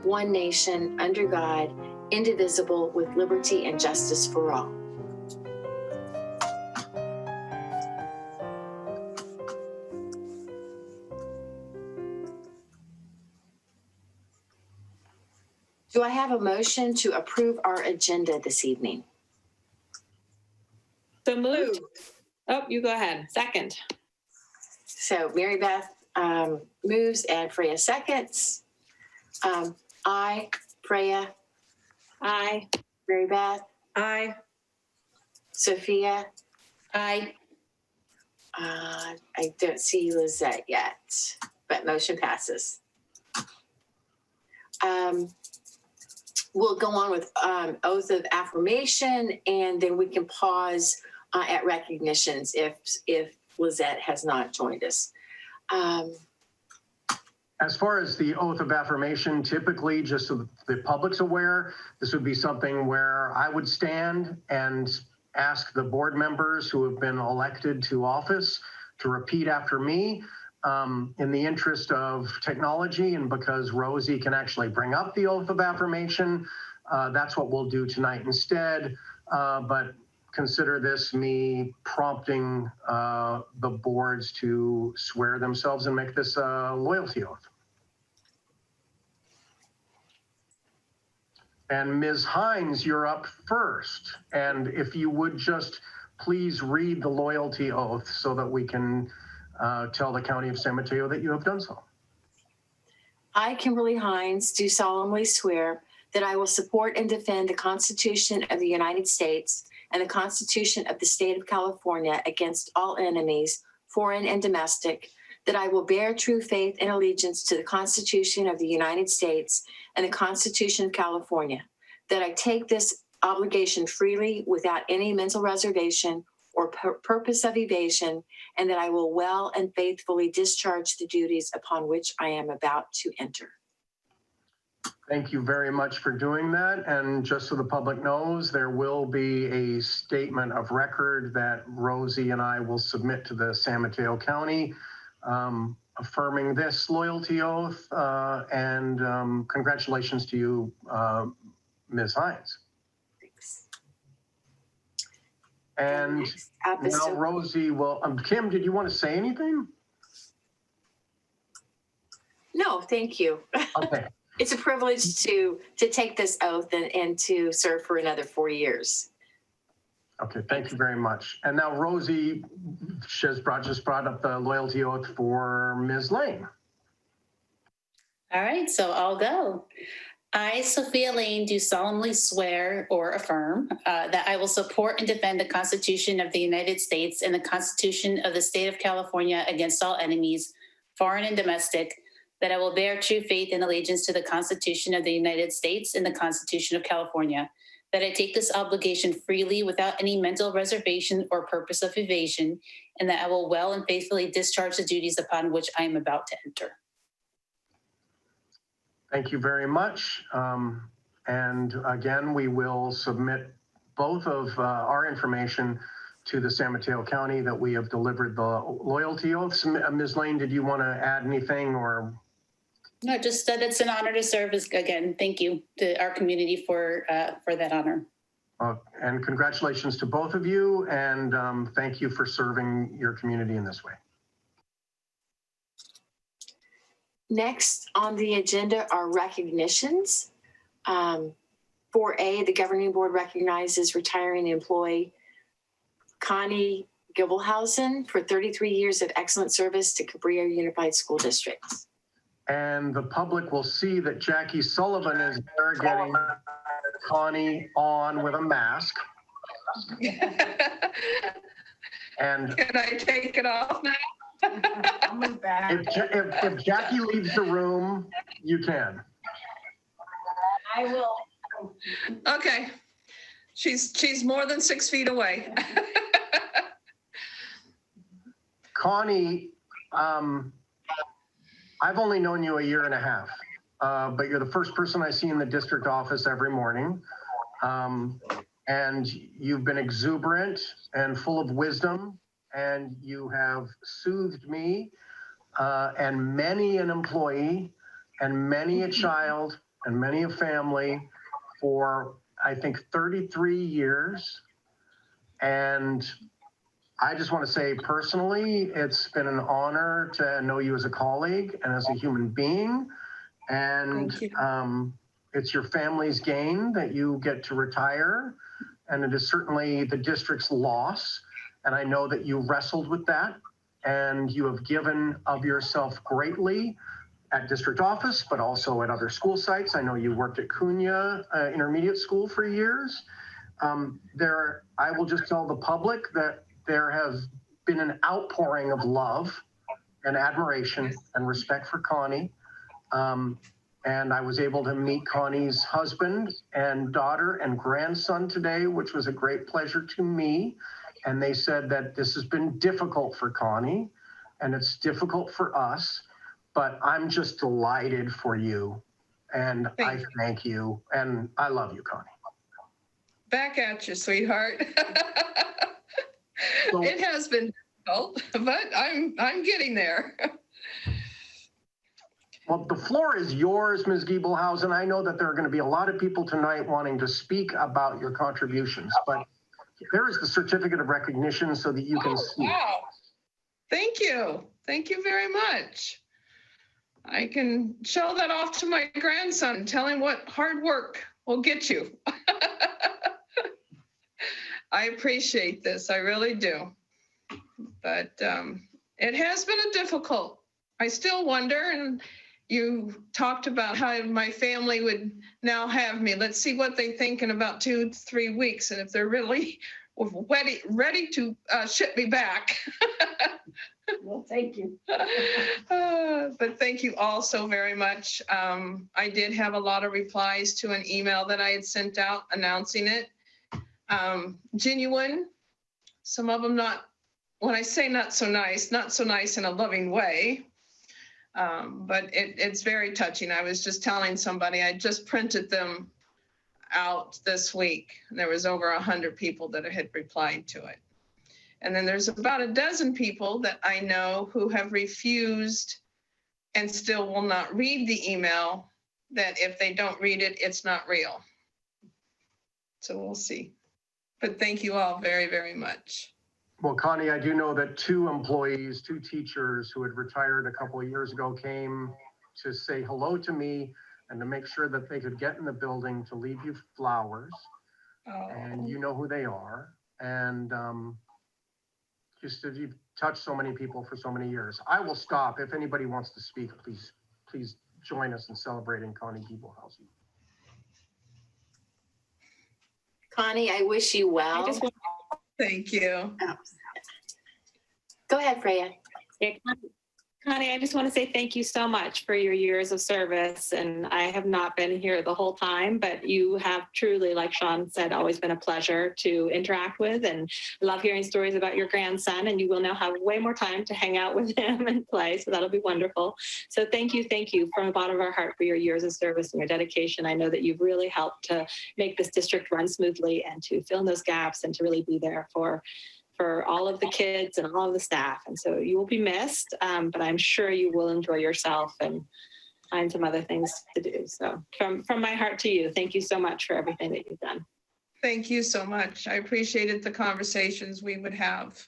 One nation, under God, indivisible, with liberty and justice for all. Do I have a motion to approve our agenda this evening? So moved. Oh, you go ahead. Second. So Mary Beth moves and Freya seconds. Aye. Freya. Aye. Mary Beth. Aye. Sophia. Aye. I don't see Lizette yet, but motion passes. We'll go on with oath of affirmation, and then we can pause at recognitions if Lizette has not joined us. As far as the oath of affirmation, typically, just so the public's aware, this would be something where I would stand and ask the board members who have been elected to office to repeat after me. In the interest of technology and because Rosie can actually bring up the oath of affirmation, that's what we'll do tonight instead. But consider this me prompting the boards to swear themselves and make this a loyalty oath. And Ms. Hines, you're up first. And if you would just please read the loyalty oath so that we can tell the County of San Mateo that you have done so. I, Kimberly Hines, do solemnly swear that I will support and defend the Constitution of the United States and the Constitution of the State of California against all enemies, foreign and domestic, that I will bear true faith and allegiance to the Constitution of the United States and the Constitution of California, that I take this obligation freely without any mental reservation or purpose of evasion, and that I will well and faithfully discharge the duties upon which I am about to enter. Thank you very much for doing that. And just so the public knows, there will be a statement of record that Rosie and I will submit to the San Mateo County, affirming this loyalty oath, and congratulations to you, Ms. Hines. Thanks. And now Rosie will, Kim, did you want to say anything? No, thank you. Okay. It's a privilege to take this oath and to serve for another 4 years. Okay, thank you very much. And now Rosie just brought up the loyalty oath for Ms. Lane. All right, so I'll go. I, Sophia Lane, do solemnly swear or affirm that I will support and defend the Constitution of the United States and the Constitution of the State of California against all enemies, foreign and domestic, that I will bear true faith and allegiance to the Constitution of the United States and the Constitution of California, that I take this obligation freely without any mental reservation or purpose of evasion, and that I will well and faithfully discharge the duties upon which I am about to enter. Thank you very much. And again, we will submit both of our information to the San Mateo County that we have delivered the loyalty oaths. Ms. Lane, did you want to add anything or? No, just that it's an honor to serve. Again, thank you to our community for that honor. And congratulations to both of you, and thank you for serving your community in this way. Next on the agenda are recognitions. 4A, the governing board recognizes retiring employee Connie Gibelhausen for 33 years of excellent service to Cabrillo Unified School District. And the public will see that Jackie Sullivan is there getting Connie on with a mask. And can I take it off now? I'll move back. If Jackie leaves the room, you can. I will. Okay. She's more than 6 feet away. Connie, I've only known you a year and a half, but you're the first person I see in the district office every morning. And you've been exuberant and full of wisdom, and you have soothed me and many an employee and many a child and many a family for, I think, 33 years. And I just want to say personally, it's been an honor to know you as a colleague and as a human being. And Thank you. it's your family's gain that you get to retire. And it is certainly the district's loss. And I know that you wrestled with that and you have given of yourself greatly at district office, but also at other school sites. I know you worked at Cunha Intermediate School for years. I will just tell the public that there has been an outpouring of love and admiration and respect for Connie. And I was able to meet Connie's husband and daughter and grandson today, which was a great pleasure to me. And they said that this has been difficult for Connie and it's difficult for us, but I'm just delighted for you. And I thank you. And I love you, Connie. Back at you, sweetheart. So- It has been difficult, but I'm getting there. Well, the floor is yours, Ms. Giebelhausen. I know that there are going to be a lot of people tonight wanting to speak about your contributions, but there is the certificate of recognition so that you can see. Wow. Thank you. Thank you very much. I can show that off to my grandson, tell him what hard work will get you. I appreciate this. I really do. But it has been a difficult. I still wonder, and you talked about how my family would now have me. Let's see what they think in about 2-3 weeks, and if they're really ready to ship me back. Well, thank you. But thank you all so very much. I did have a lot of replies to an email that I had sent out announcing it. Genuine, some of them not, when I say not so nice in a loving way. But it's very touching. I was just telling somebody, I just printed them out this week. And there was over 100 people that had replied to it. And then there's about a dozen people that I know who have refused and still will not read the email, that if they don't read it, it's not real. So we'll see. But thank you all very, very much. Well, Connie, I do know that 2 employees, 2 teachers who had retired a couple of years ago came to say hello to me and to make sure that they could get in the building to leave you flowers. Oh. And you know who they are. And just as you've touched so many people for so many years. I will stop. If anybody wants to speak, please join us in celebrating Connie Giebelhausen. Connie, I wish you well. Thank you. Go ahead, Freya. Yeah, Connie, I just want to say thank you so much for your years of service. And I have not been here the whole time, but you have truly, like Sean said, always been a pleasure to interact with, and love hearing stories about your grandson. And you will now have way more time to hang out with him and play. So that'll be wonderful. So thank you from the bottom of our heart for your years of service and your dedication. I know that you've really helped to make this district run smoothly and to fill in those gaps and to really be there for all of the kids and all of the staff. And so you will be missed, but I'm sure you will enjoy yourself and find some other things to do. So from my heart to you, thank you so much for everything that you've done. Thank you so much. I appreciated the conversations we would have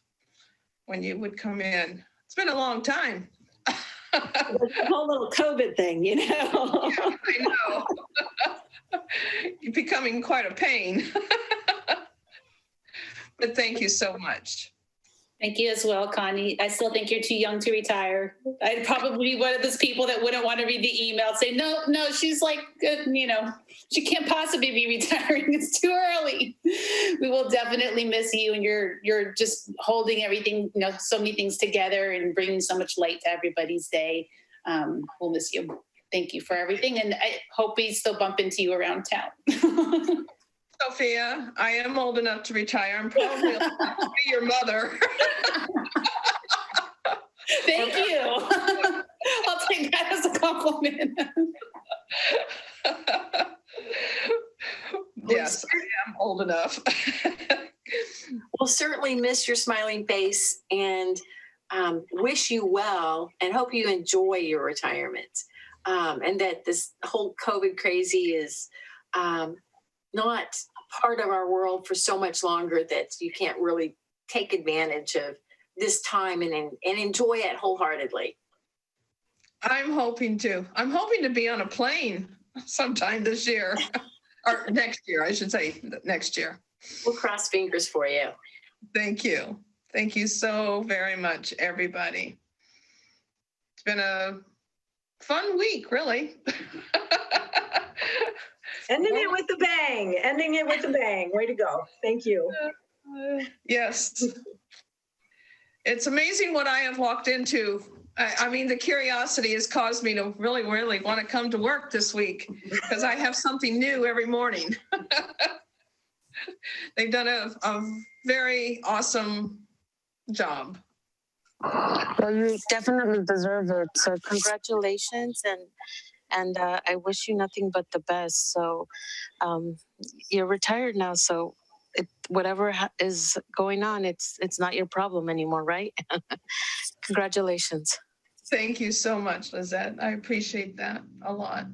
when you would come in. It's been a long time. The whole little COVID thing, you know? Yeah, I know. You're becoming quite a pain. But thank you so much. Thank you as well, Connie. I still think you're too young to retire. I'd probably be one of those people that wouldn't want to read the email, say, no, she's like, she can't possibly be retiring. It's too early. We will definitely miss you, and you're just holding everything, so many things together and bringing so much light to everybody's day. We'll miss you. Thank you for everything, and I hope we still bump into you around town. Sophia. I am old enough to retire. I'm probably old enough to be your mother. Thank you. I'll take that as a compliment. Yes, I am old enough. We'll certainly miss your smiling face and wish you well and hope you enjoy your retirement. And that this whole COVID crazy is not part of our world for so much longer that you can't really take advantage of this time and enjoy it wholeheartedly. I'm hoping to. I'm hoping to be on a plane sometime this year. Or next year, I should say, next year. We'll cross fingers for you. Thank you. Thank you so very much, everybody. It's been a fun week, really. Ending it with a bang. Ending it with a bang. Way to go. Thank you. Yes. It's amazing what I have walked into. I mean, the curiosity has caused me to really, really want to come to work this week because I have something new every morning. They've done a very awesome job. Well, you definitely deserve it. So congratulations, and I wish you nothing but the best. So you're retired now, so whatever is going on, it's not your problem anymore, right? Congratulations. Thank you so much, Lizette. I appreciate that a lot.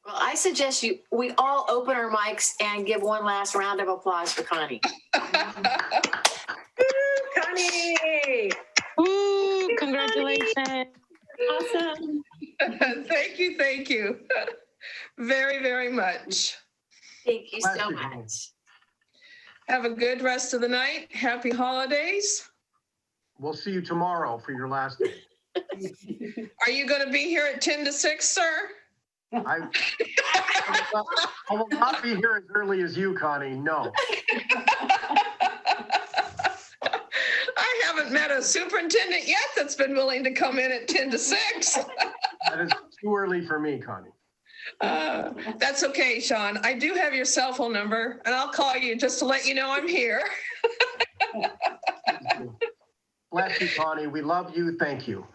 Well, I suggest we all open our mics and give one last round of applause for Connie. Connie! Woo! Congratulations. Awesome. Thank you. Very, very much. Thank you so much. Have a good rest of the night. Happy holidays. We'll see you tomorrow for your last day. Are you going to be here at 10 to 6, sir? I will not be here as early as you, Connie. No. I haven't met a superintendent yet that's been willing to come in at 10 to 6. That is too early for me, Connie. That's okay, Sean. I do have your cell phone number, and I'll call you just to let you know I'm here. Bless you, Connie. We love you. Thank you.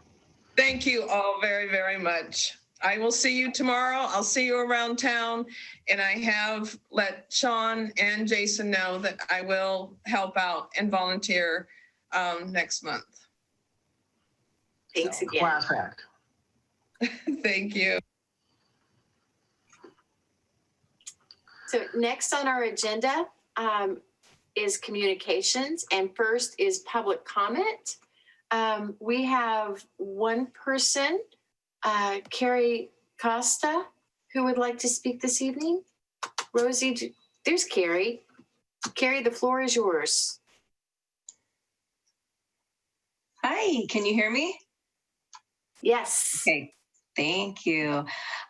Thank you all very, very much. I will see you tomorrow. I'll see you around town, and I have let Sean and Jason know that I will help out and volunteer next month. Thanks again. Class act. Thank you. So next on our agenda is communications, and first is public comment. We have one person, Carrie Costa, who would like to speak this evening. Rosie, there's Carrie. Carrie, the floor is yours. Hi, can you hear me? Yes. Okay, thank you.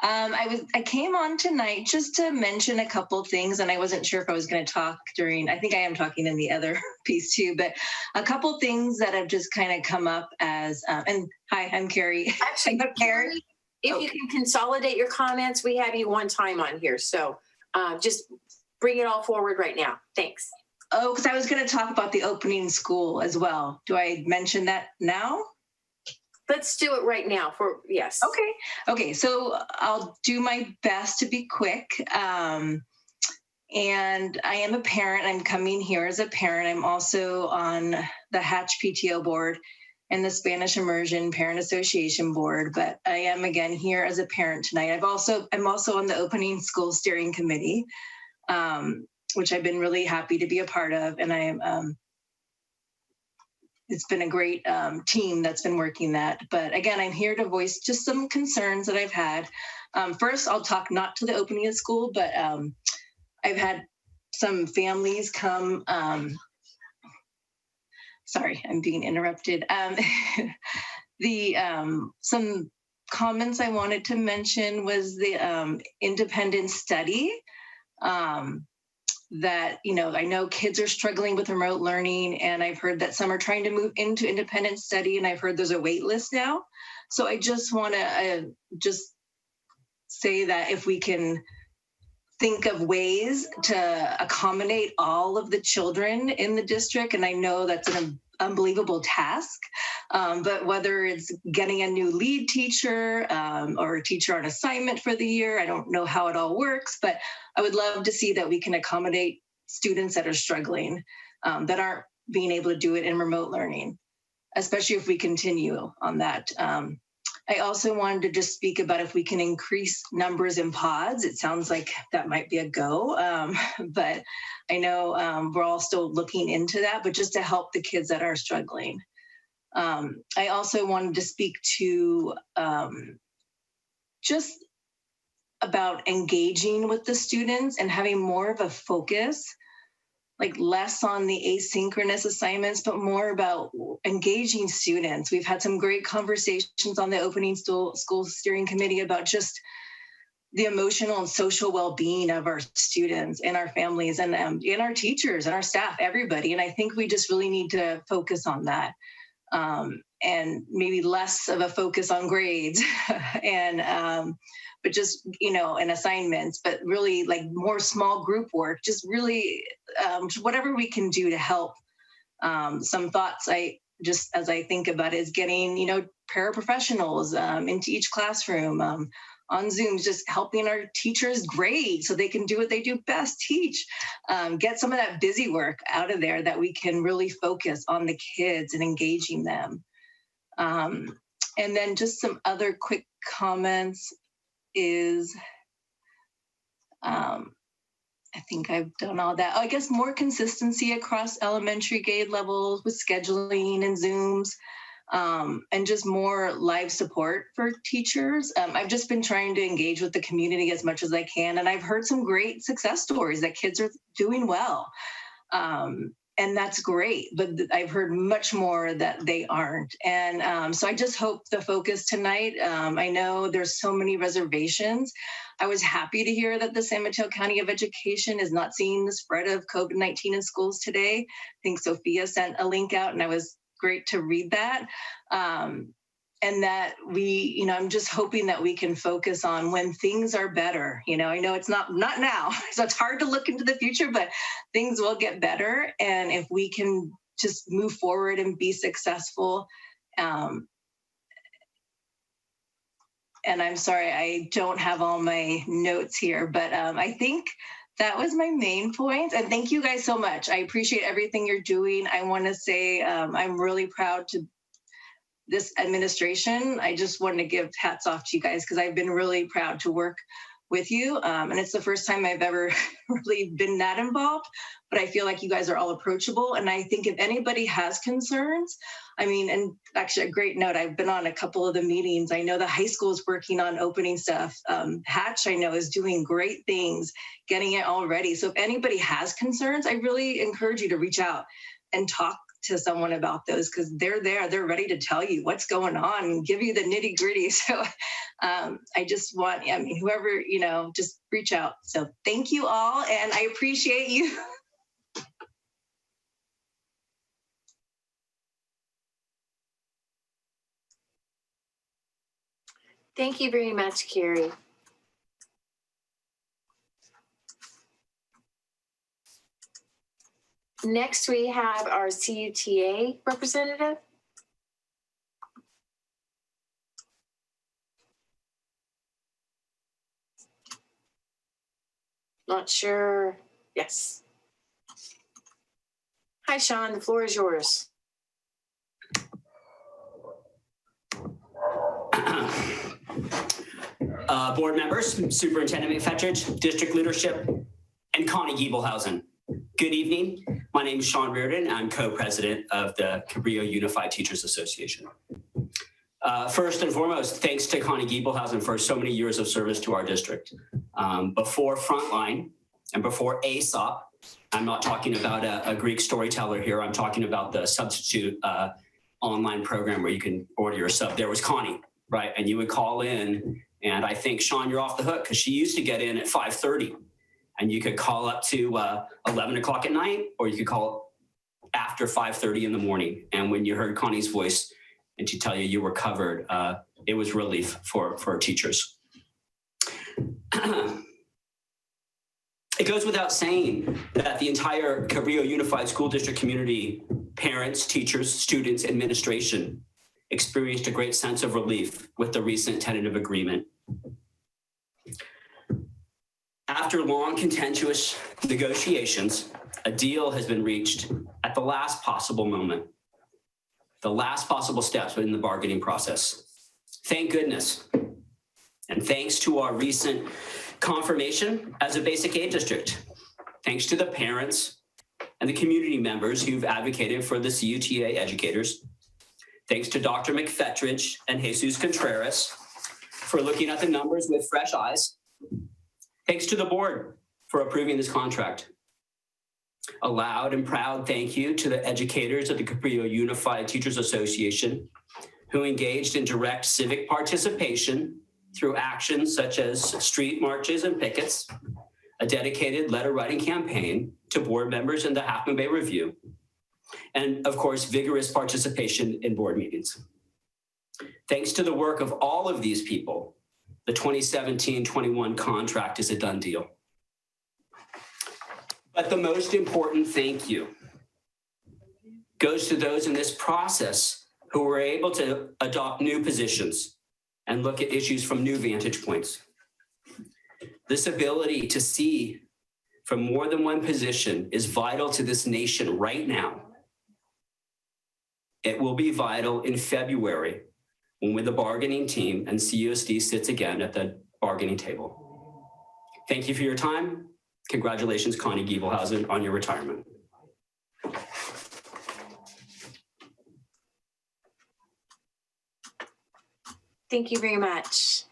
I came on tonight just to mention a couple things, and I wasn't sure if I was going to talk during, I think I am talking in the other piece too, but a couple things that have just kind of come up as, and hi, I'm Carrie. Actually, Carrie, if you can consolidate your comments, we have you one time on here. So just bring it all forward right now. Thanks. Oh, because I was going to talk about the opening school as well. Do I mention that now? Let's do it right now yes. Okay. So I'll do my best to be quick. And I am a parent. I'm coming here as a parent. I'm also on the Hatch PTO board and the Spanish Immersion Parent Association board, but I am again here as a parent tonight. I'm also on the opening school steering committee, which I've been really happy to be a part of. And I am, it's been a great team that's been working that. But again, I'm here to voice just some concerns that I've had. First, I'll talk not to the opening of school, but I've had some families come. Sorry, I'm being interrupted. Some comments I wanted to mention was the independent study. That, I know kids are struggling with remote learning, and I've heard that some are trying to move into independent study, and I've heard there's a wait list now. So I just want to just say that if we can think of ways to accommodate all of the children in the district, and I know that's an unbelievable task, but whether it's getting a new lead teacher or a teacher on assignment for the year, I don't know how it all works, but I would love to see that we can accommodate students that are struggling, that aren't being able to do it in remote learning, especially if we continue on that. I also wanted to just speak about if we can increase numbers in pods. It sounds like that might be a go, but I know we're all still looking into that, but just to help the kids that are struggling. I also wanted to speak to just about engaging with the students and having more of a focus, like less on the asynchronous assignments, but more about engaging students. We've had some great conversations on the opening school steering committee about just the emotional and social well-being of our students and our families and our teachers and our staff, everybody. And I think we just really need to focus on that. And maybe less of a focus on grades and but just, and assignments, but really like more small group work, just really whatever we can do to help. Some thoughts as I think about it is getting, paraprofessionals into each classroom on Zooms, just helping our teachers grade so they can do what they do best, teach, get some of that busy work out of there that we can really focus on the kids and engaging them. And then just some other quick comments is, I think I've done all that. I guess more consistency across elementary grade levels with scheduling and Zooms, and just more live support for teachers. I've just been trying to engage with the community as much as I can, and I've heard some great success stories that kids are doing well. And that's great, but I've heard much more that they aren't. And so I just hope the focus tonight, I know there's so many reservations. I was happy to hear that the San Mateo County of Education is not seeing the spread of COVID-19 in schools today. I think Sophia sent a link out and I was great to read that. And that we, I'm just hoping that we can focus on when things are better. I know it's not now, so it's hard to look into the future, but things will get better. And if we can just move forward and be successful. And I'm sorry, I don't have all my notes here, but I think that was my main point. And thank you guys so much. I appreciate everything you're doing. I want to say I'm really proud to this administration. I just want to give hats off to you guys because I've been really proud to work with you. And it's the first time I've ever really been that involved, but I feel like you guys are all approachable. And I think if anybody has concerns, and actually a great note, I've been on a couple of the meetings. I know the high school is working on opening stuff. Hatch, I know, is doing great things, getting it all ready. So if anybody has concerns, I really encourage you to reach out and talk to someone about those because they're there, they're ready to tell you what's going on and give you the nitty gritty. So I just want, whoever, just reach out. So thank you all. And I appreciate you. Thank you very much, Carrie. Next, we have our CUTA representative. Not sure. Yes. Hi, Sean. The floor is yours. Board members, Superintendent McFetridge, district leadership, and Connie Giebelhausen. Good evening. My name is Sean Reardon. I'm co-president of the Cabrillo Unified Teachers Association. First and foremost, thanks to Connie Giebelhausen for so many years of service to our district. Before Frontline and before ASOP, I'm not talking about a Greek storyteller here. I'm talking about the substitute online program where you can order your sub. There was Connie, right? And you would call in, and I think, Sean, you're off the hook because she used to get in at 5:30. And you could call up to 11 o'clock at night, or you could call after 5:30 in the morning. And when you heard Connie's voice and she'd tell you you were covered, it was relief for teachers. It goes without saying that the entire Cabrillo Unified School District community, parents, teachers, students, administration, experienced a great sense of relief with the recent tentative agreement. After long, contentious negotiations, a deal has been reached at the last possible moment, the last possible steps in the bargaining process. Thank goodness. And thanks to our recent confirmation as a basic aid district, thanks to the parents and the community members who've advocated for the CUTA educators, thanks to Dr. McFetridge and Jesus Contreras for looking at the numbers with fresh eyes, thanks to the board for approving this contract. A loud and proud thank you to the educators of the Cabrillo Unified Teachers Association who engaged in direct civic participation through actions such as street marches and pickets, a dedicated letter writing campaign to board members in the Half Moon Bay Review, and of course, vigorous participation in board meetings. Thanks to the work of all of these people, the 2017-21 contract is a done deal. But the most important thank you goes to those in this process who were able to adopt new positions and look at issues from new vantage points. This ability to see from more than one position is vital to this nation right now. It will be vital in February when the bargaining team and CUSD sits again at the bargaining table. Thank you for your time. Congratulations, Connie Giebelhausen, on your retirement. Thank you very much.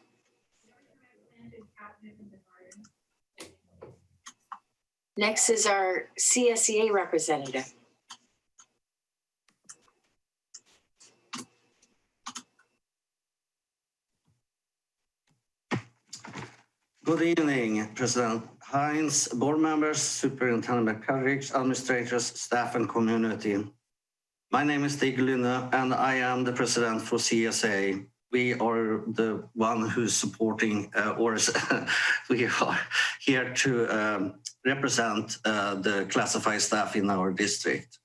Next is our CSEA representative. Good evening, President Hines, board members, Superintendent McCutcheon, administrators, staff, and community. My name is Stig Lynne, and I am the president for CSA. We are the one who's supporting, we are here to represent the classified staff in our district.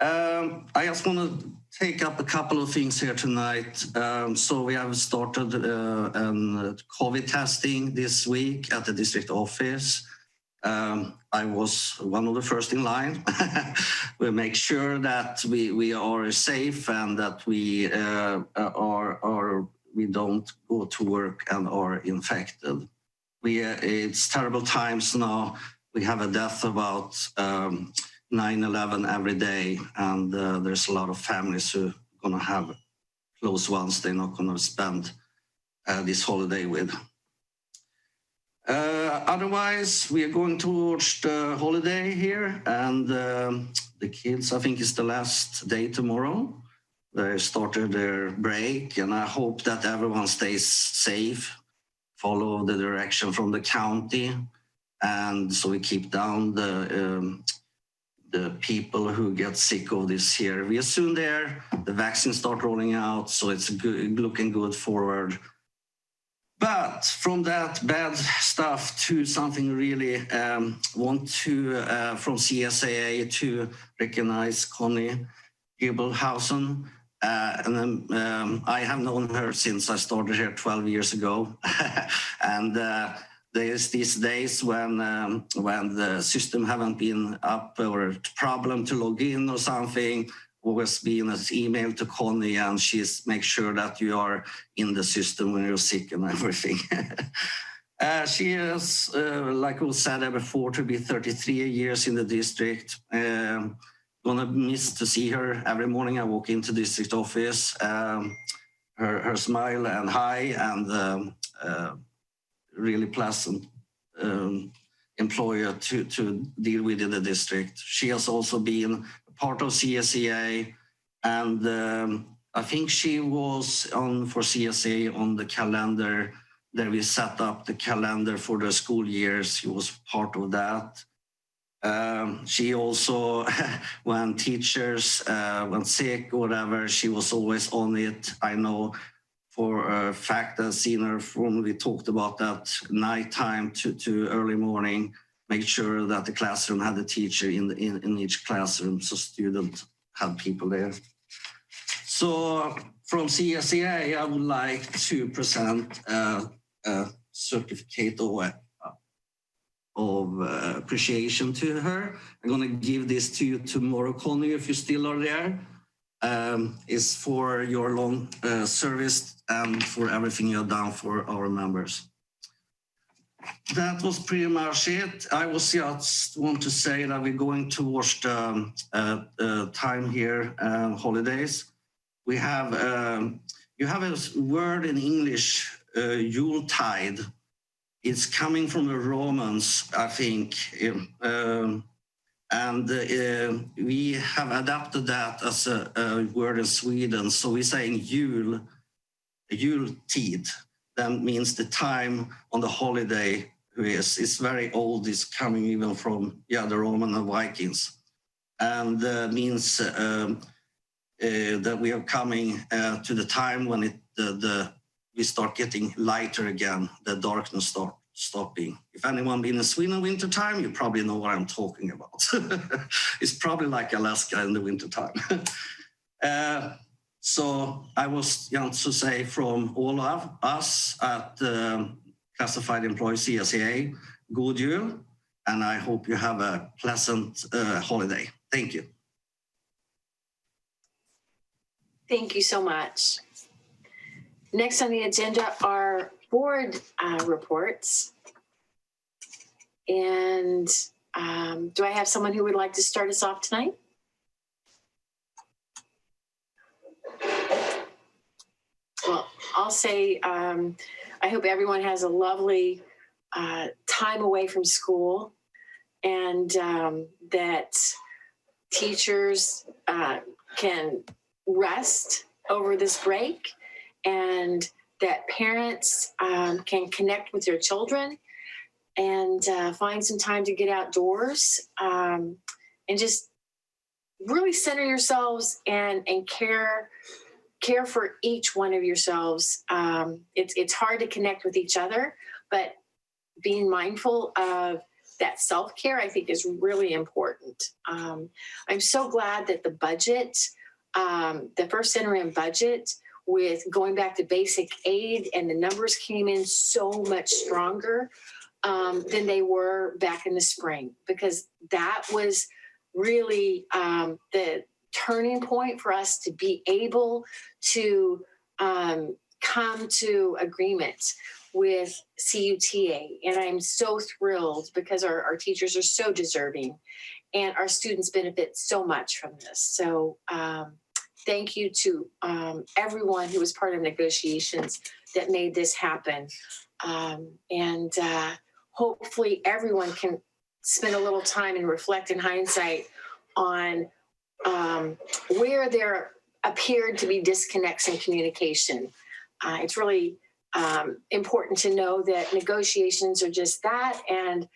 I just want to take up a couple of things here tonight. So we have started COVID testing this week at the district office. I was one of the first in line. We make sure that we are safe and that we we don't go to work and are infected. It's terrible times now. We have a death about 9/11 every day, and there's a lot of families who are gonna have close ones they're not gonna spend this holiday with. Otherwise, we are going towards the holiday here, and the kids, I think it's the last day tomorrow. They started their break, and I hope that everyone stays safe, follow the direction from the county, and so we keep down the people who get sick of this here. We are soon there. The vaccines start rolling out, so it's looking good forward. But from that bad stuff to something really want to, from CSAA to recognize Connie Giebelhausen. I have known her since I started here 12 years ago. And there's these days when the system haven't been up or a problem to log in or something, always been an email to Connie, and she's make sure that you are in the system when you're sick and everything. She is, like we said before, to be 33 years in the district. Gonna miss to see her every morning I walk into district office. Her smile and hi, and really pleasant employer to deal with in the district. She has also been part of CSEA, and I think she was on for CSA on the calendar that we set up the calendar for the school years. She was part of that. She also, when teachers went sick or whatever, she was always on it. I know for a fact that Sina formerly talked about that nighttime to early morning, make sure that the classroom had a teacher in each classroom so students had people there. So from CSEA, I would like to present a certificate of appreciation to her. I'm going to give this to you tomorrow, Connie, if you still are there. It's for your long service and for everything you've done for our members. That was pretty much it. I was just want to say that we're going towards the time here, holidays. We have, you have a word in English, Yuletide. It's coming from the Romans, I think. We have adapted that as a word in Sweden. So we're saying Jultid. That means the time on the holiday. It's very old. It's coming even from the Roman and Vikings, and means that we are coming to the time when we start getting lighter again. The darkness stopping. If anyone been in Sweden winter time, you probably know what I'm talking about. It's probably like Alaska in the winter time. So I was going to say from all of us at Classified Employees CSEA, good jul, and I hope you have a pleasant holiday. Thank you. Thank you so much. Next on the agenda are board reports. And do I have someone who would like to start us off tonight? Well, I'll say I hope everyone has a lovely time away from school, and that teachers can rest over this break, and that parents can connect with their children and find some time to get outdoors and just really center yourselves and care for each one of yourselves. It's hard to connect with each other, but being mindful of that self-care, I think, is really important. I'm so glad that the budget, the first interim budget, with going back to basic aid, and the numbers came in so much stronger than they were back in the spring, because that was really the turning point for us to be able to come to agreement with CUTA. And I'm so thrilled because our teachers are so deserving, and our students benefit so much from this. So thank you to everyone who was part of negotiations that made this happen. And hopefully everyone can spend a little time and reflect in hindsight on where there appeared to be disconnects in communication. It's really important to know that negotiations are just that, and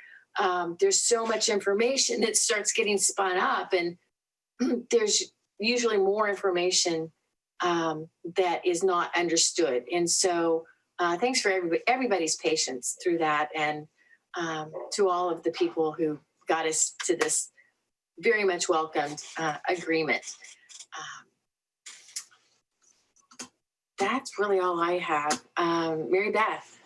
there's so much information that starts getting spun up, and there's usually more information that is not understood. And so thanks for everybody's patience through that, and to all of the people who got us to this very much welcomed agreement. That's really all I have. Mary Beth.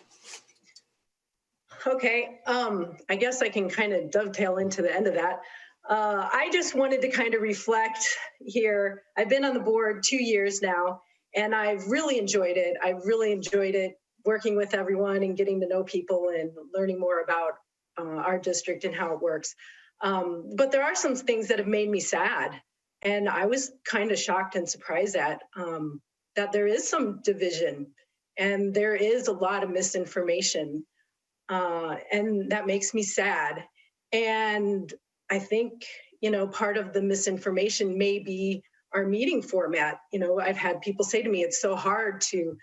Okay, I guess I can kind of dovetail into the end of that. I just wanted to kind of reflect here. I've been on the board 2 years now, and I've really enjoyed it. I've really enjoyed it working with everyone and getting to know people and learning more about our district and how it works. But there are some things that have made me sad, and I was kind of shocked and surprised at that there is some division and there is a lot of misinformation, and that makes me sad. And I think, part of the misinformation may be our meeting format. I've had people say to me, it's so hard to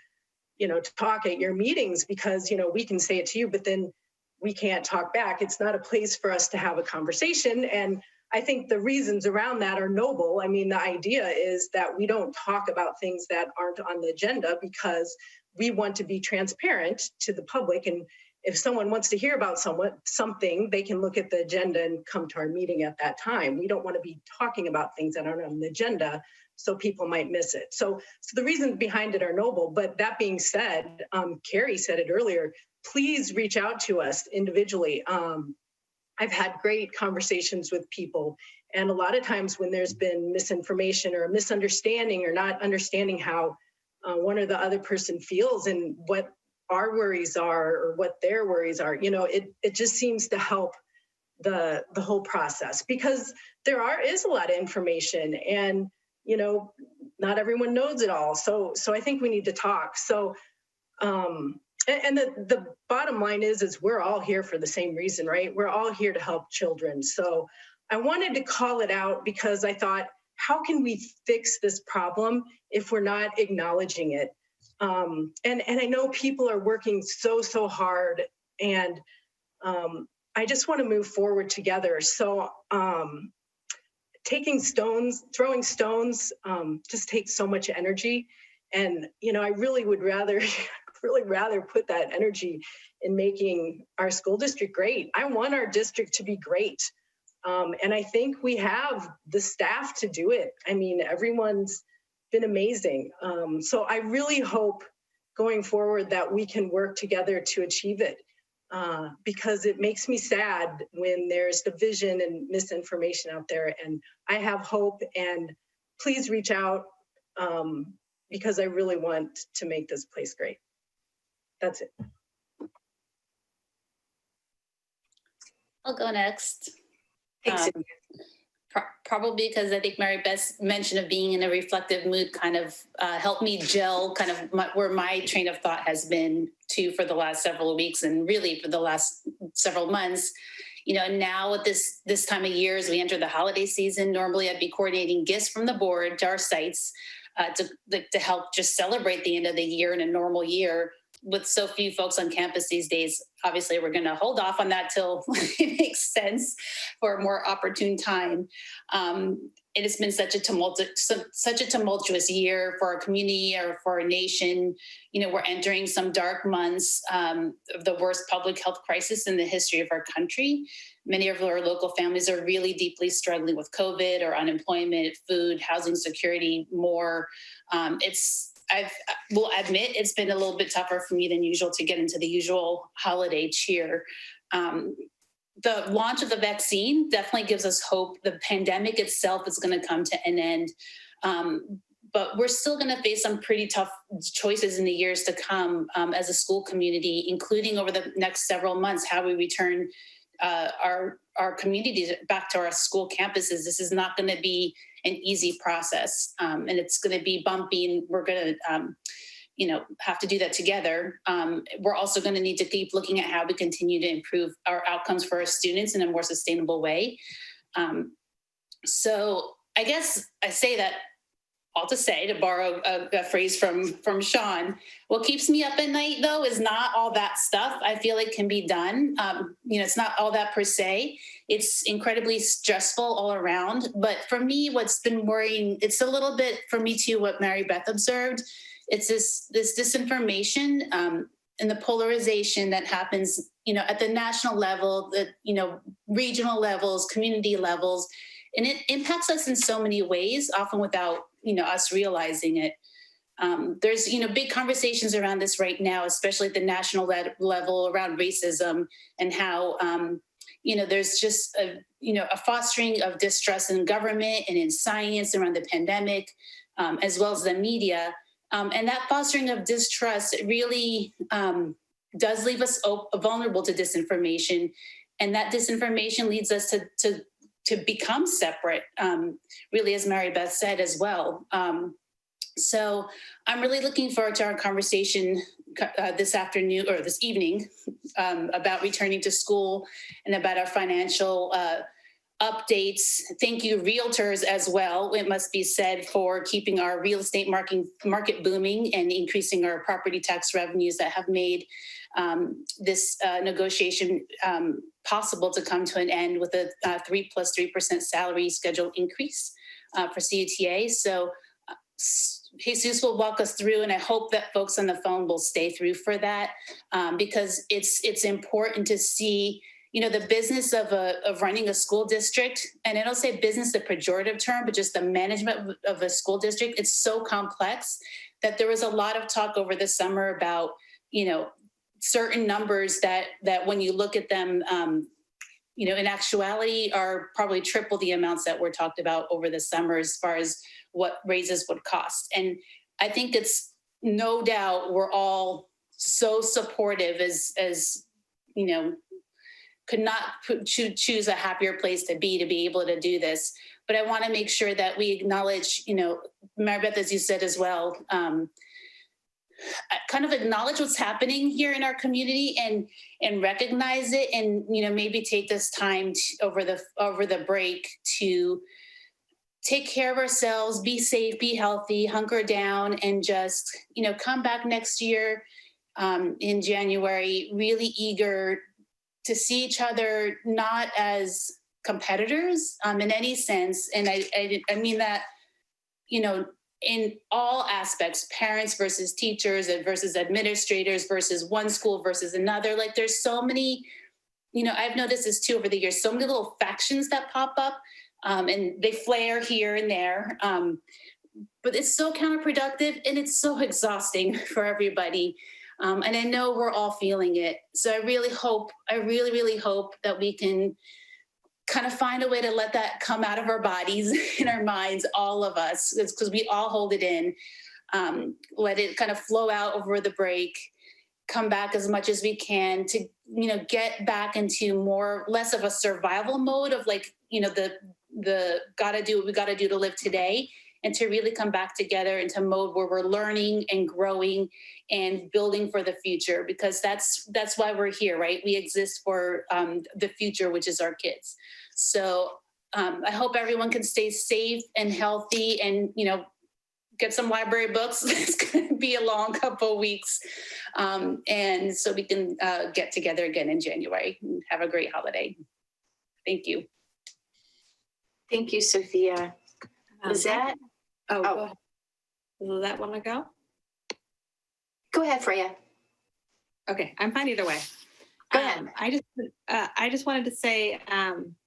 talk at your meetings because, we can say it to you, but then we can't talk back. It's not a place for us to have a conversation. And I think the reasons around that are noble. I mean, the idea is that we don't talk about things that aren't on the agenda because we want to be transparent to the public. And if someone wants to hear about something, they can look at the agenda and come to our meeting at that time. We don't want to be talking about things that aren't on the agenda, so people might miss it. So the reasons behind it are noble. But that being said, Carrie said it earlier, please reach out to us individually. I've had great conversations with people. And a lot of times when there's been misinformation or a misunderstanding or not understanding how one or the other person feels and what our worries are or what their worries are, it just seems to help the whole process, because there is a lot of information and, not everyone knows it all. So I think we need to talk. So, and the bottom line is we're all here for the same reason, right? We're all here to help children. So I wanted to call it out because I thought, how can we fix this problem if we're not acknowledging it? And I know people are working so hard, and I just want to move forward together. So throwing stones just takes so much energy. And, I really would rather put that energy in making our school district great. I want our district to be great. And I think we have the staff to do it. I mean, everyone's been amazing. So I really hope going forward that we can work together to achieve it, because it makes me sad when there's division and misinformation out there. And I have hope, and please reach out, because I really want to make this place great. That's it. I'll go next. Thanks. Probably because I think Mary Beth's mention of being in a reflective mood kind of helped me gel kind of where my train of thought has been too for the last several weeks and really for the last several months. Now at this time of year, as we enter the holiday season, normally I'd be coordinating gifts from the board to our sites to help just celebrate the end of the year in a normal year. With so few folks on campus these days, obviously we're going to hold off on that till it makes sense for a more opportune time. It has been such a tumultuous year for our community or for our nation. We're entering some dark months of the worst public health crisis in the history of our country. Many of our local families are really deeply struggling with COVID or unemployment, food, housing security, more. I will admit it's been a little bit tougher for me than usual to get into the usual holiday cheer. The launch of the vaccine definitely gives us hope. The pandemic itself is going to come to an end. But we're still going to face some pretty tough choices in the years to come as a school community, including over the next several months, how we return our communities back to our school campuses. This is not going to be an easy process, and it's going to be bumpy, and we're going to have to do that together. We're also going to need to keep looking at how we continue to improve our outcomes for our students in a more sustainable way. So I guess I say that all to say, to borrow a phrase from Sean, what keeps me up at night, though, is not all that stuff I feel like can be done. It's not all that per se. It's incredibly stressful all around. But for me, what's been worrying, it's a little bit for me too, what Mary Beth observed. It's this disinformation and the polarization that happens, at the national level, the, regional levels, community levels. And it impacts us in so many ways, often without, us realizing it. There's, big conversations around this right now, especially at the national level around racism and how, there's just a fostering of distrust in government and in science around the pandemic, as well as the media. And that fostering of distrust really does leave us vulnerable to disinformation. And that disinformation leads us to become separate, really, as Mary Beth said as well. So I'm really looking forward to our conversation this afternoon or this evening about returning to school and about our financial updates. Thank you, realtors, as well. It must be said, for keeping our real estate market booming and increasing our property tax revenues that have made this negotiation possible to come to an end with a 3 + 3% salary schedule increase for CUTA. So Jesus will walk us through, and I hope that folks on the phone will stay through for that, because it's important to see, the business of running a school district. And I don't say business, the pejorative term, but just the management of a school district. It's so complex that there was a lot of talk over the summer about, certain numbers that when you look at them, in actuality are probably triple the amounts that were talked about over the summer as far as what raises would cost. And I think it's no doubt we're all so supportive as could not choose a happier place to be able to do this. But I want to make sure that we acknowledge, Mary Beth, as you said as well, kind of acknowledge what's happening here in our community and recognize it, and maybe take this time over the break to take care of ourselves, be safe, be healthy, hunker down, and just come back next year in January really eager to see each other not as competitors in any sense, and I mean that in all aspects, parents versus teachers versus administrators versus one school versus another. Like there's so many, I've noticed this too over the years, so many little factions that pop up and they flare here and there. But it's so counterproductive and it's so exhausting for everybody. And I know we're all feeling it. So I really hope that we can kind of find a way to let that come out of our bodies and our minds, all of us, because we all hold it in. Let it kind of flow out over the break, come back as much as we can to, get back into less of a survival mode of the gotta do what we gotta do to live today, and to really come back together into mode where we're learning and growing and building for the future, because that's why we're here, right? We exist for the future, which is our kids. So I hope everyone can stay safe and healthy and, get some library books. It's going to be a long couple of weeks. And so we can get together again in January and have a great holiday. Thank you. Thank you, Sophia. Lizette? Oh. Does that want to go? Go ahead, Freya. Okay, I'm fine either way. Go ahead. I just wanted to say,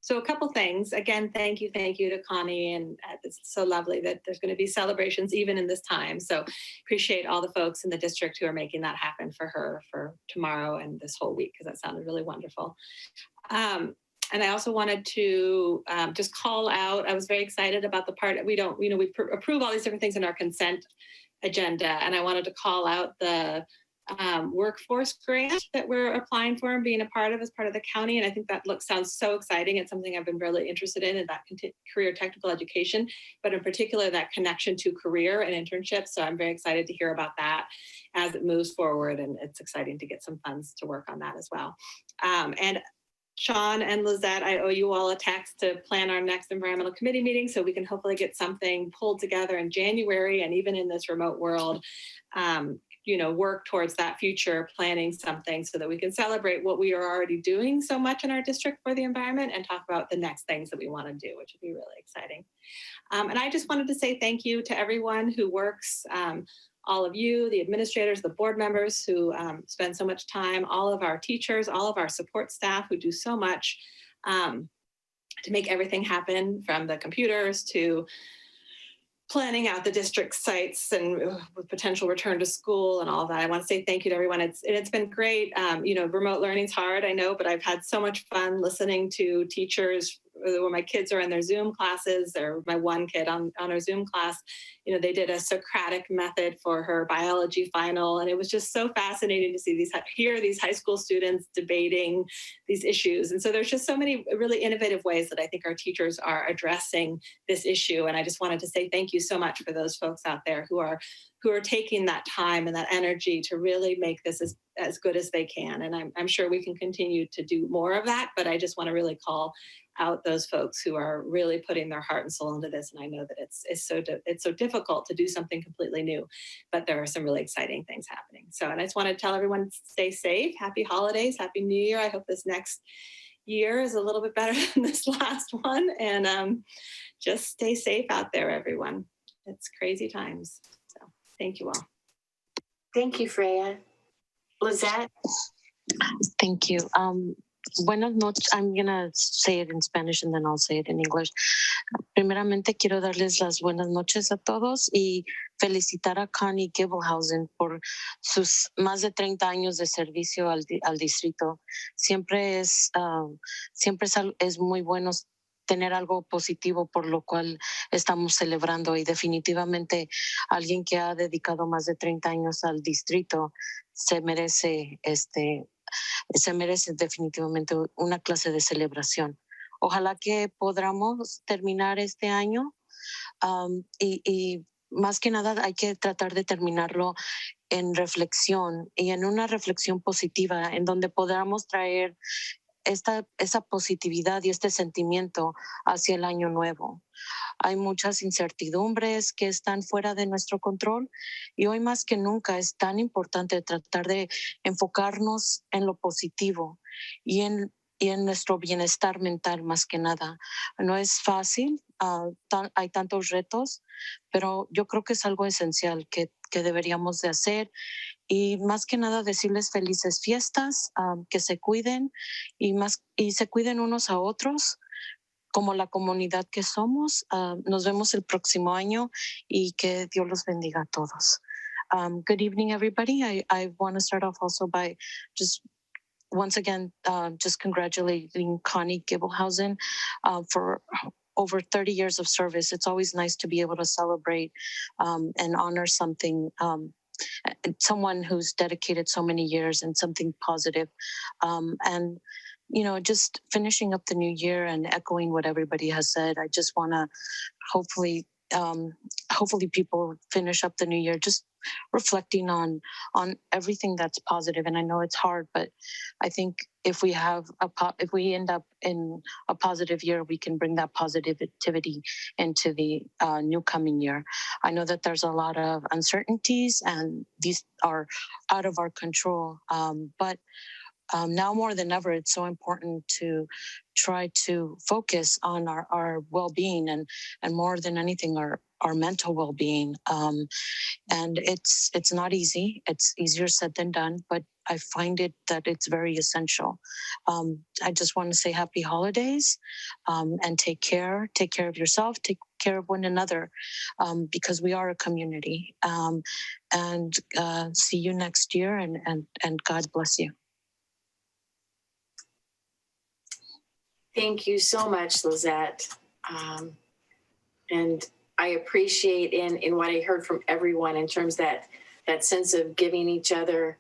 so a couple things. Again, thank you to Connie, and it's so lovely that there's going to be celebrations even in this time. So appreciate all the folks in the district who are making that happen for her for tomorrow and this whole week, because that sounded really wonderful. And I also wanted to just call out, I was very excited about the part that we approve all these different things in our consent agenda. And I wanted to call out the workforce grant that we're applying for and being a part of as part of the county. And I think that sounds so exciting. It's something I've been really interested in that career technical education, but in particular that connection to career and internships. So I'm very excited to hear about that as it moves forward. And it's exciting to get some funds to work on that as well. And Sean and Lizette, I owe you all a text to plan our next environmental committee meeting so we can hopefully get something pulled together in January, and even in this remote world, work towards that future, planning something so that we can celebrate what we are already doing so much in our district for the environment and talk about the next things that we want to do, which would be really exciting. And I just wanted to say thank you to everyone who works, all of you, the administrators, the board members who spend so much time, all of our teachers, all of our support staff who do so much to make everything happen, from the computers to planning out the district sites and with potential return to school and all of that. I want to say thank you to everyone. It's been great. Remote learning's hard, I know, but I've had so much fun listening to teachers when my kids are in their Zoom classes, or my one kid on her Zoom class. They did a Socratic method for her biology final. And it was just so fascinating to hear these high school students debating these issues. And so there's just so many really innovative ways that I think our teachers are addressing this issue. And I just wanted to say thank you so much for those folks out there who are taking that time and that energy to really make this as good as they can. And I'm sure we can continue to do more of that, but I just want to really call out those folks who are really putting their heart and soul into this. And I know that it's so difficult to do something completely new, but there are some really exciting things happening. So, and I just want to tell everyone, stay safe, happy holidays, happy New Year. I hope this next year is a little bit better than this last one. And just stay safe out there, everyone. It's crazy times. So Thank you all. Thank you, Freya. Lizette? Thank you. Buenas noches. I'm going to say it in Spanish and then I'll say it in English. Primeramente, quiero darles las buenas noches a todos y felicitar a Connie Gibelhausen por sus más de 30 años de servicio al distrito. Siempre es muy bueno tener algo positivo por lo cual estamos celebrando, y definitivamente alguien que ha dedicado más de 30 años al distrito se merece definitivamente una clase de celebración. Ojalá que podamos terminar este año y más que nada hay que tratar de terminarlo en reflexión y en una reflexión positiva en donde podamos traer esa positividad y este sentimiento hacia el año nuevo. Hay muchas incertidumbres que están fuera de nuestro control y hoy más que nunca es tan importante tratar de enfocarnos en lo positivo y en nuestro bienestar mental más que nada. No es fácil, hay tantos retos, pero yo creo que es algo esencial que deberíamos de hacer. Y más que nada decirles felices fiestas, que se cuiden y se cuiden unos a otros como la comunidad que somos. Nos vemos el próximo año y que Dios los bendiga a todos. Good evening, everybody. I want to start off also by just once again, just congratulating Connie Gibelhausen for over 30 years of service. It's always nice to be able to celebrate and honor someone who's dedicated so many years and something positive. And, just finishing up the new year and echoing what everybody has said, I just want to hopefully people finish up the new year just reflecting on everything that's positive. And I know it's hard, but I think if we end up in a positive year, we can bring that positivity into the new coming year. I know that there's a lot of uncertainties and these are out of our control, but now more than ever, it's so important to try to focus on our well-being and more than anything, our mental well-being. And it's not easy. It's easier said than done, but I find that it's very essential. I just want to say happy holidays and take care of yourself, take care of one another, because we are a community. And see you next year, and God bless you. Thank you so much, Lizette. And I appreciate in what I heard from everyone in terms of that sense of giving each other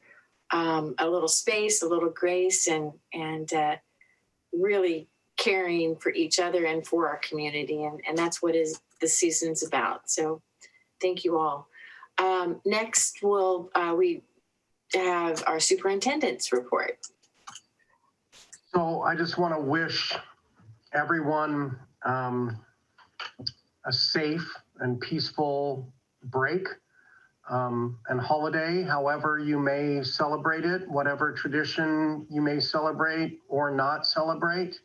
a little space, a little grace, and really caring for each other and for our community. And that's what the season's about. So thank you all. Next, we have our superintendent's report. So I just want to wish everyone a safe and peaceful break and holiday, however you may celebrate it, whatever tradition you may celebrate or not celebrate.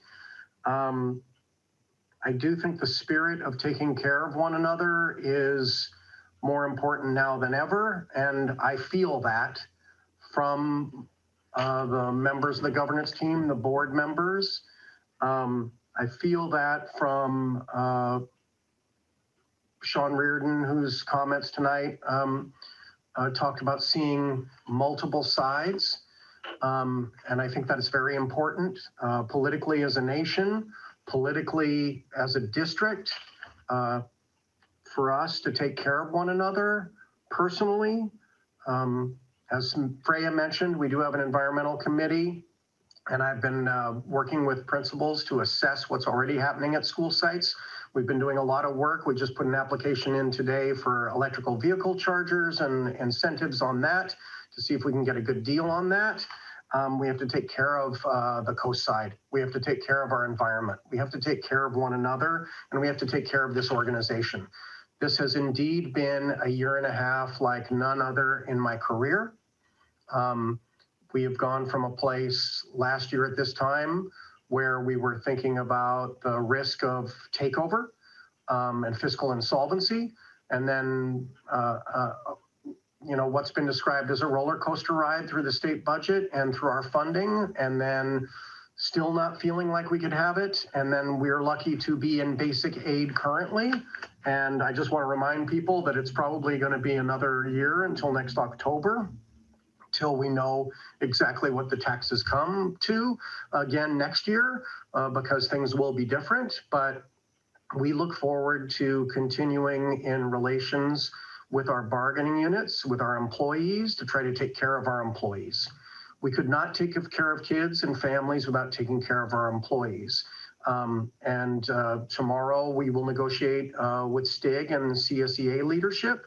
I do think the spirit of taking care of one another is more important now than ever, and I feel that from the members of the governance team, the board members. I feel that from Sean Reardon, whose comments tonight talked about seeing multiple sides. And I think that is very important politically as a nation, politically as a district, for us to take care of one another personally. As Freya mentioned, we do have an environmental committee, and I've been working with principals to assess what's already happening at school sites. We've been doing a lot of work. We just put an application in today for electrical vehicle chargers and incentives on that to see if we can get a good deal on that. We have to take care of the coast side. We have to take care of our environment. We have to take care of one another, and we have to take care of this organization. This has indeed been a year and a half like none other in my career. We have gone from a place last year at this time where we were thinking about the risk of takeover and fiscal insolvency. And then what's been described as a roller coaster ride through the state budget and through our funding, and then still not feeling like we could have it. And then we're lucky to be in basic aid currently. And I just want to remind people that it's probably going to be another year until next October, till we know exactly what the taxes come to again next year, because things will be different. But we look forward to continuing in relations with our bargaining units, with our employees, to try to take care of our employees. We could not take care of kids and families without taking care of our employees. Tomorrow we will negotiate with STIG and CSEA leadership,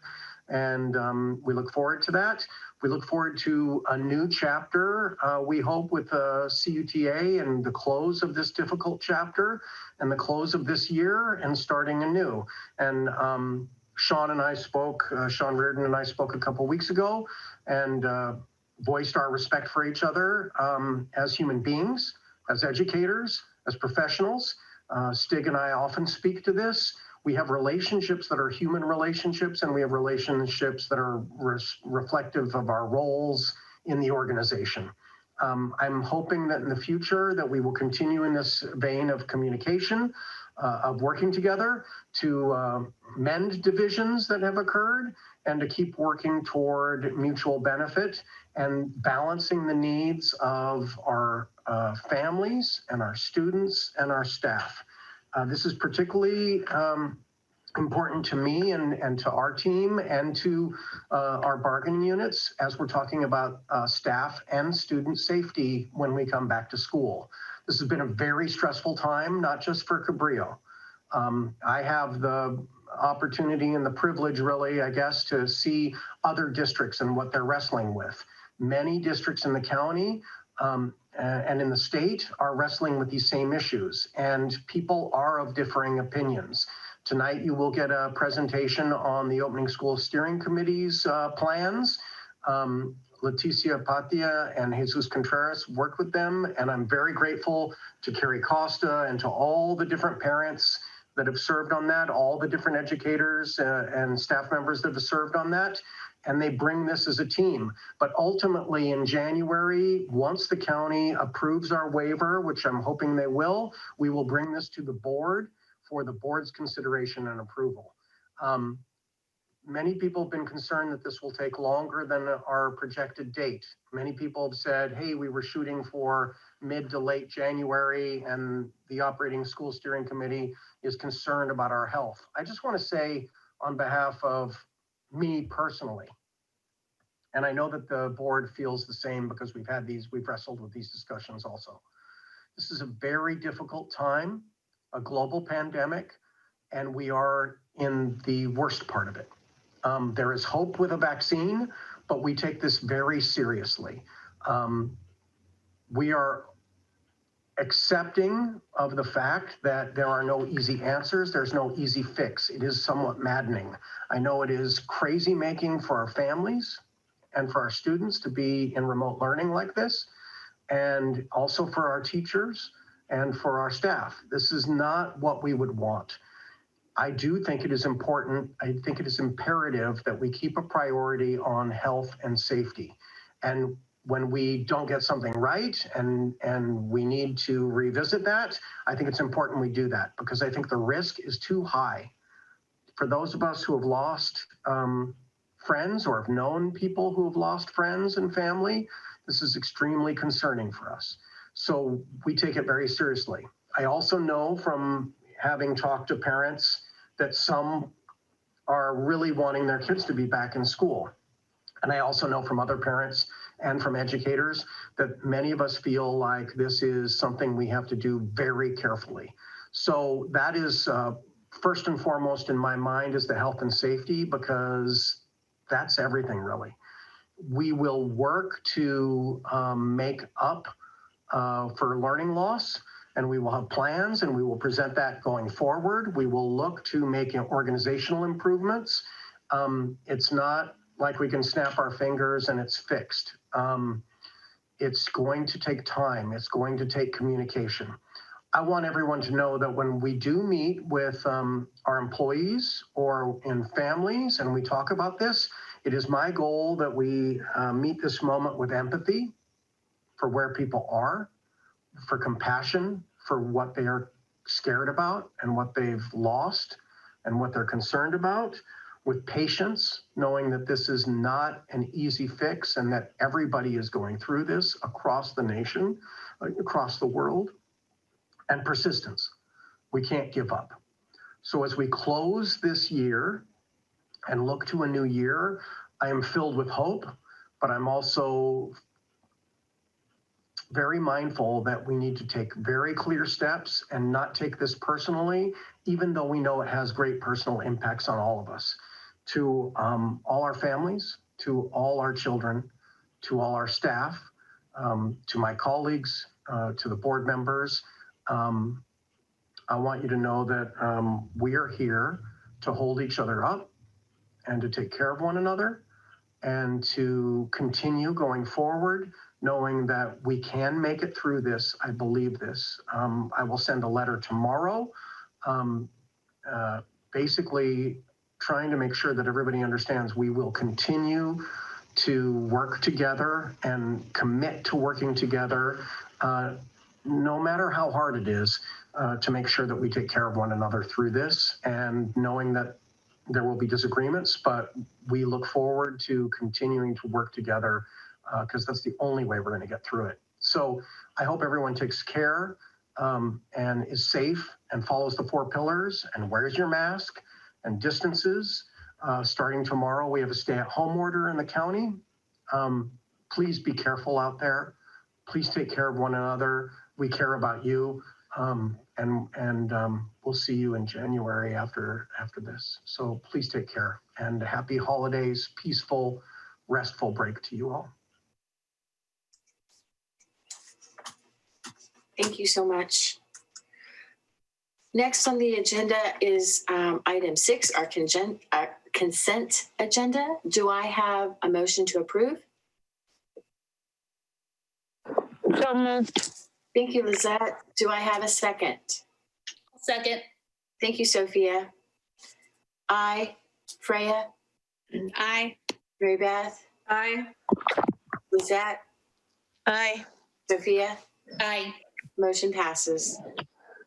and we look forward to that. We look forward to a new chapter, we hope, with CUTA and the close of this difficult chapter and the close of this year and starting anew. And Sean Reardon and I spoke a couple weeks ago and voiced our respect for each other as human beings, as educators, as professionals. Stig and I often speak to this. We have relationships that are human relationships, and we have relationships that are reflective of our roles in the organization. I'm hoping that in the future that we will continue in this vein of communication, of working together to mend divisions that have occurred and to keep working toward mutual benefit and balancing the needs of our families and our students and our staff. This is particularly important to me and to our team and to our bargaining units as we're talking about staff and student safety when we come back to school. This has been a very stressful time, not just for Cabrillo. I have the opportunity and the privilege, really, I guess, to see other districts and what they're wrestling with. Many districts in the county and in the state are wrestling with these same issues, and people are of differing opinions. Tonight, you will get a presentation on the Opening School Steering Committee's plans. Leticia Patia and Jesus Contreras worked with them, and I'm very grateful to Carrie Costa and to all the different parents that have served on that, all the different educators and staff members that have served on that, and they bring this as a team. But ultimately in January, once the county approves our waiver, which I'm hoping they will, we will bring this to the board for the board's consideration and approval. Many people have been concerned that this will take longer than our projected date. Many people have said, hey, we were shooting for mid to late January and the Operating School Steering Committee is concerned about our health. I just want to say on behalf of me personally, and I know that the board feels the same because we've wrestled with these discussions also. This is a very difficult time, a global pandemic, and we are in the worst part of it. There is hope with a vaccine, but we take this very seriously. We are accepting of the fact that there are no easy answers. There's no easy fix. It is somewhat maddening. I know it is crazy making for our families and for our students to be in remote learning like this, and also for our teachers and for our staff. This is not what we would want. I do think it is important, I think it is imperative that we keep a priority on health and safety. And when we don't get something right and we need to revisit that, I think it's important we do that because I think the risk is too high. For those of us who have lost friends or have known people who have lost friends and family, this is extremely concerning for us. So we take it very seriously. I also know from having talked to parents that some are really wanting their kids to be back in school. And I also know from other parents and from educators that many of us feel like this is something we have to do very carefully. So that is first and foremost in my mind is the health and safety, because that's everything really. We will work to make up for learning loss, and we will have plans and we will present that going forward. We will look to make organizational improvements. It's not like we can snap our fingers and it's fixed. It's going to take time. It's going to take communication. I want everyone to know that when we do meet with our employees or in families and we talk about this, It is my goal that we meet this moment with empathy for where people are, for compassion for what they are scared about and what they've lost and what they're concerned about, with patience, knowing that this is not an easy fix and that everybody is going through this across the nation, across the world, and persistence. We can't give up. So as we close this year and look to a new year, I am filled with hope, but I'm also very mindful that we need to take very clear steps and not take this personally, even though we know it has great personal impacts on all of us. To all our families, to all our children, to all our staff, to my colleagues, to the board members, I want you to know that we are here to hold each other up and to take care of one another and to continue going forward, knowing that we can make it through this. I believe this. I will send a letter tomorrow, basically trying to make sure that everybody understands we will continue to work together and commit to working together, no matter how hard it is, to make sure that we take care of one another through this, and knowing that there will be disagreements, but we look forward to continuing to work together because that's the only way we're going to get through it. So I hope everyone takes care and is safe and follows the 4 pillars and wears your mask and distances. Starting tomorrow, we have a stay-at-home order in the county. Please be careful out there. Please take care of one another. We care about you. And we'll see you in January after this. So please take care, and happy holidays, peaceful, restful break to you all. Thank you so much. Next on the agenda is item 6, our consent agenda. Do I have a motion to approve? So moved. Thank you, Lizette. Do I have a second? Second. Thank you, Sophia. Aye. Freya? Aye. Mary Beth? Aye. Lizette? Aye. Sophia? Aye. Motion passes.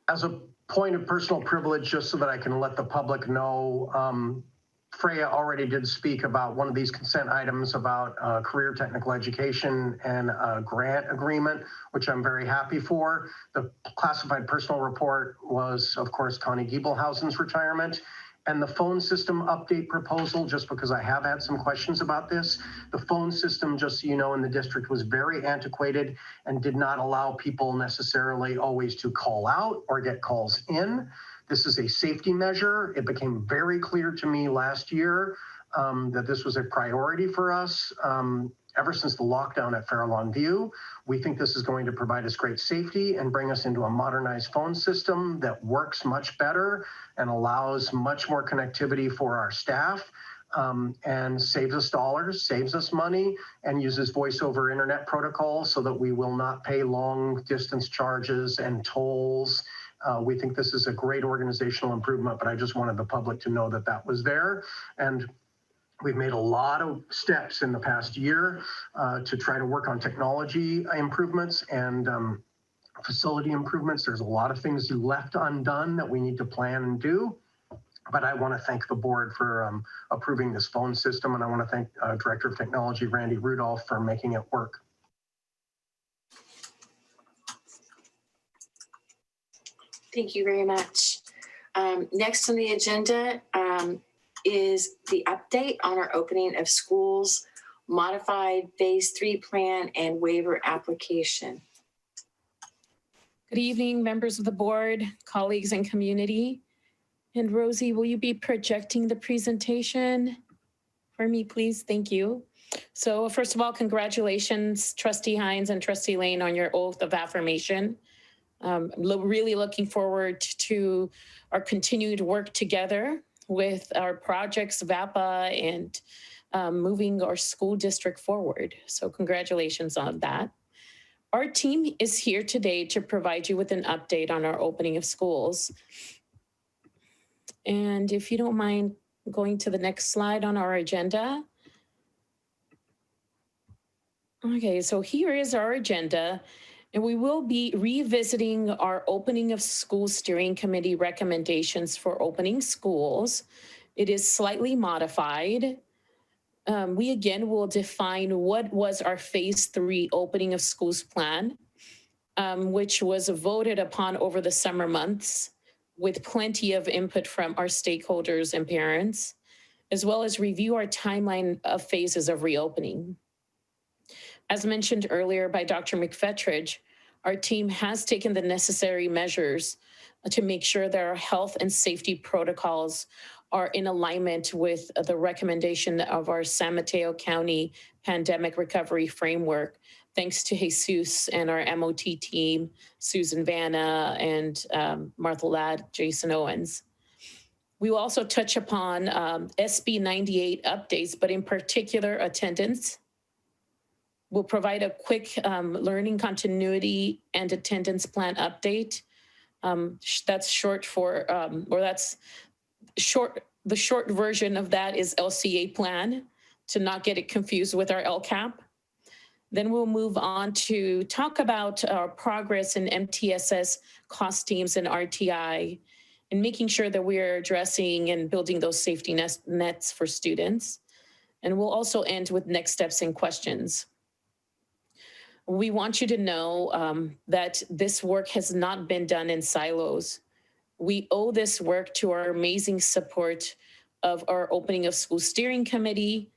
As a point of personal privilege, just so that I can let the public know, Freya already did speak about one of these consent items about career technical education and a grant agreement, which I'm very happy for. The classified personal report was, of course, Connie Giebelhausen's retirement. And the phone system update proposal, just because I have had some questions about this. The phone system, just so you know, in the district was very antiquated and did not allow people necessarily always to call out or get calls in. This is a safety measure. It became very clear to me last year that this was a priority for us ever since the lockdown at Fairlawn View. We think this is going to provide us great safety and bring us into a modernized phone system that works much better and allows much more connectivity for our staff and saves us dollars, saves us money, and uses voice over internet protocol so that we will not pay long distance charges and tolls. We think this is a great organizational improvement, but I just wanted the public to know that that was there. And we've made a lot of steps in the past year to try to work on technology improvements and facility improvements. There's a lot of things left undone that we need to plan and do. But I want to thank the board for approving this phone system, and I want to thank Director of Technology, Randy Rudolph, for making it work. Thank you very much. Next on the agenda is the update on our opening of schools, modified phase 3 plan and waiver application. Good evening, members of the board, colleagues and community. And Rosie, will you be projecting the presentation for me, please? Thank you. So first of all, congratulations, Trustee Hines and Trustee Lane, on your oath of affirmation. Really looking forward to our continued work together with our projects, VAPA, and moving our school district forward. So congratulations on that. Our team is here today to provide you with an update on our opening of schools. And if you don't mind going to the next slide on our agenda, Okay, so here is our agenda, and we will be revisiting our opening of school steering committee recommendations for opening schools. It is slightly modified. We again will define what was our phase 3 opening of schools plan, which was voted upon over the summer months with plenty of input from our stakeholders and parents, as well as review our timeline of phases of reopening. As mentioned earlier by Dr. McFetridge, our team has taken the necessary measures to make sure that our health and safety protocols are in alignment with the recommendation of our San Mateo County Pandemic Recovery Framework, thanks to Jesus and our MOT team, Susan Vanna and Martha Ladd, Jason Owens. We will also touch upon SB 98 updates, but in particular attendance. We'll provide a quick learning continuity and attendance plan update. That's short for, the short version of that is LCA plan, to not get it confused with our LCAP. Then we'll move on to talk about our progress in MTSS cost teams and RTI, and making sure that we're addressing and building those safety nets for students. And we'll also end with next steps and questions. We want you to know that this work has not been done in silos. We owe this work to our amazing support of our opening of school steering committee,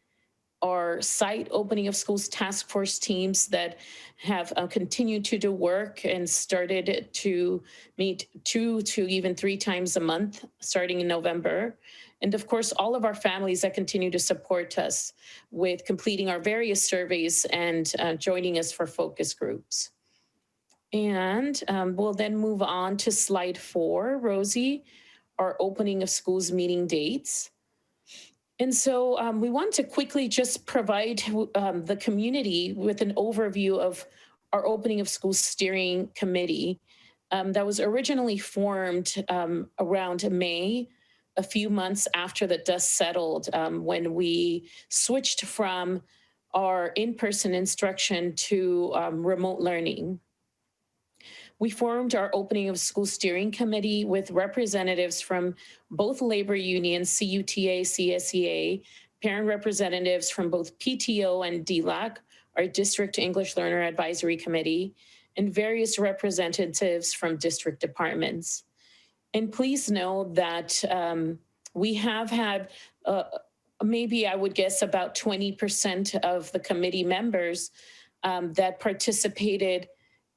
our site opening of schools task force teams that have continued to do work and started to meet 2 to even 3 times a month starting in November. And of course, all of our families that continue to support us with completing our various surveys and joining us for focus groups. And we'll then move on to slide 4, Rosie, our opening of schools meeting dates. And so we want to quickly just provide the community with an overview of our opening of schools steering committee that was originally formed around May, a few months after the dust settled, when we switched from our in-person instruction to remote learning. We formed our opening of school steering committee with representatives from both labor unions, CUTA, CSEA, parent representatives from both PTO and DLAC, our district English Learner Advisory Committee, and various representatives from district departments. And please know that we have had maybe I would guess about 20% of the committee members that participated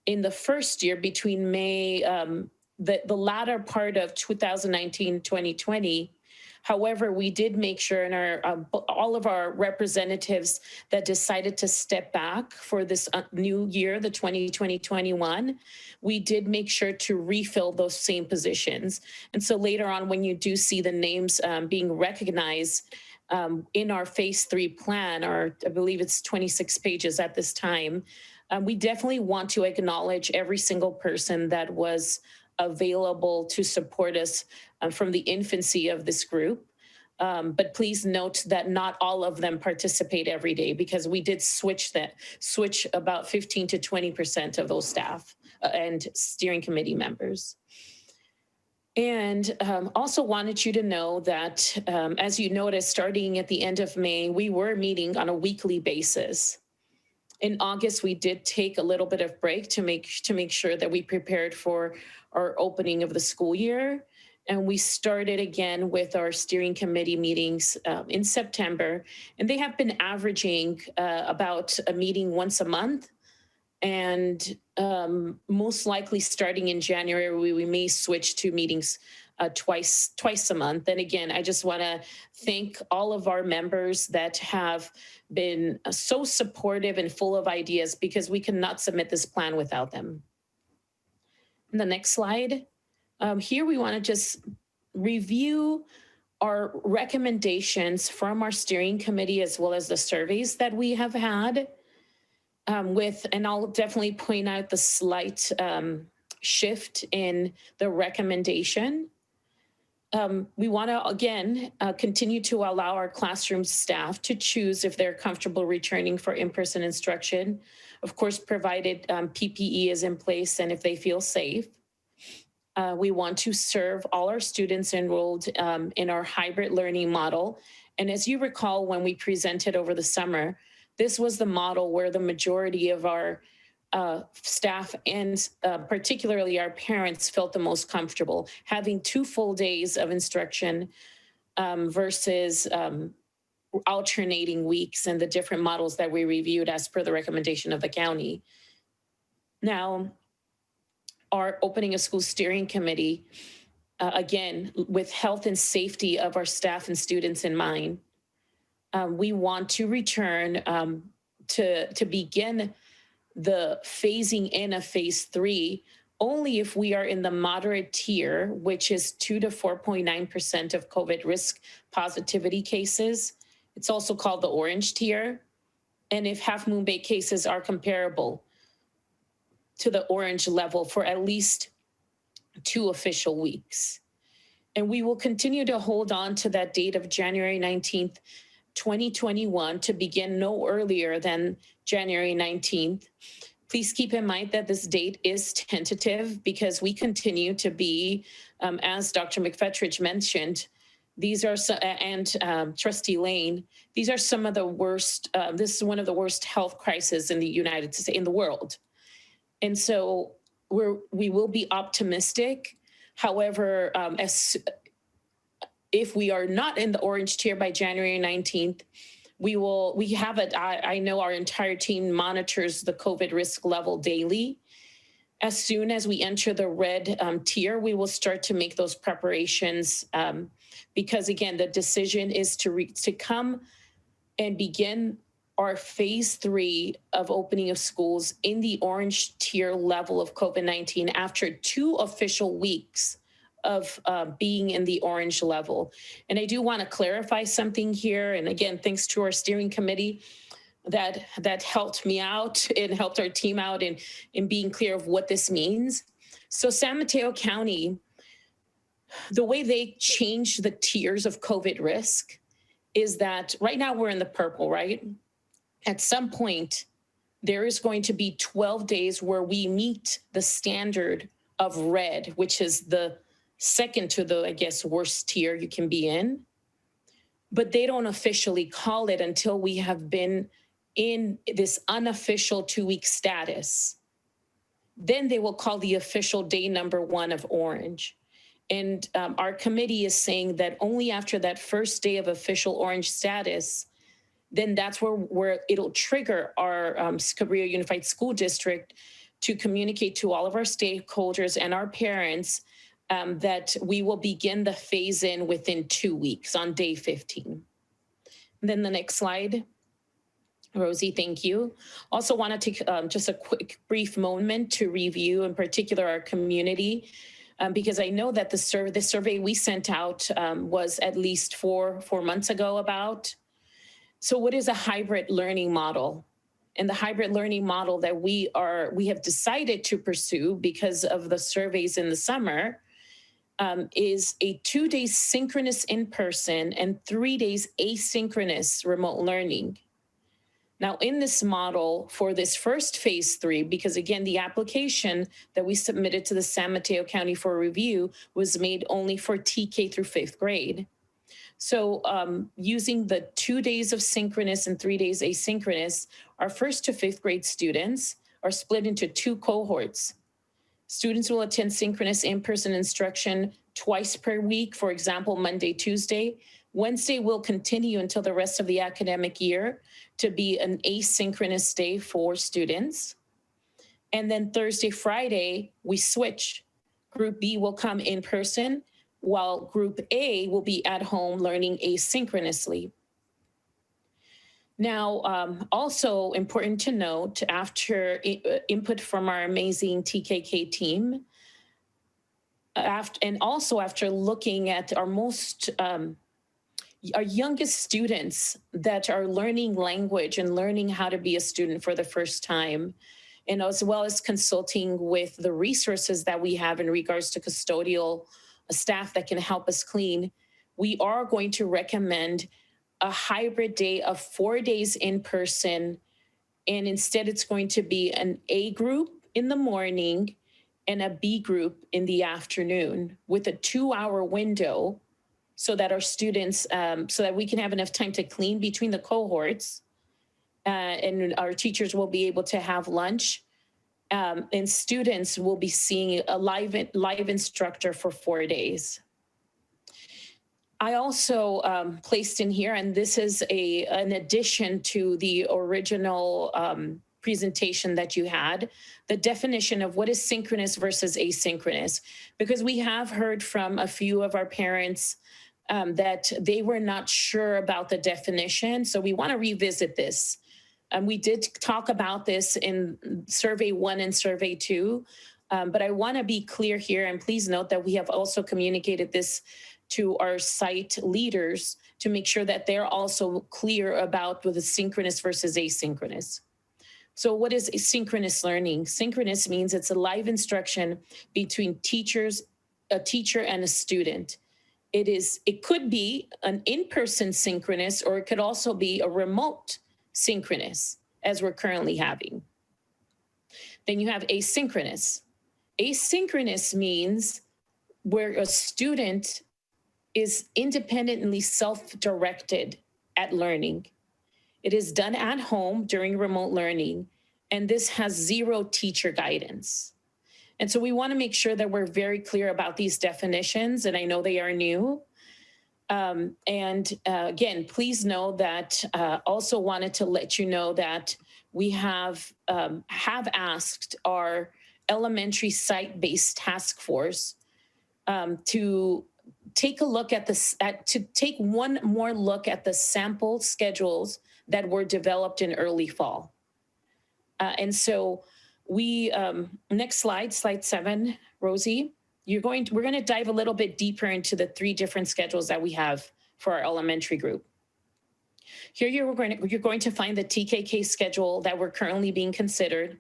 in the first year between May, the latter part of 2019-2020. However, we did make sure in our all of our representatives that decided to step back for this new year, the 2020-21, we did make sure to refill those same positions. And so later on, when you do see the names being recognized in our phase 3 plan, or I believe it's 26 pages at this time, we definitely want to acknowledge every single person that was available to support us from the infancy of this group. But please note that not all of them participate every day, because we did switch about 15 to 20% of those staff and steering committee members. And also wanted you to know that, as you noticed, starting at the end of May, we were meeting on a weekly basis. In August, we did take a little bit of break to make sure that we prepared for our opening of the school year. And we started again with our steering committee meetings in September. And they have been averaging about a meeting once a month. And most likely starting in January, we may switch to meetings twice a month. And again, I just want to thank all of our members that have been so supportive and full of ideas, because we cannot submit this plan without them. And the next slide. Here we want to just review our recommendations from our steering committee, as well as the surveys that we have had and I'll definitely point out the slight shift in the recommendation. we want to, again, continue to allow our classroom staff to choose if they're comfortable returning for in-person instruction. Of course, provided PPE is in place and if they feel safe. We want to serve all our students enrolled in our hybrid learning model. And as you recall, when we presented over the summer, this was the model where the majority of our staff and particularly our parents felt the most comfortable, having 2 full days of instruction versus alternating weeks and the different models that we reviewed as per the recommendation of the county. Now, our opening a school steering committee, again, with health and safety of our staff and students in mind, we want to return to begin the phasing in of phase 3 only if we are in the moderate tier, which is 2 to 4.9% of COVID risk positivity cases. It's also called the orange tier. And if Half Moon Bay cases are comparable to the orange level for at least 2 official weeks. And we will continue to hold on to that date of January 19th, 2021 to begin no earlier than January 19th. Please keep in mind that this date is tentative because we continue to be, as Dr. McFetridge mentioned, these are, and Trustee Lane, these are some of the worst, this is one of the worst health crises in the United States, in the world. And so we will be optimistic. However, if we are not in the orange tier by January 19th, we have it. I know our entire team monitors the COVID risk level daily. As soon as we enter the red tier, we will start to make those preparations because again, the decision is to come and begin our phase 3 of opening of schools in the orange tier level of COVID-19 after 2 official weeks of being in the orange level. And I do want to clarify something here. And again, thanks to our steering committee that helped me out and helped our team out in being clear of what this means. So San Mateo County, the way they changed the tiers of COVID risk is that right now we're in the purple, right? At some point, there is going to be 12 days where we meet the standard of red, which is the second to the, I guess, worst tier you can be in. But they don't officially call it until we have been in this unofficial 2-week status. Then they will call the official day number 1 of orange. And our committee is saying that only after that first day of official orange status, then that's where it'll trigger our Cabrillo Unified School District to communicate to all of our stakeholders and our parents that we will begin the phase in within 2 weeks on day 15. And then the next slide. Rosie, thank you. Also want to take just a quick brief moment to review in particular our community because I know that the survey we sent out was at least four months ago about. So what is a hybrid learning model? And the hybrid learning model that we have decided to pursue because of the surveys in the summer is a 2 days synchronous in-person and 3 days asynchronous remote learning. Now in this model for this first phase 3, because again, the application that we submitted to the San Mateo County for review was made only for TK through 5th grade. So using the 2 days of synchronous and 3 days asynchronous, our 1st to 5th grade students are split into 2 cohorts. Students will attend synchronous in-person instruction twice per week, for example, Monday, Tuesday. Wednesday will continue until the rest of the academic year to be an asynchronous day for students. And then Thursday, Friday, we switch. Group B will come in person, while Group A will be at home learning asynchronously. Now, also important to note, after input from our amazing TKK team, and also after looking at our our youngest students that are learning language and learning how to be a student for the first time, and as well as consulting with the resources that we have in regards to custodial staff that can help us clean, we are going to recommend a hybrid day of 4 days in person. And instead, it's going to be an A group in the morning and a B group in the afternoon with a 2-hour window so that our students, so that we can have enough time to clean between the cohorts. And our teachers will be able to have lunch. And students will be seeing a live instructor for 4 days. I also placed in here, and this is an addition to the original presentation that you had, the definition of what is synchronous versus asynchronous, because we have heard from a few of our parents that they were not sure about the definition. So we want to revisit this. We did talk about this in survey 1 and survey 2, but I want to be clear here, and please note that we have also communicated this to our site leaders to make sure that they're also clear about what is synchronous versus asynchronous. So what is synchronous learning? Synchronous means it's a live instruction between a teacher and a student. It could be an in-person synchronous, or it could also be a remote synchronous, as we're currently having. Then you have asynchronous. Asynchronous means where a student is independently self-directed at learning. It is done at home during remote learning, and this has 0 teacher guidance. And so we want to make sure that we're very clear about these definitions, and I know they are new. Again, please know that also wanted to let you know that we have asked our elementary site-based task force to take a look at this, to take one more look at the sample schedules that were developed in early fall. And so we, next slide, slide 7, Rosie, we're going to dive a little bit deeper into the 3 different schedules that we have for our elementary group. Here you're going to find the TKK schedule that we're currently being considered.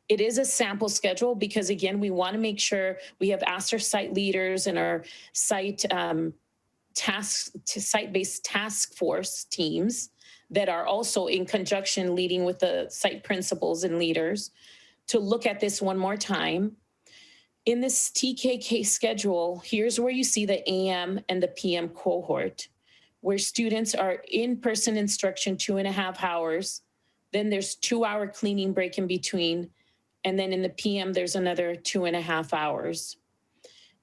It is a sample schedule because, again, we want to make sure we have asked our site leaders and our site site-based task force teams that are also in conjunction leading with the site principals and leaders to look at this one more time. In this TKK schedule, here's where you see the AM and the PM cohort, where students are in-person instruction 2.5 hours. Then there's 2-hour cleaning break in between. And then in the PM, there's another 2.5 hours.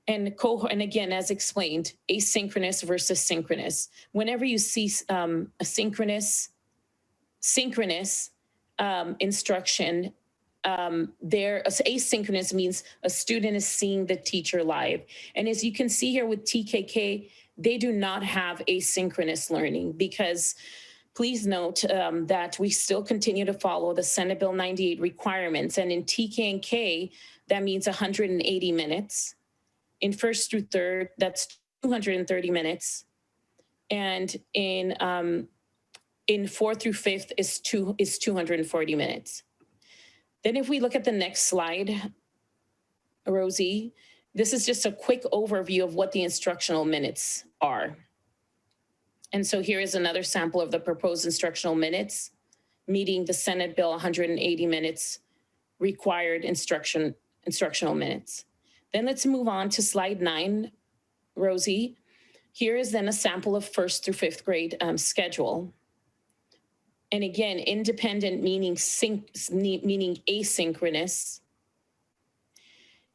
And again, as explained, asynchronous versus synchronous. Whenever you see a synchronous instruction, asynchronous means a student is seeing the teacher live. And as you can see here with TKK, they do not have asynchronous learning because please note that we still continue to follow the Senate Bill 98 requirements. And in TK and K, that means 180 minutes. In 1st through 3rd, that's 230 minutes. And in 4th through 5th is 240 minutes. Then if we look at the next slide, Rosie, this is just a quick overview of what the instructional minutes are. And so here is another sample of the proposed instructional minutes, meeting the Senate Bill 180 minutes required instructional minutes. Then let's move on to slide 9, Rosie. Here is then a sample of 1st through 5th grade schedule. And again, independent meaning asynchronous.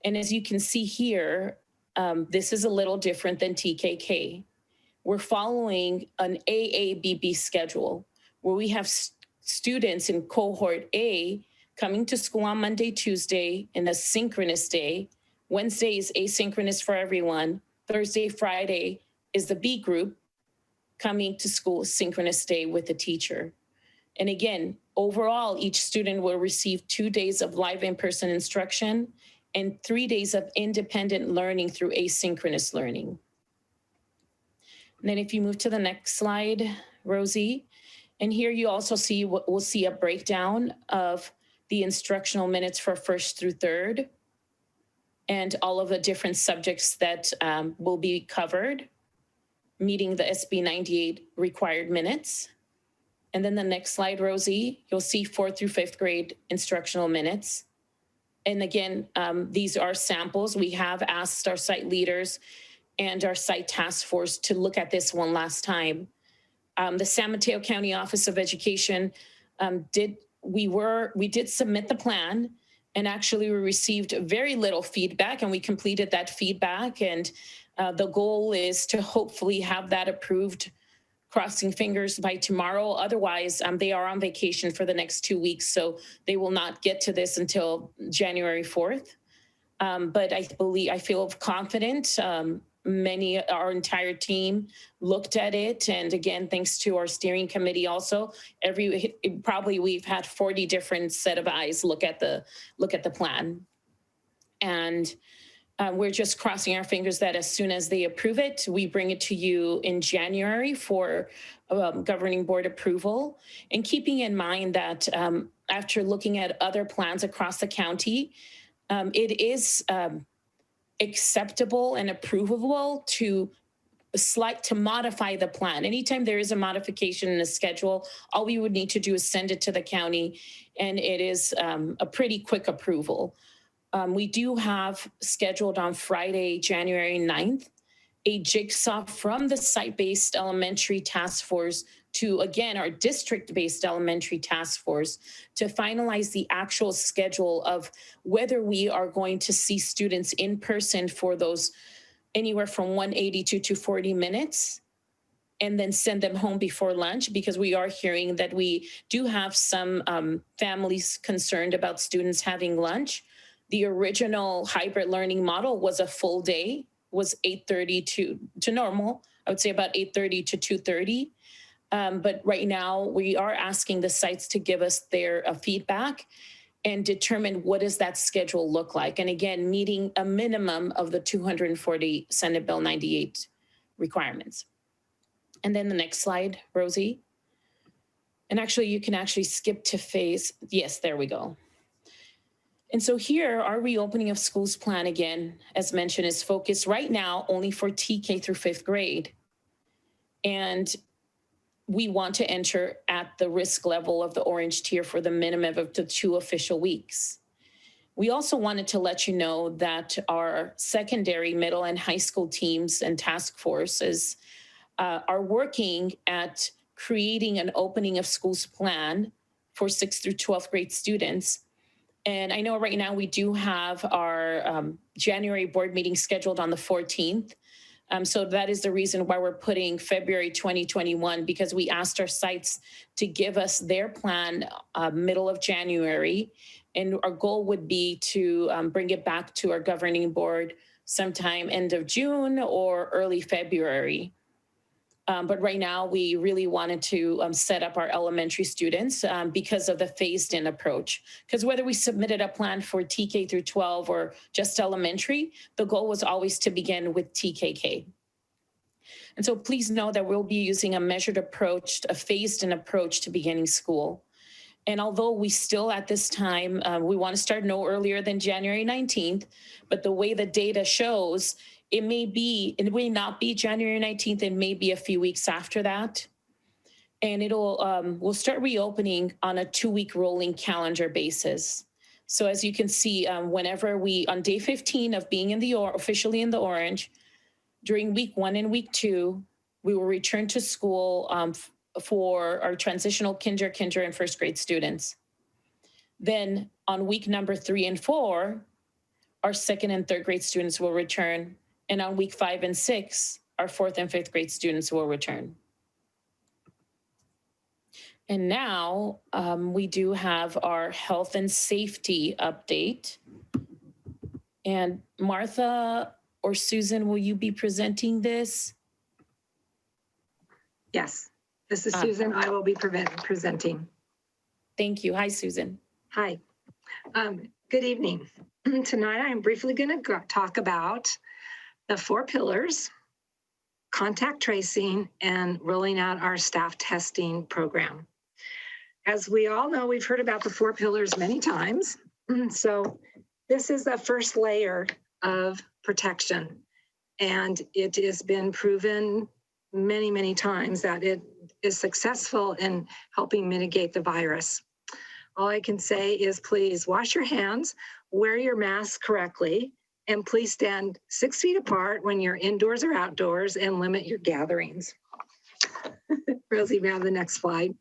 And as you can see here, this is a little different than TKK. We're following an AABB schedule where we have students in cohort A coming to school on Monday, Tuesday in a synchronous day. Wednesday is asynchronous for everyone. Thursday, Friday is the B group coming to school synchronous day with the teacher. And again, overall, each student will receive 2 days of live in-person instruction and 3 days of independent learning through asynchronous learning. And then if you move to the next slide, Rosie, and here you also see, we'll see a breakdown of the instructional minutes for 1st through 3rd. and all of the different subjects that will be covered, meeting the SB 98 required minutes. And then the next slide, Rosie, you'll see 4th through 5th grade instructional minutes. And again, these are samples. We have asked our site leaders and our site task force to look at this one last time. The San Mateo County Office of Education we did submit the plan, and actually we received very little feedback, and we completed that feedback. And the goal is to hopefully have that approved, crossing fingers, by tomorrow. Otherwise, they are on vacation for the next 2 weeks, so they will not get to this until January 4th. But I feel confident. Our entire team looked at it. And again, thanks to our steering committee also, probably we've had 40 different set of eyes look at the plan. And we're just crossing our fingers that as soon as they approve it, we bring it to you in January for governing board approval. And keeping in mind that after looking at other plans across the county, it is acceptable and approvable to modify the plan. Anytime there is a modification in the schedule, all we would need to do is send it to the county, and it is a pretty quick approval. We do have scheduled on Friday, January 9th, a jigsaw from the site-based elementary task force to, again, our district-based elementary task force to finalize the actual schedule of whether we are going to see students in person for those anywhere from 180 to 240 minutes, and then send them home before lunch, because we are hearing that we do have some families concerned about students having lunch. The original hybrid learning model was a full day, was 8:30 to normal. I would say about 8:30 to 2:30. But right now we are asking the sites to give us their feedback and determine what does that schedule look like. And again, meeting a minimum of the 240 Senate Bill 98 requirements. And then the next slide, Rosie. And actually, you can actually skip to yes, there we go. And so here, our reopening of schools plan, again, as mentioned, is focused right now only for TK through 5th grade. And we want to enter at the risk level of the orange tier for the minimum of the 2 official weeks. We also wanted to let you know that our secondary, middle, and high school teams and task forces are working at creating an opening of schools plan for 6th through 12th grade students. And I know right now we do have our January board meeting scheduled on the 14th. So that is the reason why we're putting February 2021, because we asked our sites to give us their plan middle of January. And our goal would be to bring it back to our governing board sometime end of June or early February. But right now, we really wanted to set up our elementary students because of the phased-in approach. Because whether we submitted a plan for TK through 12 or just elementary, the goal was always to begin with TKK. And so please know that we'll be using a measured approach, a phased-in approach to beginning school. And although we still at this time, we want to start no earlier than January 19th, but the way the data shows, it may not be January 19th, it may be a few weeks after that. And we'll start reopening on a 2-week rolling calendar basis. So as you can see, whenever on day 15 of being officially in the orange, during week 1 and week 2, we will return to school for our transitional kinder, and 1st grade students. Then on week number 3 and 4, our 2nd and 3rd grade students will return. And on week 5 and 6, our 4th and 5th grade students will return. And now we do have our health and safety update. And Martha or Susan, will you be presenting this? Yes, this is Susan. I will be presenting. Thank you. Hi, Susan. Hi. Good evening. Tonight, I'm briefly going to talk about the 4 pillars, contact tracing, and rolling out our staff testing program. As we all know, we've heard about the 4 pillars many times. So this is the first layer of protection. And it has been proven many, many times that it is successful in helping mitigate the virus. All I can say is please wash your hands, wear your mask correctly, and please stand 6 feet apart when you're indoors or outdoors and limit your gatherings. Rosie, we have the next slide.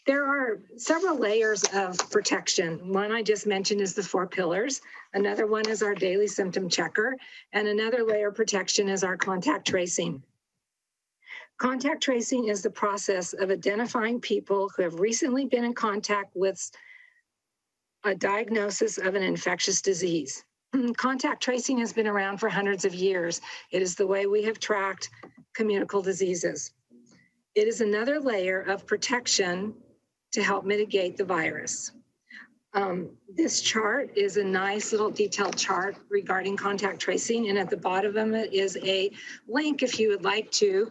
There are several layers of protection. One I just mentioned is the 4 pillars. Another one is our daily symptom checker. And another layer of protection is our contact tracing. Contact tracing is the process of identifying people who have recently been in contact with a diagnosis of an infectious disease. Contact tracing has been around for hundreds of years. It is the way we have tracked communicable diseases. It is another layer of protection to help mitigate the virus. This chart is a nice little detailed chart regarding contact tracing, and at the bottom of it is a link if you would like to,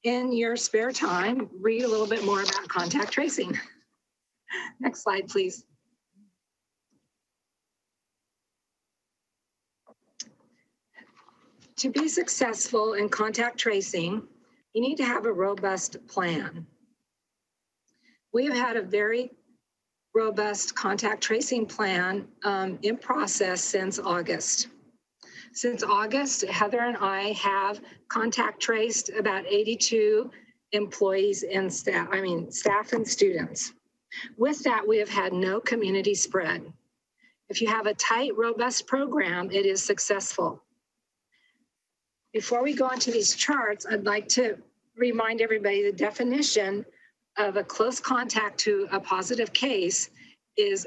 in your spare time, read a little bit more about contact tracing. Next slide, please. To be successful in contact tracing, you need to have a robust plan. We have had a very robust contact tracing plan in process since August. Since August, Heather and I have contact traced about 82 employees and staff and students. With that, we have had no community spread. If you have a tight, robust program, it is successful. Before we go into these charts, I'd like to remind everybody the definition of a close contact to a positive case is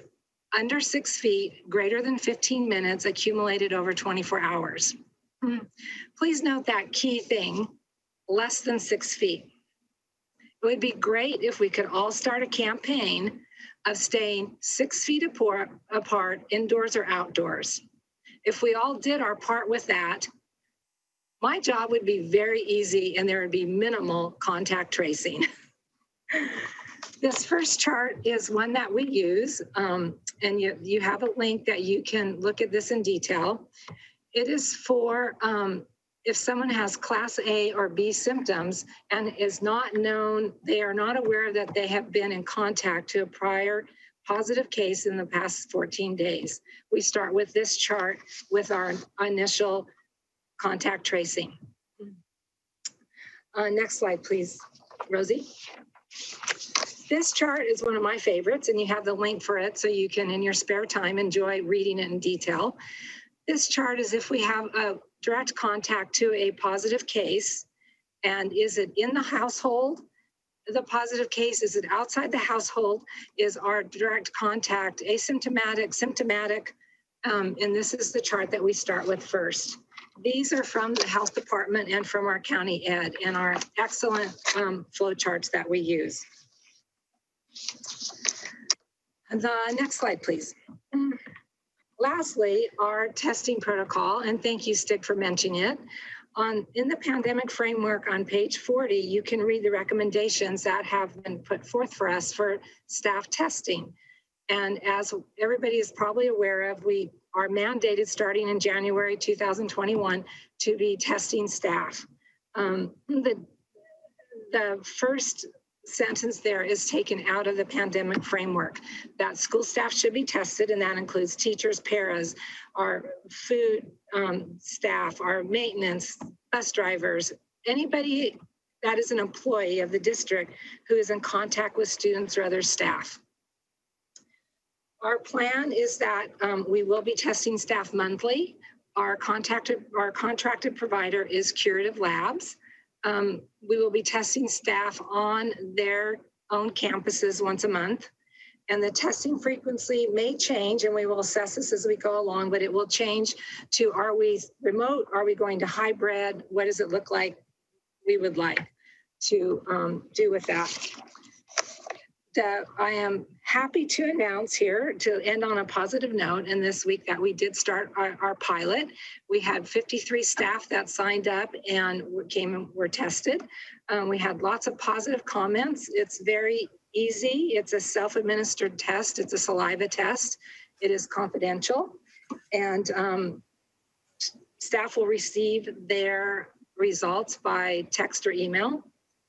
under 6 feet, greater than 15 minutes, accumulated over 24 hours. Please note that key thing, less than 6 feet. It would be great if we could all start a campaign of staying 6 feet apart, indoors or outdoors. If we all did our part with that, my job would be very easy and there would be minimal contact tracing. This first chart is one that we use, and you have a link that you can look at this in detail. It is for if someone has class A or B symptoms and is not known, they are not aware that they have been in contact to a prior positive case in the past 14 days. We start with this chart with our initial contact tracing. Next slide, please, Rosie. This chart is one of my favorites, and you have the link for it so you can, in your spare time, enjoy reading it in detail. This chart is if we have a direct contact to a positive case, and is it in the household, the positive case, is it outside the household, is our direct contact asymptomatic, symptomatic, and this is the chart that we start with first. These are from the health department and from our county ed and our excellent flow charts that we use. The next slide, please. Lastly, our testing protocol, and thank you, Stig, for mentioning it. In the pandemic framework on page 40, you can read the recommendations that have been put forth for us for staff testing. And as everybody is probably aware of, we are mandated starting in January 2021 to be testing staff. The first sentence there is taken out of the pandemic framework, that school staff should be tested, and that includes teachers, paras, our food staff, our maintenance, bus drivers, anybody that is an employee of the district who is in contact with students or other staff. Our plan is that we will be testing staff monthly. Our contracted provider is Curative Labs. We will be testing staff on their own campuses once a month. And the testing frequency may change, and we will assess this as we go along, but it will change to, are we remote? Are we going to hybrid? What does it look like we would like to do with that? I am happy to announce here, to end on a positive note, in this week that we did start our pilot. We had 53 staff that signed up and were tested. We had lots of positive comments. It's very easy. It's a self-administered test. It's a saliva test. It is confidential. And staff will receive their results by text or email,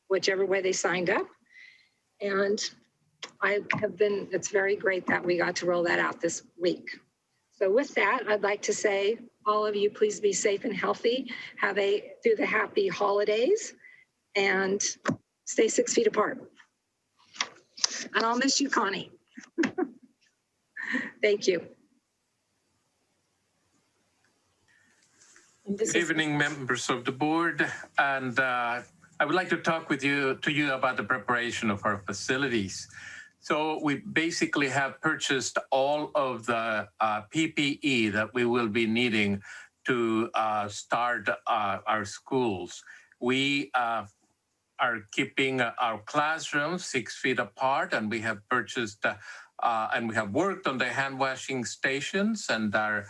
whichever way they signed up. And it's very great that we got to roll that out this week. So with that, I'd like to say, all of you, please be safe and healthy. Through the happy holidays and stay 6 feet apart. And I'll miss you, Connie. Thank you. Good evening, members of the board. And I would like to talk to you about the preparation of our facilities. So we basically have purchased all of the PPE that we will be needing to start our schools. We are keeping our classrooms 6 feet apart, and we have purchased and we have worked on the hand washing stations and are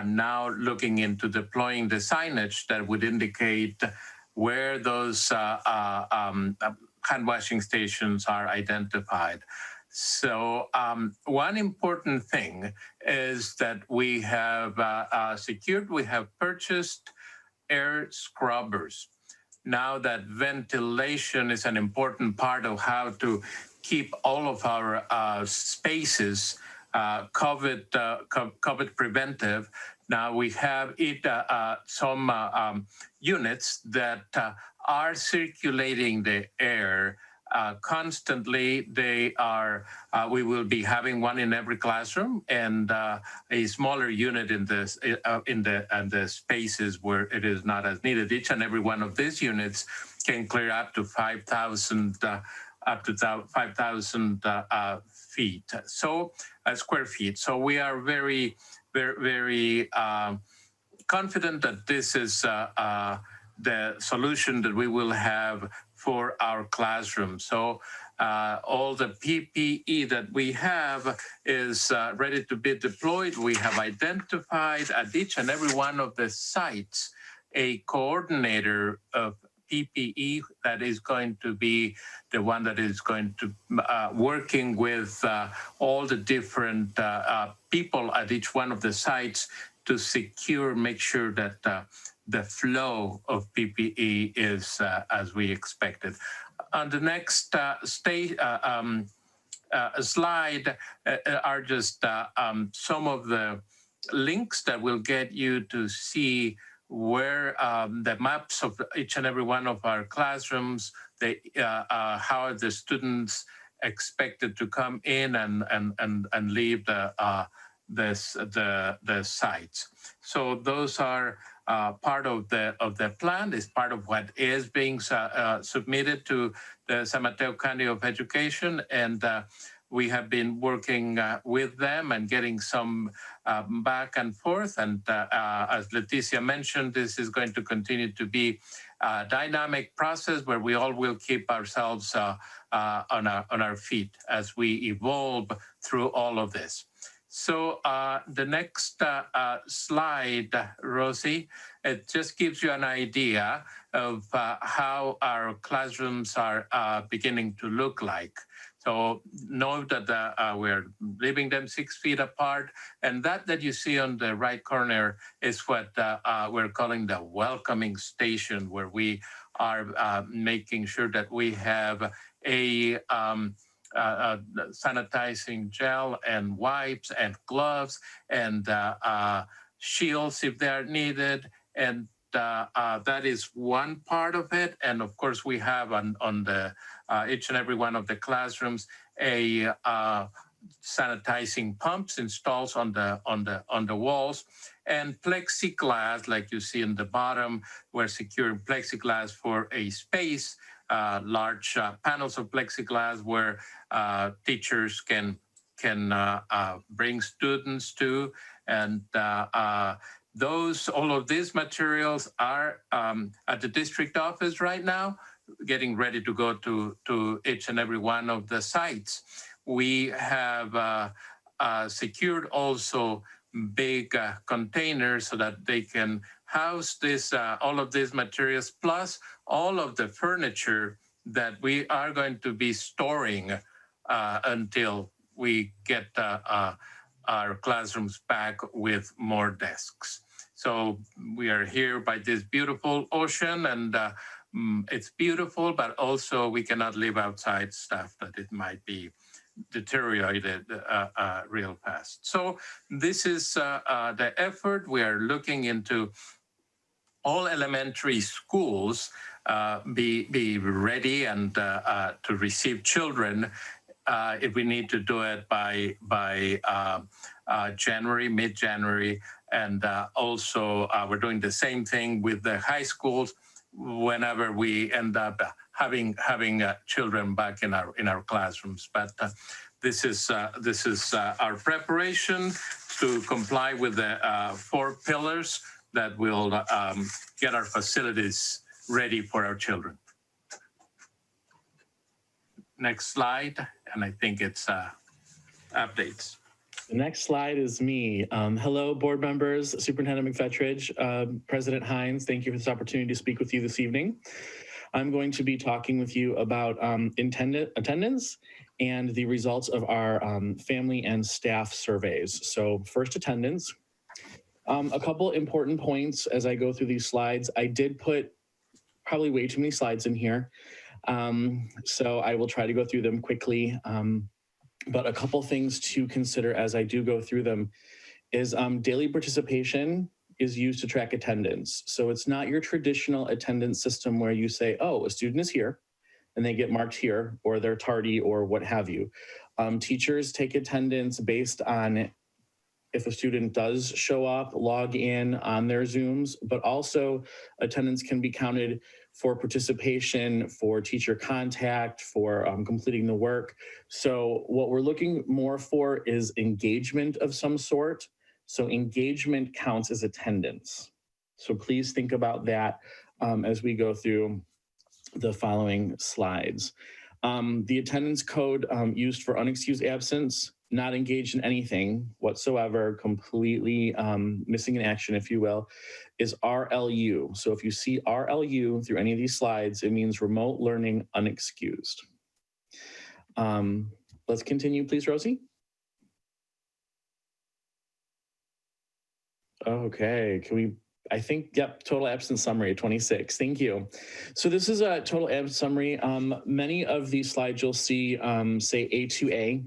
now looking into deploying the signage that would indicate where those hand washing stations are identified. So one important thing is that we have purchased air scrubbers. Now that ventilation is an important part of how to keep all of our spaces COVID preventive. Now we have some units that are circulating the air constantly. We will be having one in every classroom and a smaller unit in the spaces where it is not as needed. Each and every one of these units can clear up to 5,000 feet, so square feet. So we are very confident that this is the solution that we will have for our classroom. So all the PPE that we have is ready to be deployed. We have identified at each and every one of the sites a coordinator of PPE that is going to be the one that is going to working with all the different people at each one of the sites to make sure that the flow of PPE is as we expected. On the next slide are just some of the links that will get you to see where the maps of each and every one of our classrooms, how are the students expected to come in and leave the sites. So those are part of the plan, is part of what is being submitted to the San Mateo County of Education, and we have been working with them and getting some back and forth. And as Leticia mentioned, this is going to continue to be a dynamic process where we all will keep ourselves on our feet as we evolve through all of this. So the next slide, Rosie, it just gives you an idea of how our classrooms are beginning to look like. So note that we're leaving them 6 feet apart, and that you see on the right corner is what we're calling the welcoming station, where we are making sure that we have a sanitizing gel and wipes and gloves and shields if they are needed, and that is one part of it. And of course, we have on the each and every one of the classrooms a sanitizing pumps installed on the walls, and plexiglass, like you see in the bottom. We're securing plexiglass for a space, large panels of plexiglass where teachers can bring students to, and all of these materials are at the district office right now, getting ready to go to each and every one of the sites. We have secured also big containers so that they can house all of these materials, plus all of the furniture that we are going to be storing until we get our classrooms back with more desks. So we are here by this beautiful ocean, and it's beautiful, but also we cannot live outside stuff that it might be deteriorated real fast. So this is the effort. We are looking into all elementary schools be ready and to receive children if we need to do it by January, mid-January. And also we're doing the same thing with the high schools whenever we end up having children back in our classrooms. But this is our preparation to comply with the 4 pillars that will get our facilities ready for our children. Next slide, and I think it's updates. The next slide is me. Hello, board members, Superintendent McFetridge, President Hines, thank you for this opportunity to speak with you this evening. I'm going to be talking with you about attendance and the results of our family and staff surveys. So first, attendance. A couple important points as I go through these slides. I did put probably way too many slides in here. So I will try to go through them quickly. But a couple things to consider as I do go through them is daily participation is used to track attendance. So it's not your traditional attendance system where you say, oh, a student is here and they get marked here, or they're tardy, or what have you. Teachers take attendance based on if a student does show up, log in on their Zooms, but also attendance can be counted for participation, for teacher contact, for completing the work. So what we're looking more for is engagement of some sort. So engagement counts as attendance. So please think about that as we go through the following slides. The attendance code used for unexcused absence, not engaged in anything whatsoever, completely missing in action, if you will, is RLU. So if you see RLU through any of these slides, it means remote learning unexcused. Let's continue, please, Rosie. Okay, can we, I think, yep, total absence summary, 26, thank you. So this is a total absence summary. Many of these slides you'll see say A2A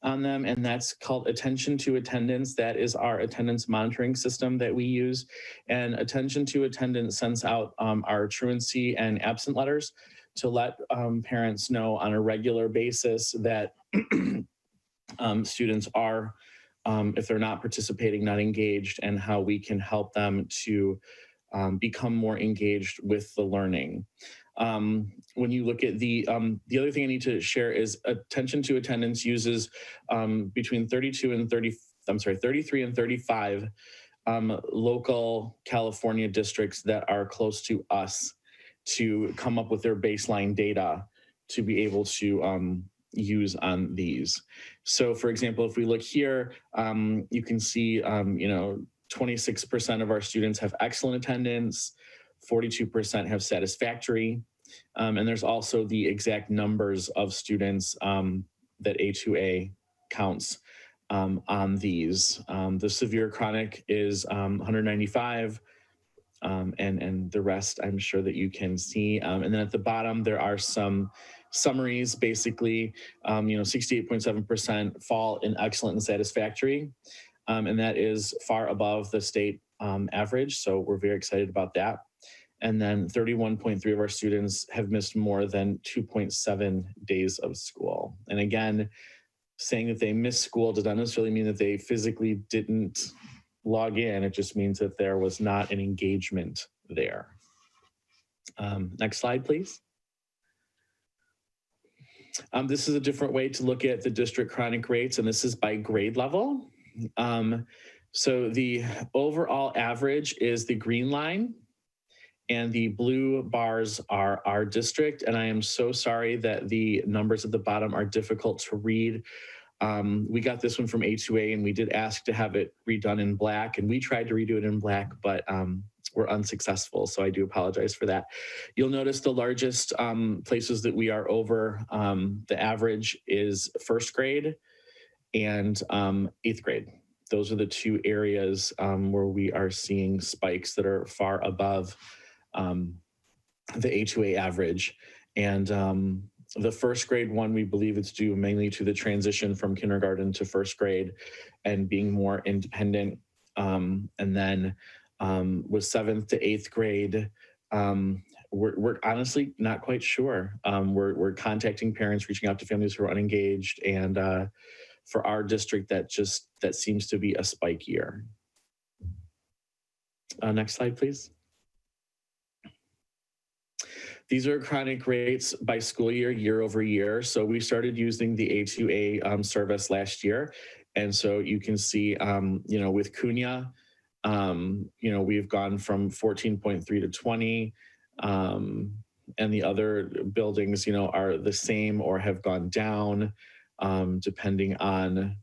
on them, and that's called attention to attendance. That is our attendance monitoring system that we use. And attention to attendance sends out our truancy and absent letters to let parents know on a regular basis that students are, if they're not participating, not engaged, and how we can help them to become more engaged with the learning. When you look at the other thing I need to share is attention to attendance uses between 33 and 35 local California districts that are close to us to come up with their baseline data to be able to use on these. So for example, if we look here, you can see, 26% of our students have excellent attendance, 42% have satisfactory. And there's also the exact numbers of students that A2A counts on these. The severe chronic is 195, and the rest I'm sure that you can see. And then at the bottom, there are some summaries, basically, 68.7% fall in excellent and satisfactory. And that is far above the state average. So we're very excited about that. And then 31.3 of our students have missed more than 2.7 days of school. And again, saying that they missed school does not necessarily mean that they physically didn't log in. It just means that there was not an engagement there. Next slide, please. This is a different way to look at the district chronic rates, and this is by grade level. So the overall average is the green line, and the blue bars are our district. And I am so sorry that the numbers at the bottom are difficult to read. We got this one from A2A, and we did ask to have it redone in black, and we tried to redo it in black, but we're unsuccessful. So I do apologize for that. You'll notice the largest places that we are over the average is first grade, and 8th grade. Those are the two areas where we are seeing spikes that are far above the A2A average. And the 1st grade one, we believe it's due mainly to the transition from kindergarten to 1st grade and being more independent. And then with 7th to 8th grade, we're honestly not quite sure. We're contacting parents, reaching out to families who are unengaged, and for our district, that seems to be a spike year. Next slide, please. These are chronic rates by school year, year over year. So we started using the A2A service last year. And so you can see, with Cunha, we've gone from 14.3 to 20. And the other buildings, are the same or have gone down, depending on,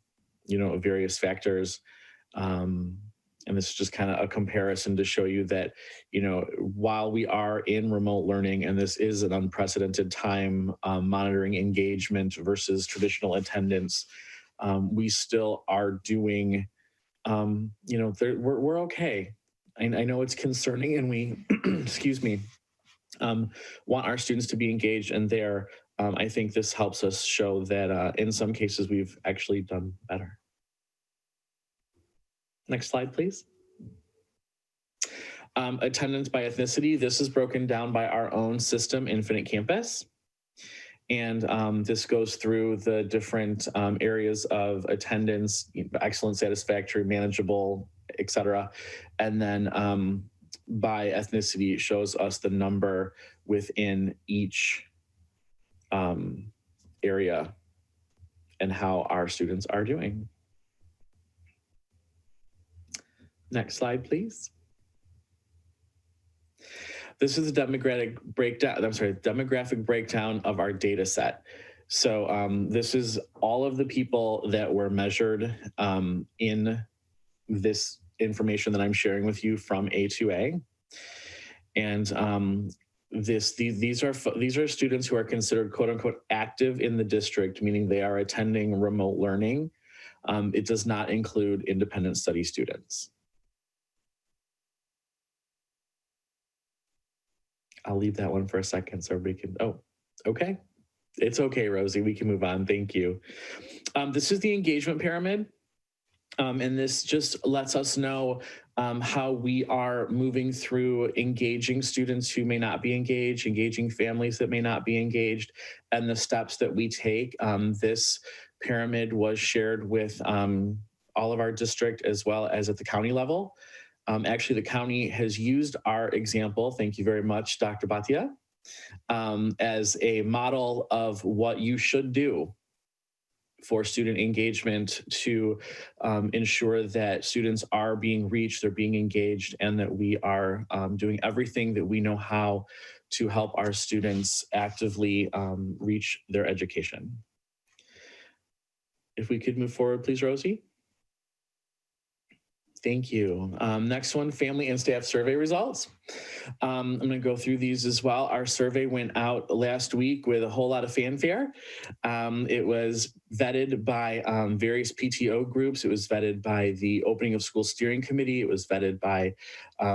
various factors. And this is just kind of a comparison to show you that, while we are in remote learning, and this is an unprecedented time, monitoring engagement versus traditional attendance, we still are doing, we're okay. I know it's concerning, and we, excuse me, want our students to be engaged, and there, I think this helps us show that in some cases we've actually done better. Next slide, please. Attendance by ethnicity. This is broken down by our own system, Infinite Campus. And this goes through the different areas of attendance, excellent, satisfactory, manageable, et cetera. And then by ethnicity, it shows us the number within each area and how our students are doing. Next slide, please. This is the demographic breakdown of our data set. So this is all of the people that were measured in this information that I'm sharing with you from A2A. And these are students who are considered quote unquote active in the district, meaning they are attending remote learning. It does not include independent study students. I'll leave that one for a second so everybody can, okay. It's okay, Rosie, we can move on, thank you. This is the engagement pyramid. And this just lets us know how we are moving through engaging students who may not be engaged, engaging families that may not be engaged, and the steps that we take. This pyramid was shared with all of our district as well as at the county level. Actually, the county has used our example, thank you very much, Dr. Bhatia, as a model of what you should do for student engagement to ensure that students are being reached, they're being engaged, and that we are doing everything that we know how to help our students actively reach their education. If we could move forward, please, Rosie. Thank you. Next one, family and staff survey results. I'm going to go through these as well. Our survey went out last week with a whole lot of fanfare. It was vetted by various PTO groups. It was vetted by the Opening of School Steering Committee. It was vetted by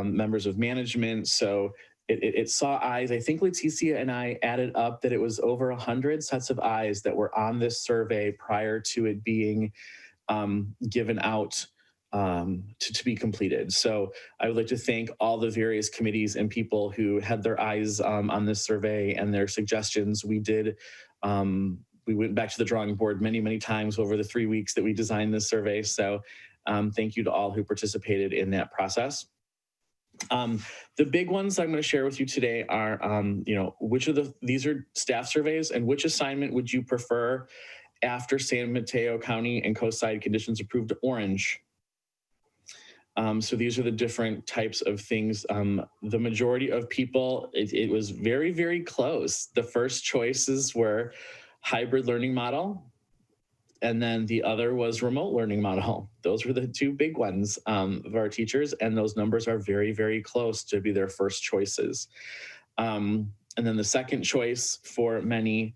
members of management. So it saw eyes. I think Leticia and I added up that it was over 100 sets of eyes that were on this survey prior to it being given out to be completed. So I would like to thank all the various committees and people who had their eyes on this survey and their suggestions. We went back to the drawing board many, many times over the 3 weeks that we designed this survey. So thank you to all who participated in that process. The big ones I'm going to share with you today are, these are staff surveys, and which assignment would you prefer after San Mateo County and Coastside conditions approved orange? So these are the different types of things. The majority of people, it was very, very close. The first choices were hybrid learning model, and then the other was remote learning model. Those were the two big ones of our teachers, and those numbers are very, very close to be their first choices. And then the second choice for many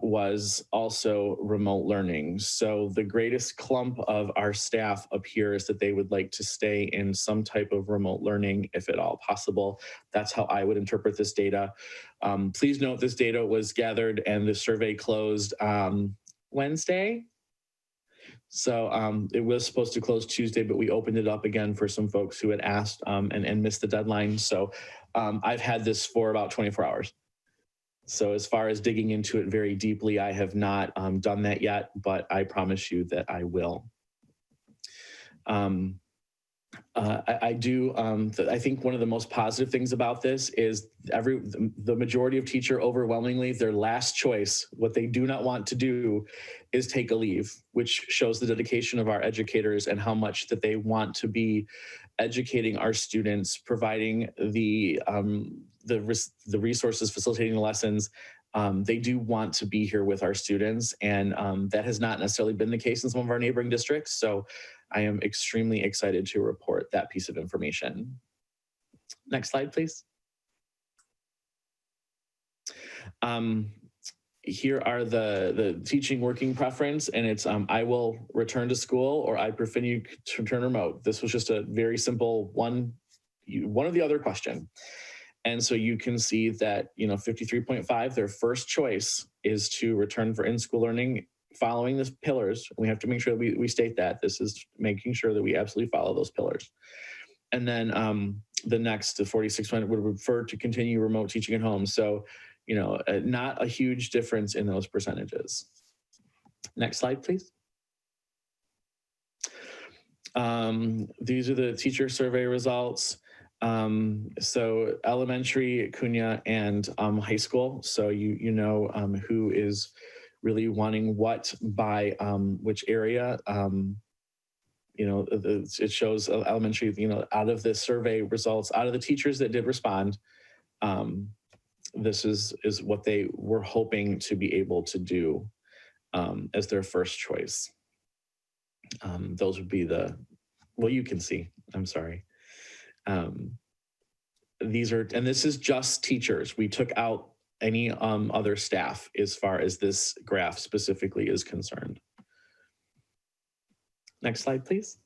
was also remote learning. So the greatest clump of our staff appears that they would like to stay in some type of remote learning, if at all possible. That's how I would interpret this data. Please note this data was gathered and the survey closed Wednesday. So it was supposed to close Tuesday, but we opened it up again for some folks who had asked and missed the deadline. So I've had this for about 24 hours. So as far as digging into it very deeply, I have not done that yet, but I promise you that I will. I think one of the most positive things about this is the majority of teacher overwhelmingly, their last choice, what they do not want to do is take a leave, which shows the dedication of our educators and how much that they want to be educating our students, providing the resources, facilitating the lessons. They do want to be here with our students, and that has not necessarily been the case in some of our neighboring districts. So I am extremely excited to report that piece of information. Next slide, please. Here are the teaching working preference, and it's I will return to school or I prefer you to return remote. This was just a very simple one or the other question. And so you can see that, 53.5, their first choice is to return for in-school learning following the pillars. We have to make sure that we state that. This is making sure that we absolutely follow those pillars. And then the next, the 46% would prefer to continue remote teaching at home. So, not a huge difference in those percentages. Next slide, please. These are the teacher survey results. So elementary, Cunha, and high school. So you know who is really wanting what by which area. It shows elementary, out of the survey results, out of the teachers that did respond, this is what they were hoping to be able to do as their first choice. Those would be you can see, I'm sorry. This is just teachers. We took out any other staff as far as this graph specifically is concerned. Next slide, please.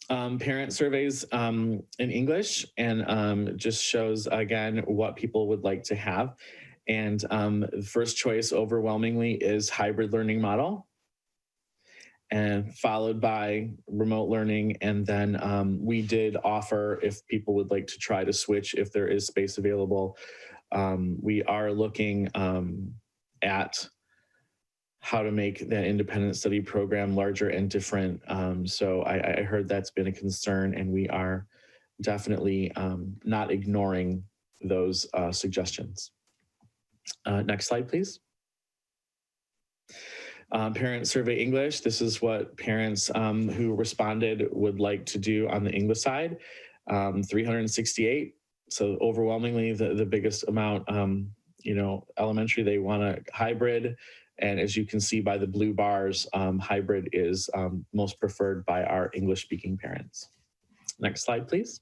Parent surveys in English, and just shows again what people would like to have. And the first choice overwhelmingly is hybrid learning model, and followed by remote learning. And then we did offer, if people would like to try to switch, if there is space available, we are looking at how to make that independent study program larger and different. So I heard that's been a concern, and we are definitely not ignoring those suggestions. Next slide, please. Parent survey English. This is what parents who responded would like to do on the English side. 368. So overwhelmingly the biggest amount, elementary, they want a hybrid. And as you can see by the blue bars, hybrid is most preferred by our English speaking parents. Next slide, please.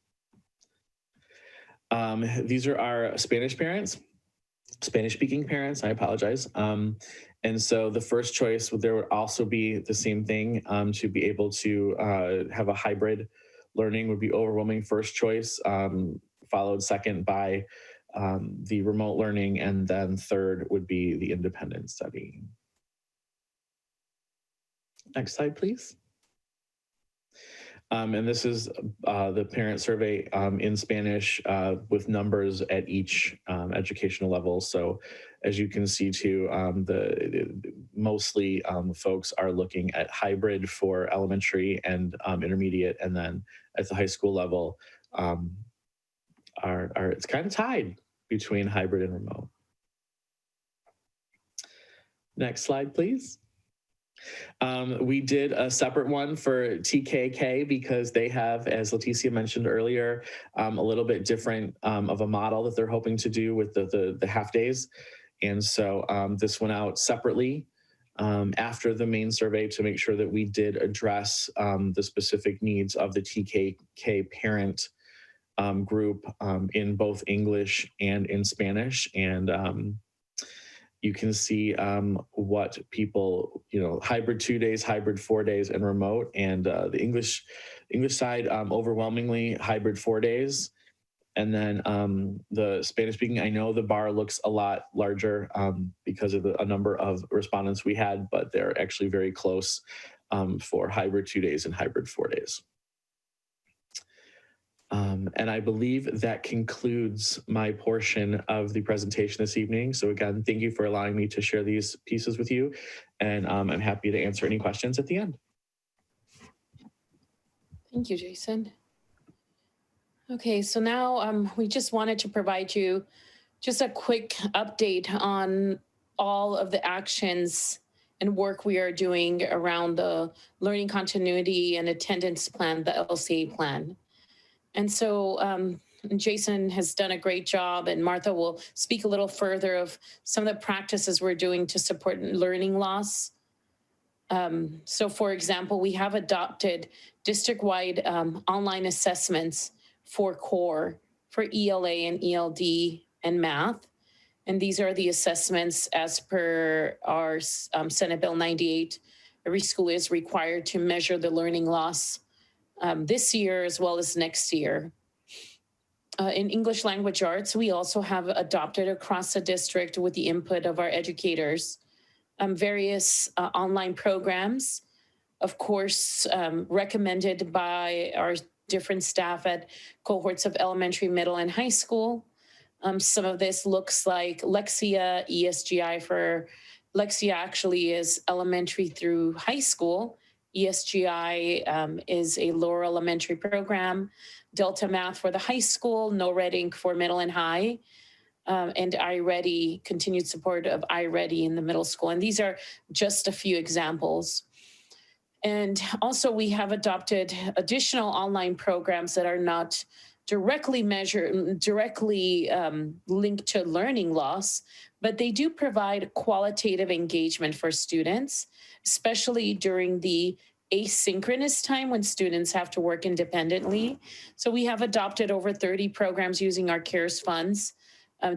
These are our Spanish speaking parents, I apologize. And so the first choice, there would also be the same thing, to be able to have a hybrid learning would be overwhelming first choice, followed second by the remote learning, and then third would be the independent study. Next slide, please. And this is the parent survey in Spanish with numbers at each educational level. So as you can see too, mostly folks are looking at hybrid for elementary and intermediate, and then at the high school level, it's kind of tied between hybrid and remote. Next slide, please. We did a separate one for TKK because they have, as Leticia mentioned earlier, a little bit different of a model that they're hoping to do with the half days. And so this went out separately after the main survey to make sure that we did address the specific needs of the TKK parent group in both English and in Spanish. And you can see what people, hybrid 2 days, hybrid 4 days, and remote. And the English side, overwhelmingly hybrid 4 days. And then the Spanish speaking, I know the bar looks a lot larger because of a number of respondents we had, but they're actually very close for hybrid 2 days and hybrid 4 days. And I believe that concludes my portion of the presentation this evening. So again, thank you for allowing me to share these pieces with you. And I'm happy to answer any questions at the end. Thank you, Jason. Okay, so now we just wanted to provide you just a quick update on all of the actions and work we are doing around the learning continuity and attendance plan, the LCA plan. And so Jason has done a great job, and Martha will speak a little further of some of the practices we're doing to support learning loss. So for example, we have adopted district-wide online assessments for core, for ELA and ELD and math. And these are the assessments as per our Senate Bill 98. Every school is required to measure the learning loss this year as well as next year. In English language arts, we also have adopted across the district with the input of our educators, various online programs, of course, recommended by our different staff at cohorts of elementary, middle, and high school. Some of this looks like Lexia, ESGI for Lexia actually is elementary through high school. ESGI is a lower elementary program. Delta Math for the high school, No Red Ink for middle and high. And iReady, continued support of iReady in the middle school. And these are just a few examples. And also we have adopted additional online programs that are not directly linked to learning loss, but they do provide qualitative engagement for students, especially during the asynchronous time when students have to work independently. So we have adopted over 30 programs using our CARES funds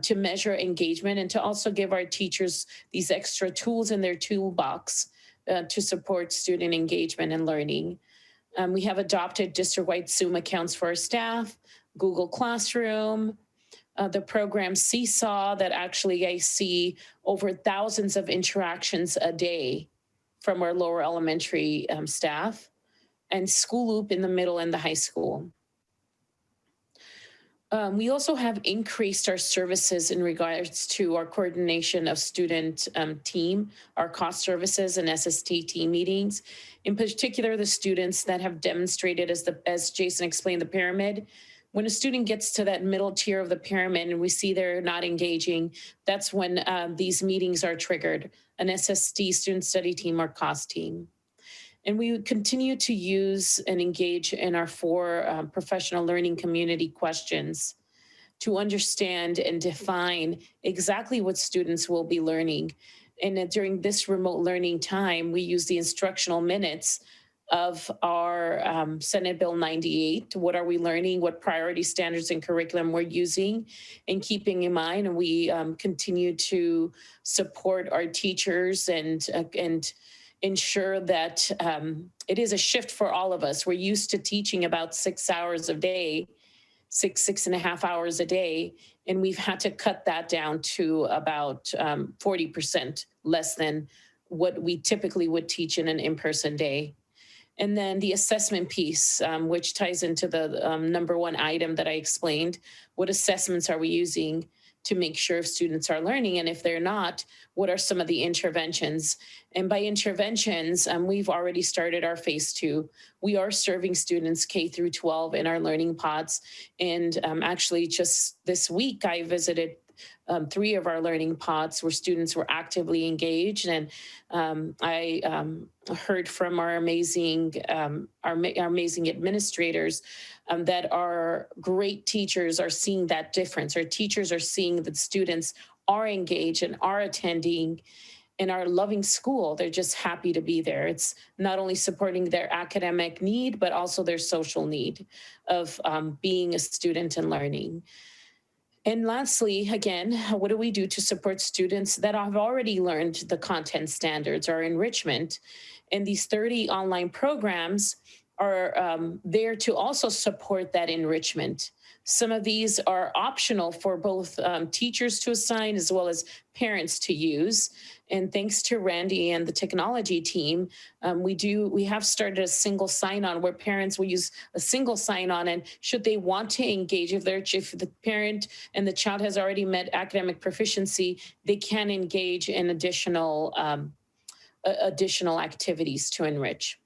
to measure engagement and to also give our teachers these extra tools in their toolbox to support student engagement and learning. We have adopted district-wide Zoom accounts for our staff, Google Classroom, the program Seesaw that actually I see over thousands of interactions a day from our lower elementary staff, and School Loop in the middle and the high school. We also have increased our services in regards to our coordination of student team, our cost services and SST team meetings. In particular, the students that have demonstrated as Jason explained, the pyramid. When a student gets to that middle tier of the pyramid and we see they're not engaging, that's when these meetings are triggered, an SST student study team or cost team. And we continue to use and engage in our 4 professional learning community questions to understand and define exactly what students will be learning. And during this remote learning time, we use the instructional minutes of our Senate Bill 98. What are we learning? What priority standards and curriculum we're using and keeping in mind. And we continue to support our teachers and ensure that it is a shift for all of us. We're used to teaching about 6 hours a day, 6.5 hours a day, and we've had to cut that down to about 40% less than what we typically would teach in an in-person day. And then the assessment piece, which ties into the number 1 item that I explained. What assessments are we using to make sure if students are learning? And if they're not, what are some of the interventions? And by interventions, we've already started our phase 2. We are serving students K through 12 in our learning pods. And actually just this week, I visited 3 of our learning pods where students were actively engaged. And I heard from our amazing administrators that our great teachers are seeing that difference. Our teachers are seeing that students are engaged and are attending and are loving school. They're just happy to be there. It's not only supporting their academic need, but also their social need of being a student and learning. And lastly, again, what do we do to support students that have already learned the content standards or enrichment? And these 30 online programs are there to also support that enrichment. Some of these are optional for both teachers to assign as well as parents to use. And thanks to Randy and the technology team, we have started a single sign-on where parents will use a single sign-on, and should they want to engage, if the parent and the child has already met academic proficiency, they can engage in additional activities to enrich.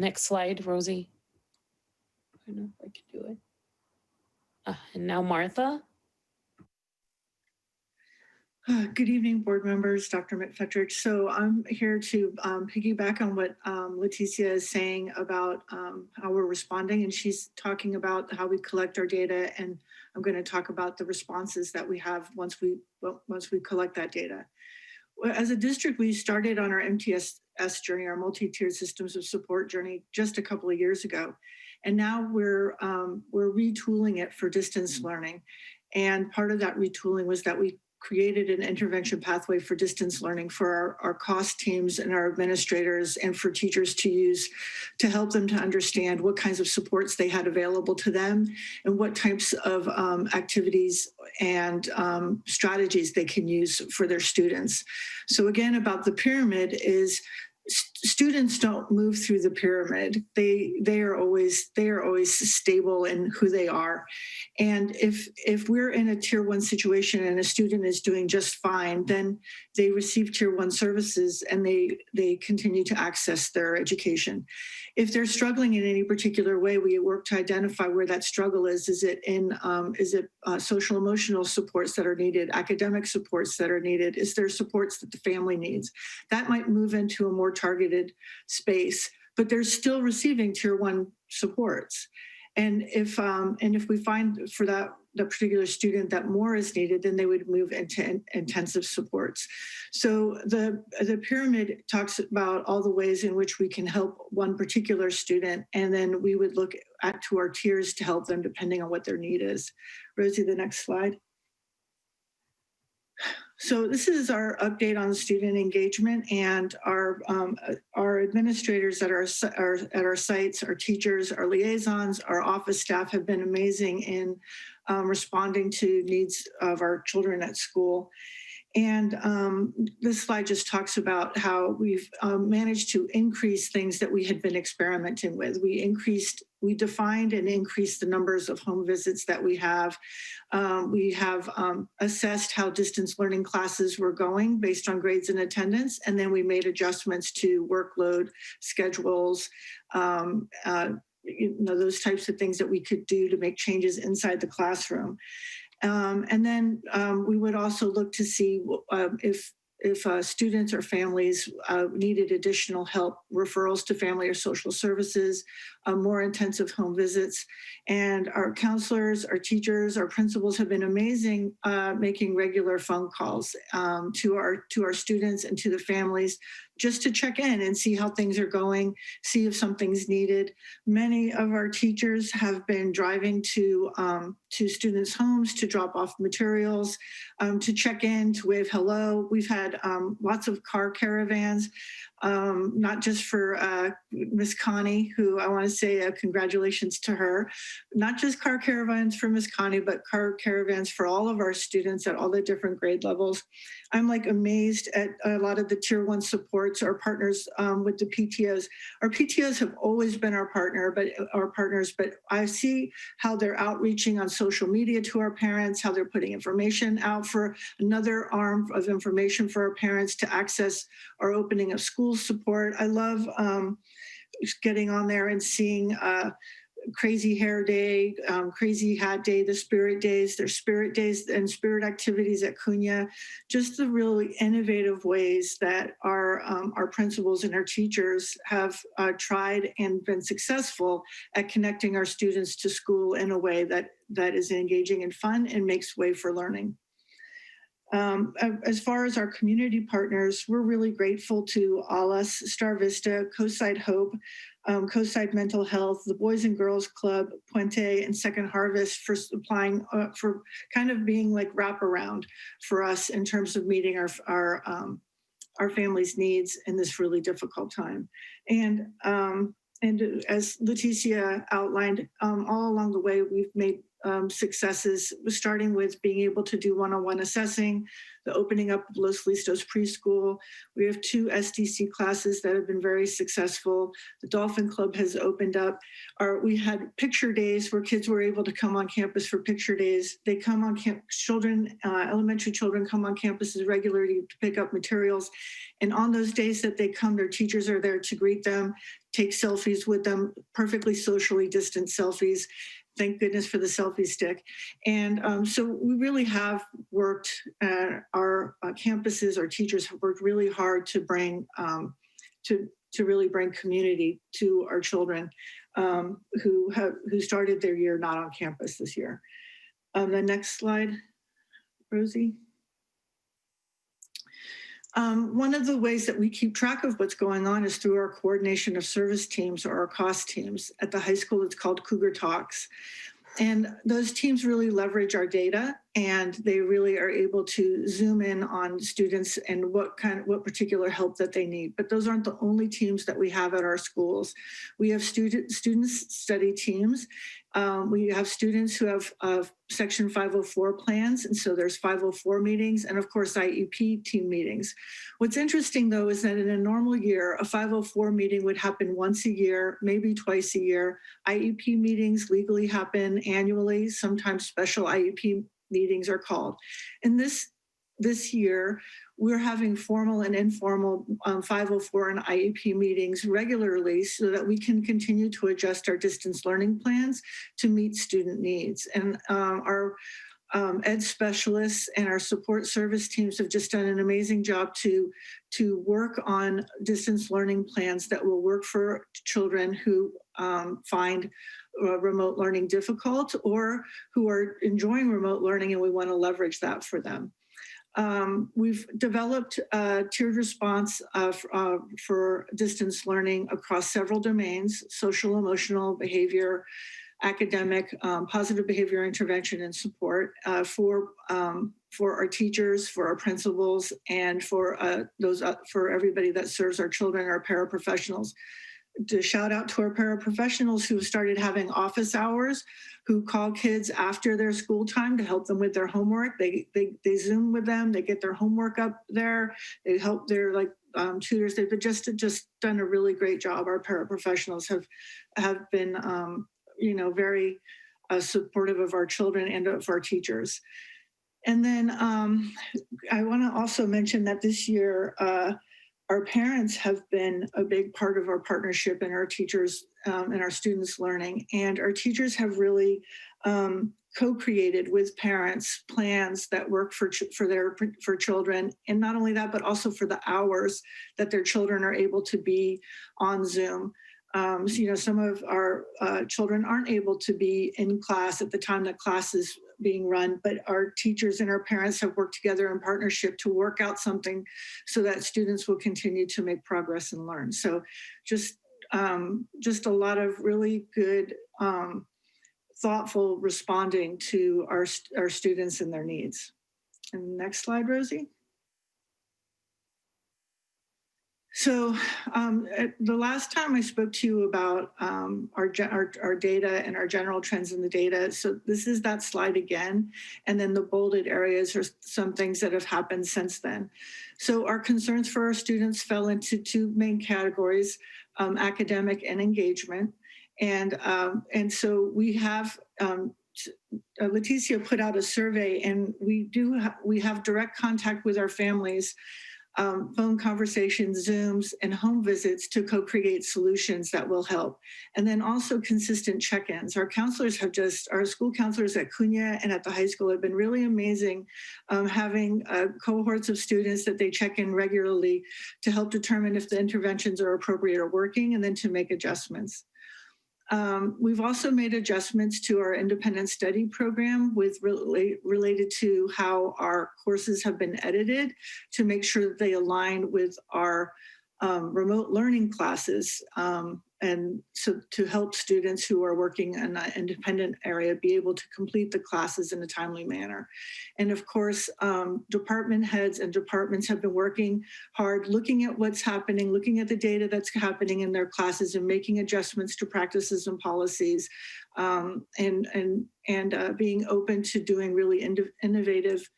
Next slide, Rosie. I don't know if I can do it. And now Martha. Good evening, board members, Dr. McFetrich. So I'm here to piggyback on what Leticia is saying about how we're responding, and she's talking about how we collect our data, and I'm going to talk about the responses that we have once we collect that data. As a district, we started on our MTSS journey, our multi-tiered systems of support journey, just a couple of years ago. And now we're retooling it for distance learning. And part of that retooling was that we created an intervention pathway for distance learning for our cost teams and our administrators and for teachers to use to help them to understand what kinds of supports they had available to them and what types of activities and strategies they can use for their students. So again, about the pyramid is students don't move through the pyramid. They are always stable in who they are. And if we're in a tier 1 situation and a student is doing just fine, then they receive tier 1 services and they continue to access their education. If they're struggling in any particular way, we work to identify where that struggle is. Is it social emotional supports that are needed, academic supports that are needed? Is there supports that the family needs? That might move into a more targeted space, but they're still receiving tier 1 supports. And if we find for the particular student that more is needed, then they would move into intensive supports. So the pyramid talks about all the ways in which we can help one particular student, and then we would look to our tiers to help them depending on what their need is. Rosie, the next slide. So this is our update on student engagement, and our administrators at our sites, our teachers, our liaisons, our office staff have been amazing in responding to needs of our children at school. And this slide just talks about how we've managed to increase things that we had been experimenting with. We defined and increased the numbers of home visits that we have. We have assessed how distance learning classes were going based on grades and attendance, and then we made adjustments to workload, schedules, those types of things that we could do to make changes inside the classroom. And then we would also look to see if students or families needed additional help, referrals to family or social services, more intensive home visits. And our counselors, our teachers, our principals have been amazing making regular phone calls to our students and to the families just to check in and see how things are going, see if something's needed. Many of our teachers have been driving to students' homes to drop off materials, to check in, to wave hello. We've had lots of car caravans, not just for Miss Connie, who I want to say congratulations to her, not just car caravans for Miss Connie, but car caravans for all of our students at all the different grade levels. I'm amazed at a lot of the tier 1 supports, our partners with the PTOs. Our PTOs have always been our partners, but I see how they're outreaching on social media to our parents, how they're putting information out for another arm of information for our parents to access our opening of school support. I love getting on there and seeing Crazy Hair Day, Crazy Hat Day, the Spirit Days, their Spirit Days and Spirit activities at Cunha, just the really innovative ways that our principals and our teachers have tried and been successful at connecting our students to school in a way that is engaging and fun and makes way for learning. As far as our community partners, we're really grateful to ALAS, Star Vista, Coastside Hope, Coastside Mental Health, the Boys and Girls Club, Puente, and Second Harvest for supplying, for kind of being like wraparound for us in terms of meeting our families' needs in this really difficult time. And as Leticia outlined, all along the way, we've made successes, starting with being able to do one-on-one assessing, the opening up of Los Listos preschool. We have 2 SDC classes that have been very successful. The Dolphin Club has opened up. We had picture days where kids were able to come on campus for picture days. They come on elementary children come on campuses regularly to pick up materials. And on those days that they come, their teachers are there to greet them, take selfies with them, perfectly socially distant selfies. Thank goodness for the selfie stick. And so we really have worked, our campuses, our teachers have worked really hard to bring, to really bring community to our children who started their year not on campus this year. The next slide, Rosie. One of the ways that we keep track of what's going on is through our coordination of service teams, or our COS teams. At the high school, it's called Cougar Talks. And those teams really leverage our data, and they really are able to zoom in on students and what particular help that they need. But those aren't the only teams that we have at our schools. We have student study teams. We have students who have Section 504 plans, and so there's 504 meetings, and of course IEP team meetings. What's interesting though is that in a normal year, a 504 meeting would happen once a year, maybe twice a year. IEP meetings legally happen annually. Sometimes special IEP meetings are called. And this year, we're having formal and informal 504 and IEP meetings regularly so that we can continue to adjust our distance learning plans to meet student needs. And our ed specialists and our support service teams have just done an amazing job to work on distance learning plans that will work for children who find remote learning difficult or who are enjoying remote learning, and we want to leverage that for them. We've developed a tiered response for distance learning across several domains: social, emotional, behavior, academic, positive behavior intervention and support for our teachers, for our principals, and for everybody that serves our children, our paraprofessionals. To shout out to our paraprofessionals who started having office hours, who call kids after their school time to help them with their homework. They Zoom with them, they get their homework up there, they help their tutors. They've just done a really great job. Our paraprofessionals have been very supportive of our children and of our teachers. And then I want to also mention that this year, our parents have been a big part of our partnership and our teachers and our students' learning. And our teachers have really co-created with parents plans that work for children. And not only that, but also for the hours that their children are able to be on Zoom. Some of our children aren't able to be in class at the time that class is being run, but our teachers and our parents have worked together in partnership to work out something so that students will continue to make progress and learn. So just a lot of really good, thoughtful responding to our students and their needs. And next slide, Rosie. So the last time I spoke to you about our data and our general trends in the data, so this is that slide again, and then the bolded areas are some things that have happened since then. So our concerns for our students fell into 2 main categories, academic and engagement. And so we have, Leticia put out a survey, and we have direct contact with our families, phone conversations, Zooms, and home visits to co-create solutions that will help. And then also consistent check-ins. Our school counselors at Cunha and at the high school have been really amazing, having cohorts of students that they check in regularly to help determine if the interventions are appropriate or working, and then to make adjustments. We've also made adjustments to our independent study program related to how our courses have been edited to make sure that they align with our remote learning classes, and so to help students who are working in an independent area be able to complete the classes in a timely manner. And of course, department heads and departments have been working hard, looking at what's happening, looking at the data that's happening in their classes and making adjustments to practices and policies, and being open to doing really innovative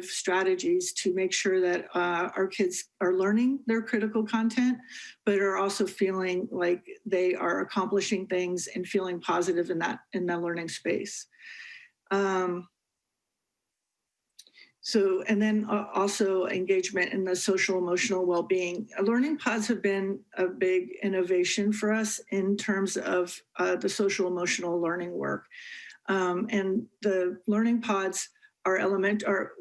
strategies to make sure that our kids are learning their critical content, but are also feeling like they are accomplishing things and feeling positive in that learning space. And then also engagement in the social emotional well-being. Learning pods have been a big innovation for us in terms of the social emotional learning work. And the learning pods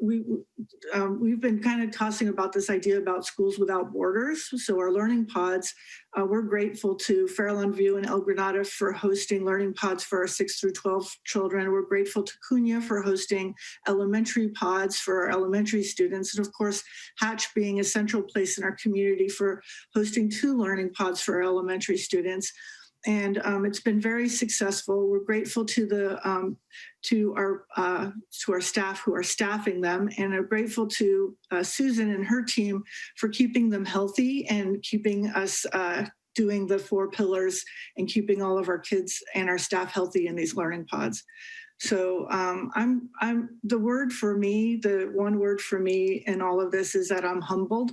we've been kind of tossing about this idea about schools without borders. So our learning pods, we're grateful to Fairlawn View and El Granada for hosting learning pods for our 6 through 12 children. We're grateful to Cunha for hosting elementary pods for our elementary students. And of course, Hatch being a central place in our community for hosting 2 learning pods for our elementary students. And it's been very successful. We're grateful to our staff who are staffing them, and are grateful to Susan and her team for keeping them healthy and keeping us doing the 4 pillars and keeping all of our kids and our staff healthy in these learning pods. So I'm the one word for me in all of this is that I'm humbled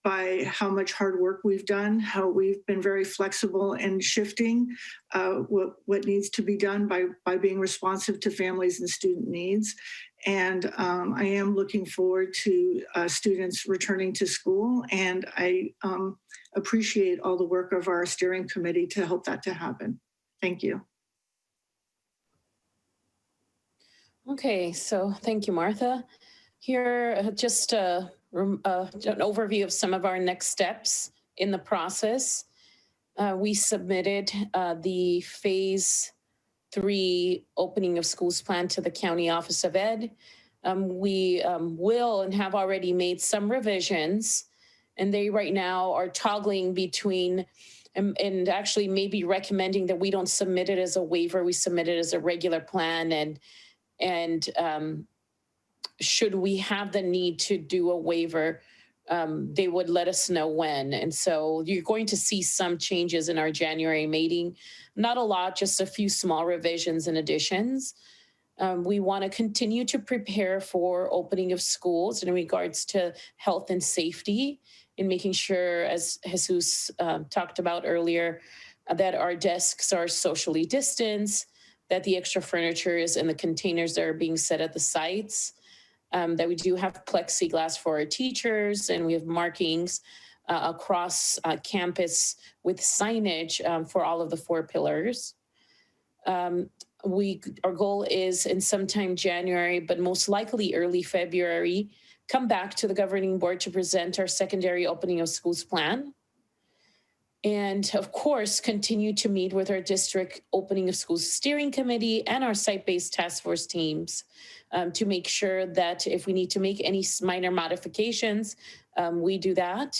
by how much hard work we've done, how we've been very flexible in shifting what needs to be done by being responsive to families and student needs. And I am looking forward to students returning to school, and I appreciate all the work of our steering committee to help that to happen. Thank you. Okay, so thank you, Martha. Here, just an overview of some of our next steps in the process. We submitted the phase 3 opening of schools plan to the County Office of Ed. We will and have already made some revisions, and they right now are toggling between and actually maybe recommending that we don't submit it as a waiver, we submit it as a regular plan, and should we have the need to do a waiver, they would let us know when. And so you're going to see some changes in our January meeting. Not a lot, just a few small revisions and additions. We want to continue to prepare for opening of schools in regards to health and safety, and making sure, as Jesus talked about earlier, that our desks are socially distanced, that the extra furniture is in the containers that are being set at the sites, that we do have plexiglass for our teachers, and we have markings across campus with signage for all of the 4 pillars. Our goal is in sometime January, but most likely early February, come back to the governing board to present our secondary opening of schools plan. And of course, continue to meet with our district opening of schools steering committee and our site-based task force teams to make sure that if we need to make any minor modifications, we do that.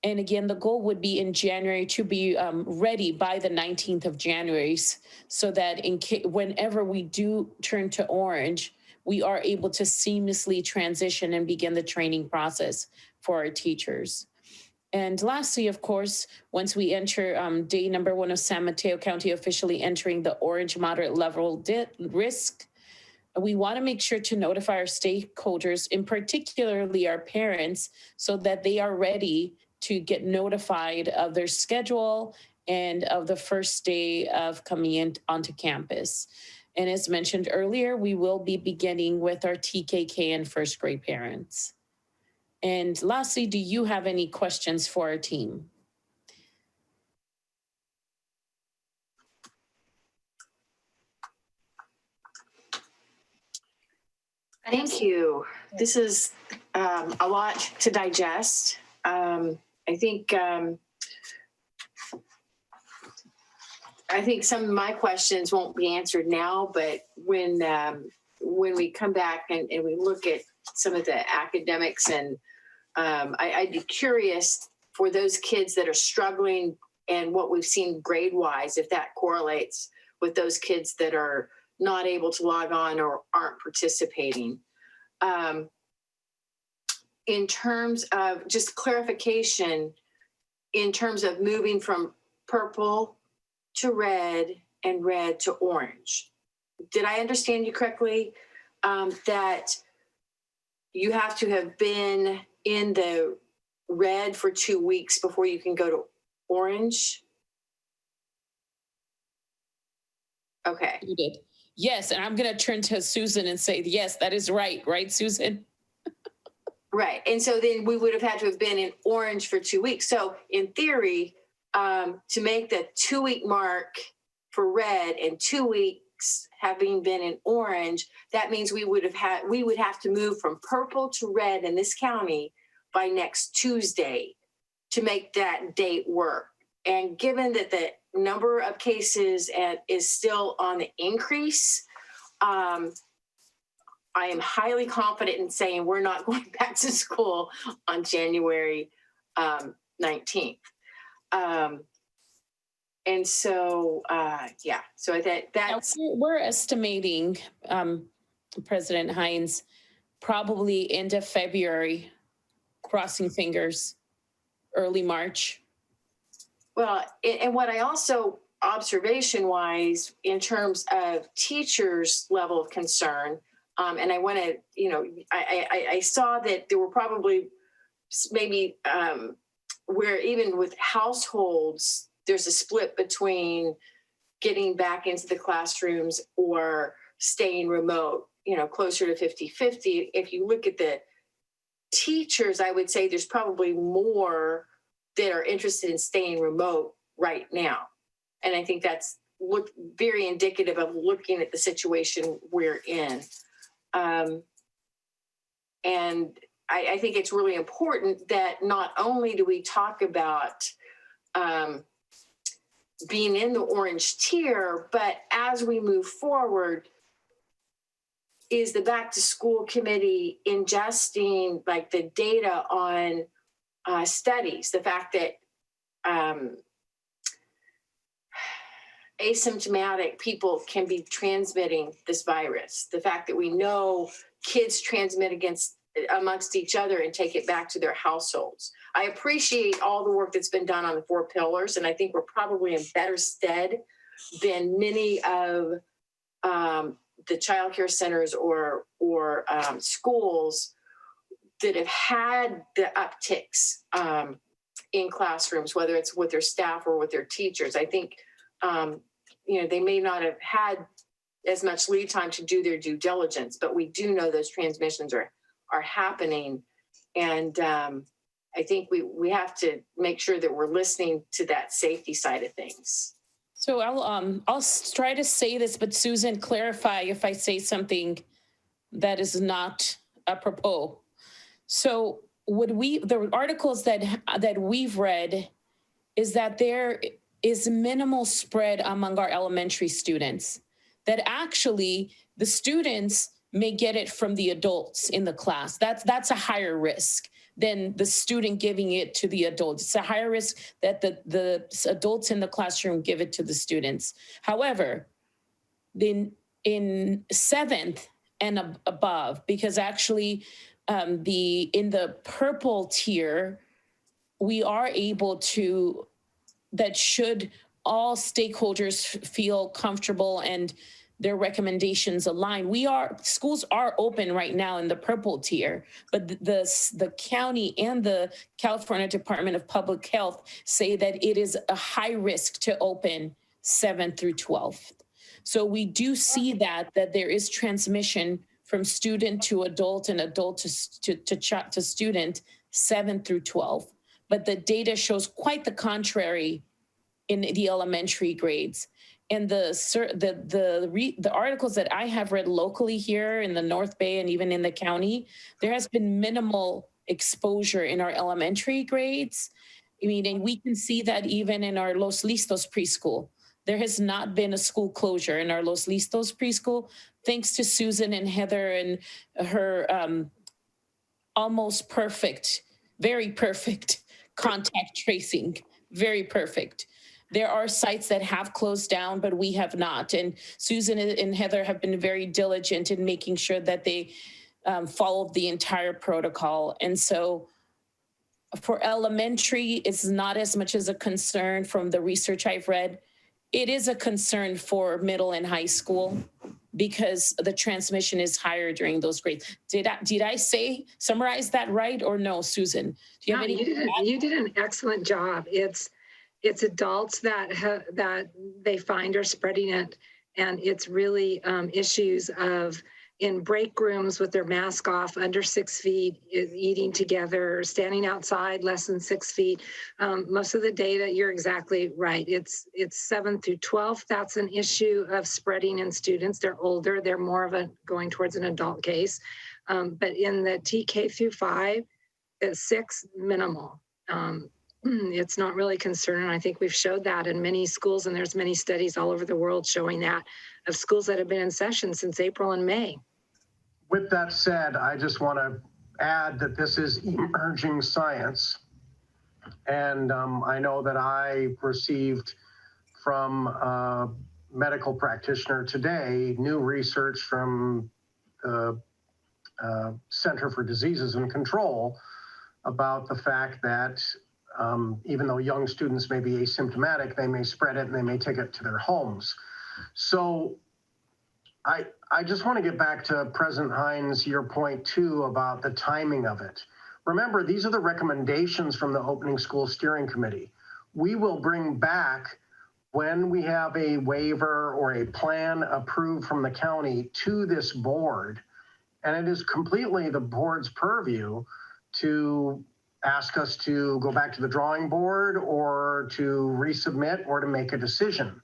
And again, the goal would be in January to be ready by the 19th of January, so that whenever we do turn to orange, we are able to seamlessly transition and begin the training process for our teachers. And lastly, of course, once we enter day number 1 of San Mateo County officially entering the orange moderate level risk, we want to make sure to notify our stakeholders, in particularly our parents, so that they are ready to get notified of their schedule and of the first day of coming in onto campus. And as mentioned earlier, we will be beginning with our TKK and first grade parents. And lastly, do you have any questions for our team? Thank you. This is a lot to digest. I think I think some of my questions won't be answered now, but when we come back and we look at some of the academics, and I'd be curious for those kids that are struggling and what we've seen grade-wise, if that correlates with those kids that are not able to log on or aren't participating. In terms of just clarification, in terms of moving from purple to red and red to orange, did I understand you correctly? That you have to have been in the red for 2 weeks before you can go to orange? Okay. You did. Yes, and I'm going to turn to Susan and say, yes, that is right. Right, Susan? Right. And so then we would have had to have been in orange for 2 weeks. So in theory, to make the 2 week mark for red and 2 weeks having been in orange, that means we would have to move from purple to red in this county by next Tuesday to make that date work. And given that the number of cases is still on the increase, I am highly confident in saying we're not going back to school on January 19th. And so, yeah, so that's... We're estimating, President Hines, probably end of February, crossing fingers, early March. Well, and what I also, observation-wise, in terms of teachers' level of concern, and I want to, I saw that there were probably maybe where even with households, there's a split between getting back into the classrooms or staying remote, closer to 50-50. If you look at the teachers, I would say there's probably more that are interested in staying remote right now. And I think that's very indicative of looking at the situation we're in. And I think it's really important that not only do we talk about being in the orange tier, but as we move forward, is the back to school committee ingesting like the data on studies, the fact that asymptomatic people can be transmitting this virus, the fact that we know kids transmit amongst each other and take it back to their households. I appreciate all the work that's been done on the 4 pillars, and I think we're probably in better stead than many of the childcare centers or schools that have had the upticks in classrooms, whether it's with their staff or with their teachers. I think, they may not have had as much lead time to do their due diligence, but we do know those transmissions are happening. And I think we have to make sure that we're listening to that safety side of things. So I'll try to say this, but Susan, clarify if I say something that is not apropos. So the articles that we've read is that there is minimal spread among our elementary students, that actually the students may get it from the adults in the class. That's a higher risk than the student giving it to the adults. It's a higher risk that the adults in the classroom give it to the students. However, in 7th and above, because actually in the purple tier, we are able to, that should all stakeholders feel comfortable and their recommendations align. Schools are open right now in the purple tier, but the county and the California Department of Public Health say that it is a high risk to open 7th through 12th. So we do see that there is transmission from student to adult and adult to student 7th through 12th. But the data shows quite the contrary in the elementary grades. And the articles that I have read locally here in the North Bay and even in the county, there has been minimal exposure in our elementary grades. I mean, and we can see that even in our Los Listos preschool. There has not been a school closure in our Los Listos preschool, thanks to Susan and Heather and her almost perfect, very perfect contact tracing, very perfect. There are sites that have closed down, but we have not. And Susan and Heather have been very diligent in making sure that they followed the entire protocol. And so for elementary, it's not as much as a concern from the research I've read. It is a concern for middle and high school because the transmission is higher during those grades. Did I summarize that right or no, Susan? Do you have you did an excellent job. It's adults that they find are spreading it, and it's really issues of in break rooms with their mask off, under 6 feet, eating together, standing outside less than 6 feet. Most of the data, you're exactly right. It's 7 through 12. That's an issue of spreading in students. They're older. They're more of a going towards an adult case. But in the TK through 5, it's 6 minimal. It's not really concerning. I think we've showed that in many schools, and there's many studies all over the world showing that of schools that have been in session since April and May. With that said, I just want to add that this is emerging science. And I know that I received from a medical practitioner today new research from the Center for Diseases and Control about the fact that even though young students may be asymptomatic, they may spread it and they may take it to their homes. So I just want to get back to President Hines, your point too about the timing of it. Remember, these are the recommendations from the Opening School Steering Committee. We will bring back, when we have a waiver or a plan approved from the county, to this board, and it is completely the board's purview to ask us to go back to the drawing board or to resubmit or to make a decision.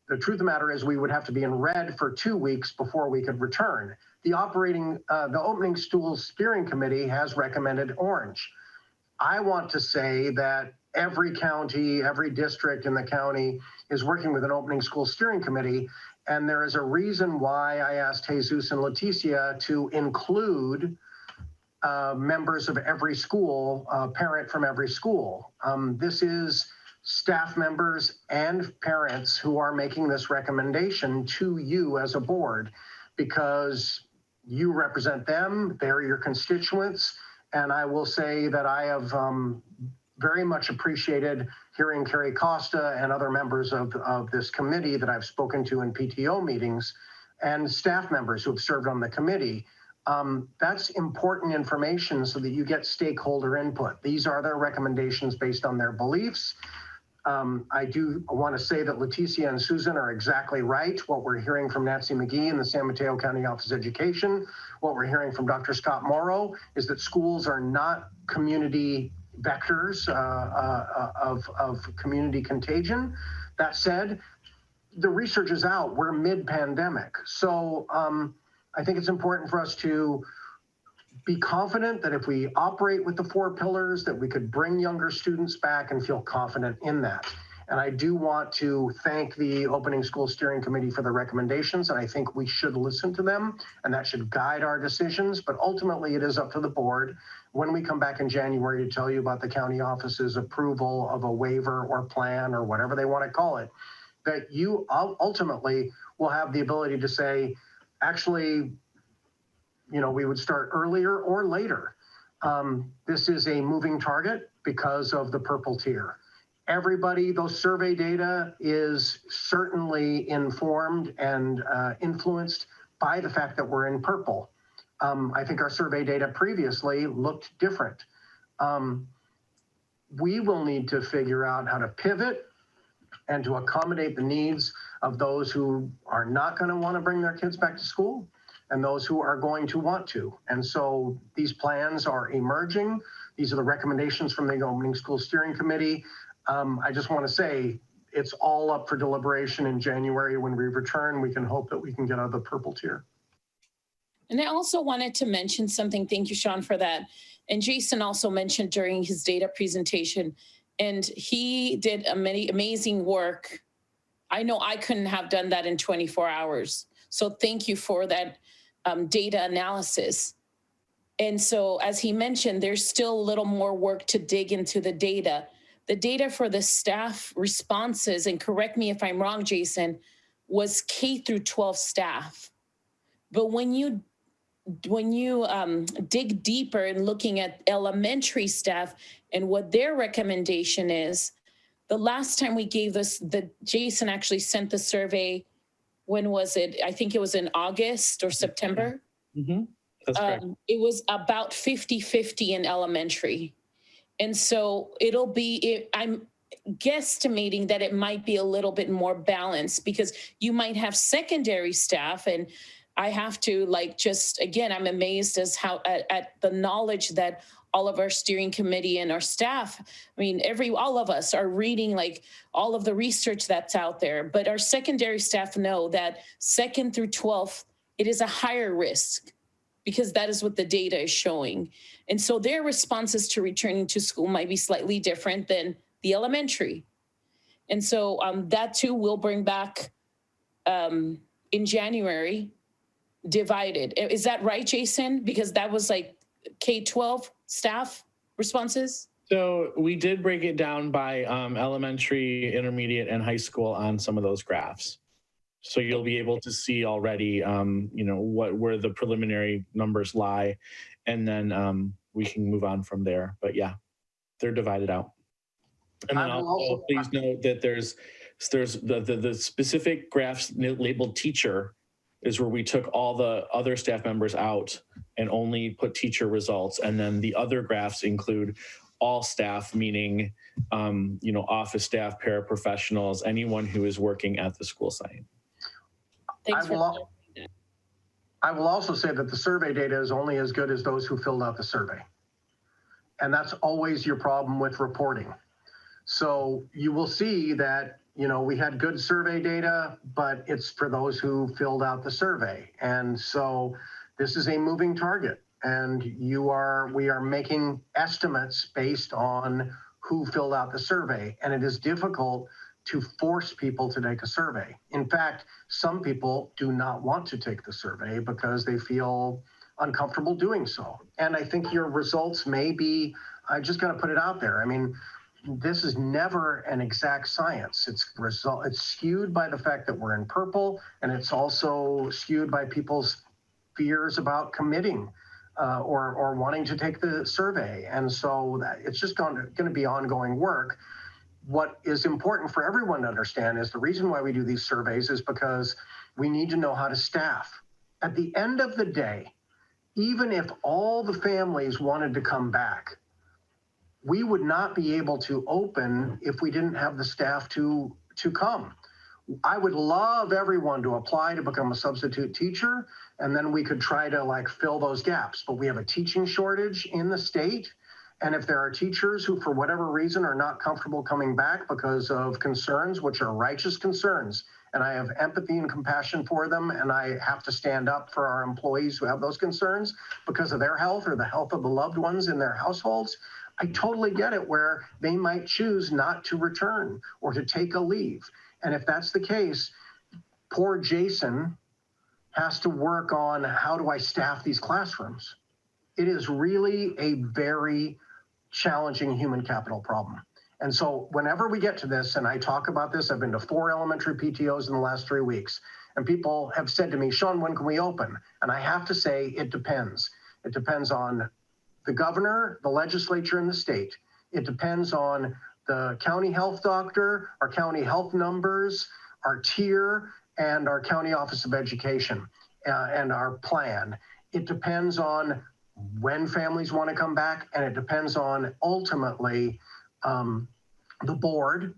The truth of the matter is we would have to be in red for 2 weeks before we could return. The Opening School Steering Committee has recommended orange. I want to say that every county, every district in the county is working with an Opening School Steering Committee, and there is a reason why I asked Jesus and Leticia to include members of every school, parent from every school. This is staff members and parents who are making this recommendation to you as a board, because you represent them, they're your constituents. And I will say that I have very much appreciated hearing Carrie Costa and other members of this committee that I've spoken to in PTO meetings, and staff members who have served on the committee. That's important information so that you get stakeholder input. These are their recommendations based on their beliefs. I do want to say that Leticia and Susan are exactly right. What we're hearing from Nancy McGee in the San Mateo County Office of Education, what we're hearing from Dr. Scott Morrow, is that schools are not community vectors of community contagion. That said, the research is out. We're mid-pandemic. So I think it's important for us to be confident that if we operate with the 4 pillars, that we could bring younger students back and feel confident in that. And I do want to thank the Opening School Steering Committee for the recommendations, and I think we should listen to them, and that should guide our decisions. But ultimately, it is up to the board when we come back in January to tell you about the county office's approval of a waiver or plan or whatever they want to call it, that you ultimately will have the ability to say, actually, we would start earlier or later. This is a moving target because of the purple tier. Everybody, those survey data is certainly informed and influenced by the fact that we're in purple. I think our survey data previously looked different. We will need to figure out how to pivot and to accommodate the needs of those who are not going to want to bring their kids back to school and those who are going to want to. And so these plans are emerging. These are the recommendations from the Opening School Steering Committee. I just want to say it's all up for deliberation in January. When we return, we can hope that we can get out of the purple tier. And I also wanted to mention something. Thank you, Sean, for that. And Jason also mentioned during his data presentation, and he did amazing work I know I couldn't have done that in 24 hours. So thank you for that data analysis. And so, as he mentioned, there's still a little more work to dig into the data. The data for the staff responses, and correct me if I'm wrong, Jason, was K through 12 staff. But when you dig deeper and looking at elementary staff and what their recommendation is, the last time we gave this, Jason actually sent the survey. When was it? I think it was in August or September. Mm-hmm. That's correct. It was about 50-50 in elementary. And so I'm guesstimating that it might be a little bit more balanced, because you might have secondary staff. And I have to again, I'm amazed as how at the knowledge that all of our steering committee and our staff, I mean, all of us are reading all of the research that's out there, but our secondary staff know that 2nd through 12th, it is a higher risk, because that is what the data is showing. And so their responses to returning to school might be slightly different than the elementary. And so that too will bring back in January, divided. Is that right, Jason? Because that was K-12 staff responses? So we did break it down by elementary, intermediate, and high school on some of those graphs. So you'll be able to see already, where the preliminary numbers lie, and then we can move on from there. But yeah, they're divided out. And then also please note that there's the specific graphs labeled teacher is where we took all the other staff members out and only put teacher results. And then the other graphs include all staff, meaning, office staff, paraprofessionals, anyone who is working at the school site. Thanks I will also say that the survey data is only as good as those who filled out the survey. And that's always your problem with reporting. So you will see that, we had good survey data, but it's for those who filled out the survey. And so this is a moving target, and we are making estimates based on who filled out the survey. And it is difficult to force people to take a survey. In fact, some people do not want to take the survey because they feel uncomfortable doing so. And I think your results may be, I just got to put it out there. I mean, this is never an exact science. It's skewed by the fact that we're in purple, and it's also skewed by people's fears about committing or wanting to take the survey. And so it's just going to be ongoing work. What is important for everyone to understand is the reason why we do these surveys is because we need to know how to staff. At the end of the day, even if all the families wanted to come back, we would not be able to open if we didn't have the staff to come. I would love everyone to apply to become a substitute teacher, and then we could try to fill those gaps. But we have a teaching shortage in the state. And if there are teachers who, for whatever reason, are not comfortable coming back because of concerns, which are righteous concerns, and I have empathy and compassion for them, and I have to stand up for our employees who have those concerns because of their health or the health of the loved ones in their households, I totally get it where they might choose not to return or to take a leave. And if that's the case, poor Jason has to work on how do I staff these classrooms. It is really a very challenging human capital problem. And so whenever we get to this, and I talk about this, I've been to 4 elementary PTOs in the last 3 weeks, and people have said to me, Sean, when can we open? And I have to say, it depends. It depends on the governor, the legislature, and the state. It depends on the county health doctor, our county health numbers, our tier, and our county office of education, and our plan. It depends on when families want to come back, and it depends on ultimately the board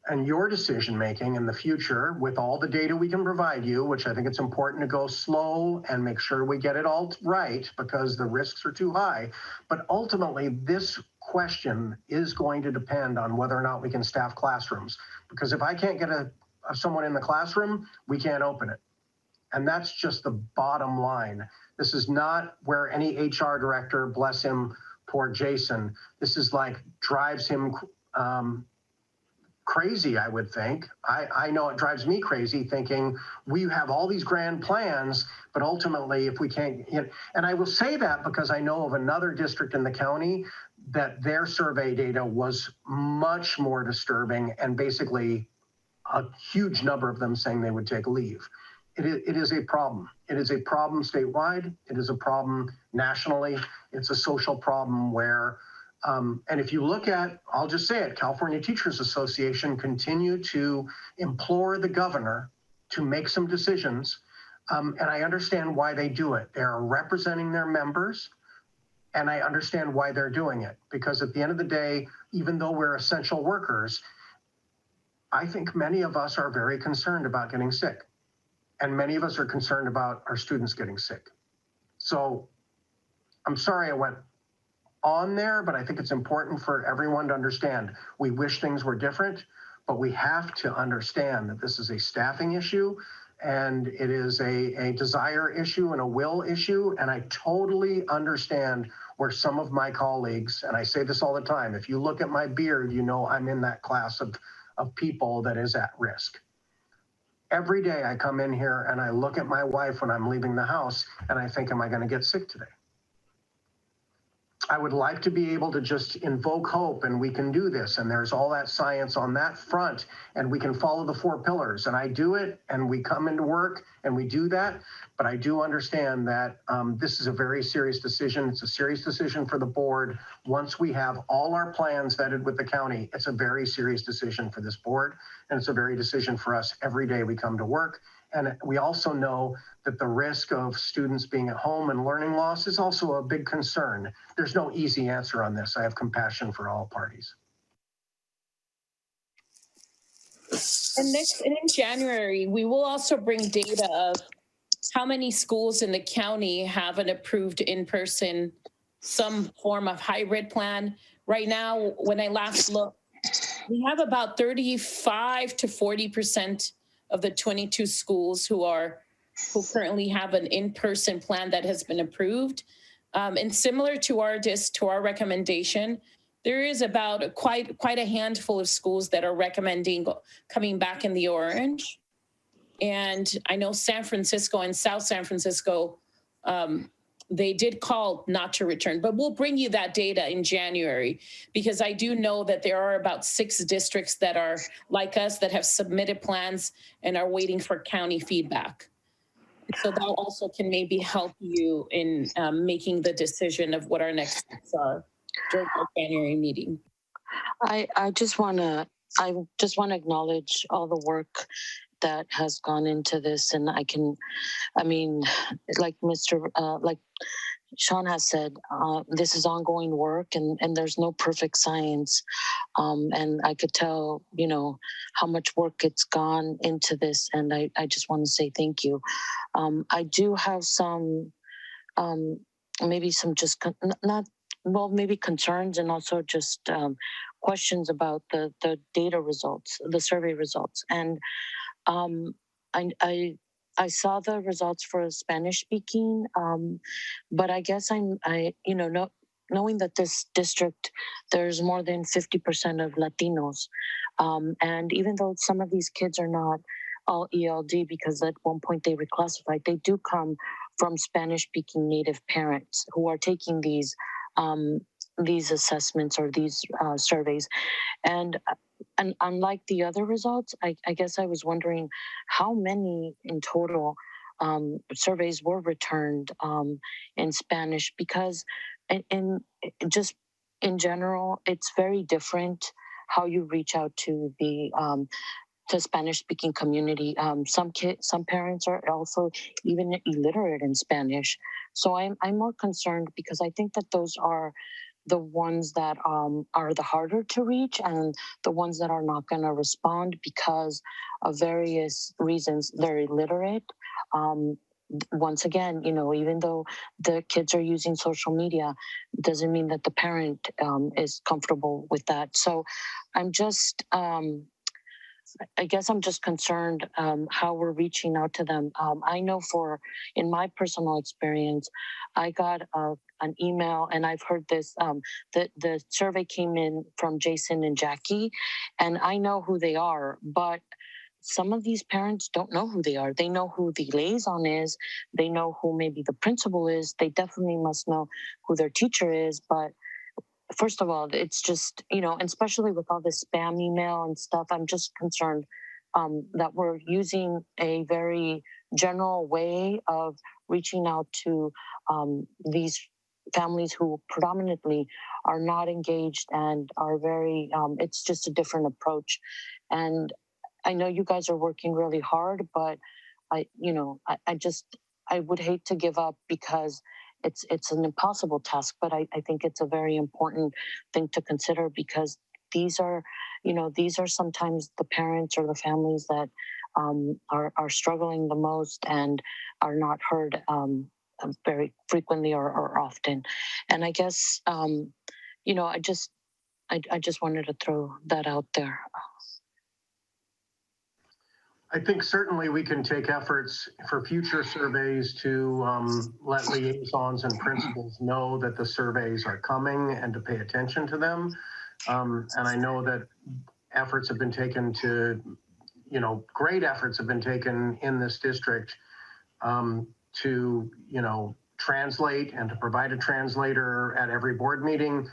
and your decision making in the future with all the data we can provide you, which I think it's important to go slow and make sure we get it all right because the risks are too high. But ultimately, this question is going to depend on whether or not we can staff classrooms. Because if I can't get someone in the classroom, we can't open it. And that's just the bottom line. This is not where any HR director, bless him, poor Jason, this is drives him crazy, I would think. I know it drives me crazy thinking we have all these grand plans, but ultimately if we can't, and I will say that because I know of another district in the county that their survey data was much more disturbing, and basically a huge number of them saying they would take leave. It is a problem. It is a problem statewide. It is a problem nationally. It's a social problem where, and if you look at, I'll just say it, California Teachers Association continue to implore the governor to make some decisions. And I understand why they do it. They're representing their members, and I understand why they're doing it. Because at the end of the day, even though we're essential workers, I think many of us are very concerned about getting sick. And many of us are concerned about our students getting sick. So I'm sorry I went on there, but I think it's important for everyone to understand. We wish things were different, but we have to understand that this is a staffing issue, and it is a desire issue and a will issue. And I totally understand where some of my colleagues, and I say this all the time, if you look at my beard, you know I'm in that class of people that is at risk. Every day I come in here and I look at my wife when I'm leaving the house and I think, am I going to get sick today? I would like to be able to just invoke hope, and we can do this. And there's all that science on that front, and we can follow the 4 pillars. And I do it, and we come into work and we do that. But I do understand that this is a very serious decision. It's a serious decision for the board. Once we have all our plans vetted with the county, it's a very serious decision for this board. And it's a very decision for us every day we come to work. And we also know that the risk of students being at home and learning loss is also a big concern. There's no easy answer on this. I have compassion for all parties. And in January, we will also bring data of how many schools in the county have an approved in-person, some form of hybrid plan. Right now, when I last looked, we have about 35 to 40% of the 22 schools who currently have an in-person plan that has been approved. And similar to our recommendation, there is about quite a handful of schools that are recommending coming back in the orange. And I know San Francisco and South San Francisco, they did call not to return, but we'll bring you that data in January, because I do know that there are about 6 districts that are like us that have submitted plans and are waiting for county feedback. So that also can maybe help you in making the decision of what our next steps are during our January meeting. I just want to acknowledge all the work that has gone into this, and like Sean has said, this is ongoing work, and there's no perfect science. And I could tell, how much work it's gone into this, and I just want to say thank you. I do have some, maybe some just maybe concerns, and also just questions about the data results, the survey results. And I saw the results for Spanish speaking, but I guess knowing that this district, there's more than 50% of Latinos. And even though some of these kids are not all ELD, because at one point they reclassified, they do come from Spanish speaking native parents who are taking these assessments or these surveys. And unlike the other results, I guess I was wondering how many in total surveys were returned in Spanish, because in general, it's very different how you reach out to the Spanish-speaking community. Some parents are also even illiterate in Spanish. So I'm more concerned, because I think that those are the ones that are the harder to reach, and the ones that are not going to respond because of various reasons. They're illiterate. Once again, even though the kids are using social media, doesn't mean that the parent is comfortable with that. So I'm just I guess I'm just concerned how we're reaching out to them. I know in my personal experience, I got an email, and I've heard this. The survey came in from Jason and Jackie, and I know who they are, but some of these parents don't know who they are. They know who the liaison is. They know who maybe the principal is. They definitely must know who their teacher is, but first of all, it's just, and especially with all this spam email and stuff, I'm just concerned that we're using a very general way of reaching out to these families who predominantly are not engaged and are very, it's just a different approach. And I know you guys are working really hard, but I would hate to give up because it's an impossible task, but I think it's a very important thing to consider because these are sometimes the parents or the families that are struggling the most and are not heard very frequently or often. And I guess I just wanted to throw that out there. I think certainly we can take efforts for future surveys to let liaisons and principals know that the surveys are coming and to pay attention to them. And I know that efforts have been taken great efforts have been taken in this district to, translate and to provide a translator at every board meeting.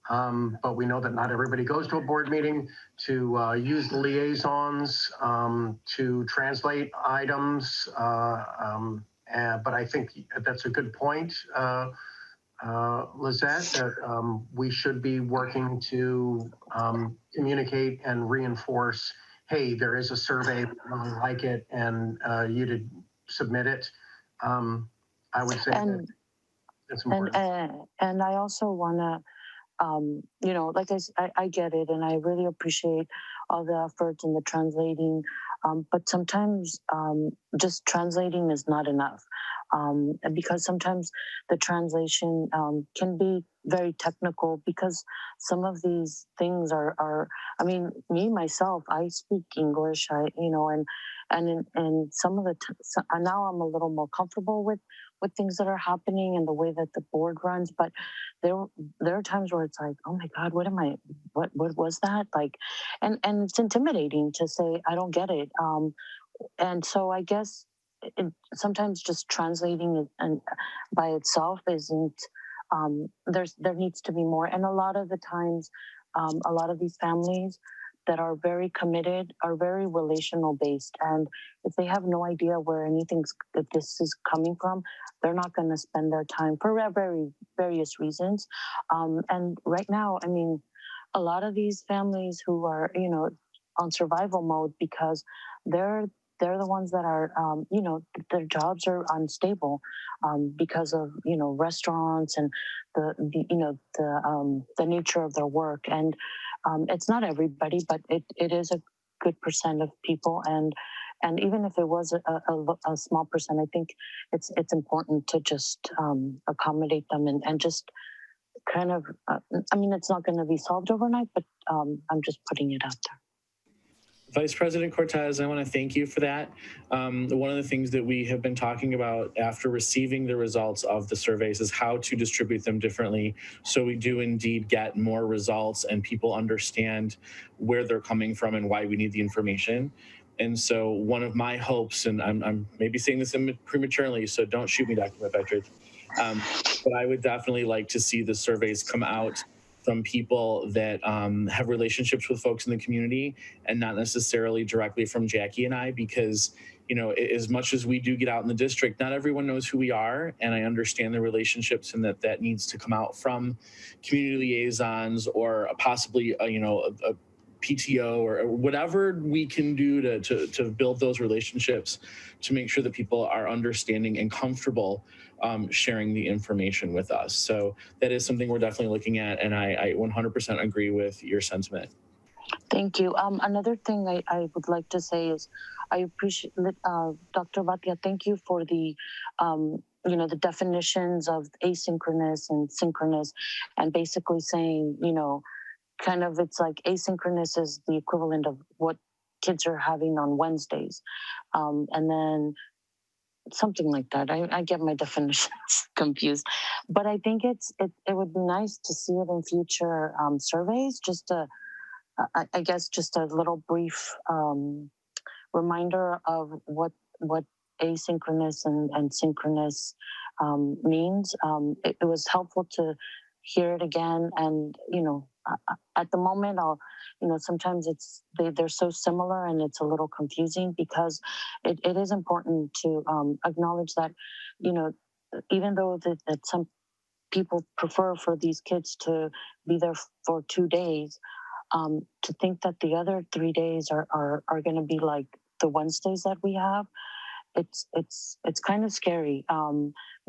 But we know that not everybody goes to a board meeting, to use the liaisons to translate items. But I think that's a good point, Lizette, that we should be working to communicate and reinforce, hey, there is a survey, we really like it, and you to submit it. I would say that it's important. And I also want to like I get it, and I really appreciate all the efforts and the translating, but sometimes just translating is not enough, because sometimes the translation can be very technical because some of these things are I mean, me myself, I speak English, and some of now I'm a little more comfortable with things that are happening and the way that the board runs, but there are times where it's like, oh my God, what was that like? And it's intimidating to say, I don't get it. And so I guess sometimes just translating it and by itself isn't, there needs to be more. And a lot of the times, a lot of these families that are very committed are very relational based. And if they have no idea where that this is coming from, they're not going to spend their time for very various reasons. And right now, I mean, a lot of these families who are, on survival mode because they're the ones that are, their jobs are unstable because of, restaurants and the nature of their work. And it's not everybody, but it is a good percent of people. And even if it was a small percent, I think it's important to just accommodate them and just kind of, I mean, it's not going to be solved overnight, but I'm just putting it out there. Vice President Cortez, I want to thank you for that. One of the things that we have been talking about after receiving the results of the surveys is how to distribute them differently so we do indeed get more results and people understand where they're coming from and why we need the information. And so one of my hopes, and I'm maybe saying this prematurely, so don't shoot me, Dr. McFetridge, but I would definitely like to see the surveys come out from people that have relationships with folks in the community and not necessarily directly from Jackie and I, because, as much as we do get out in the district, not everyone knows who we are. And I understand the relationships and that needs to come out from community liaisons or possibly, a PTO or whatever we can do to build those relationships to make sure that people are understanding and comfortable sharing the information with us. So that is something we're definitely looking at, and I 100% agree with your sentiment. Thank you. Another thing I would like to say is I appreciate Dr. Bhatia, thank you for the the definitions of asynchronous and synchronous, and basically saying, kind of it's like asynchronous is the equivalent of what kids are having on Wednesdays. And then something like that. I get my definitions confused, but I think it would be nice to see it in future surveys. Just I guess just a little brief reminder of what asynchronous and synchronous means. It was helpful to hear it again, and at the moment, sometimes they're so similar and it's a little confusing, because it is important to acknowledge that even though that some people prefer for these kids to be there for 2 days, to think that the other 3 days are going to be like the Wednesdays that we have, it's kind of scary,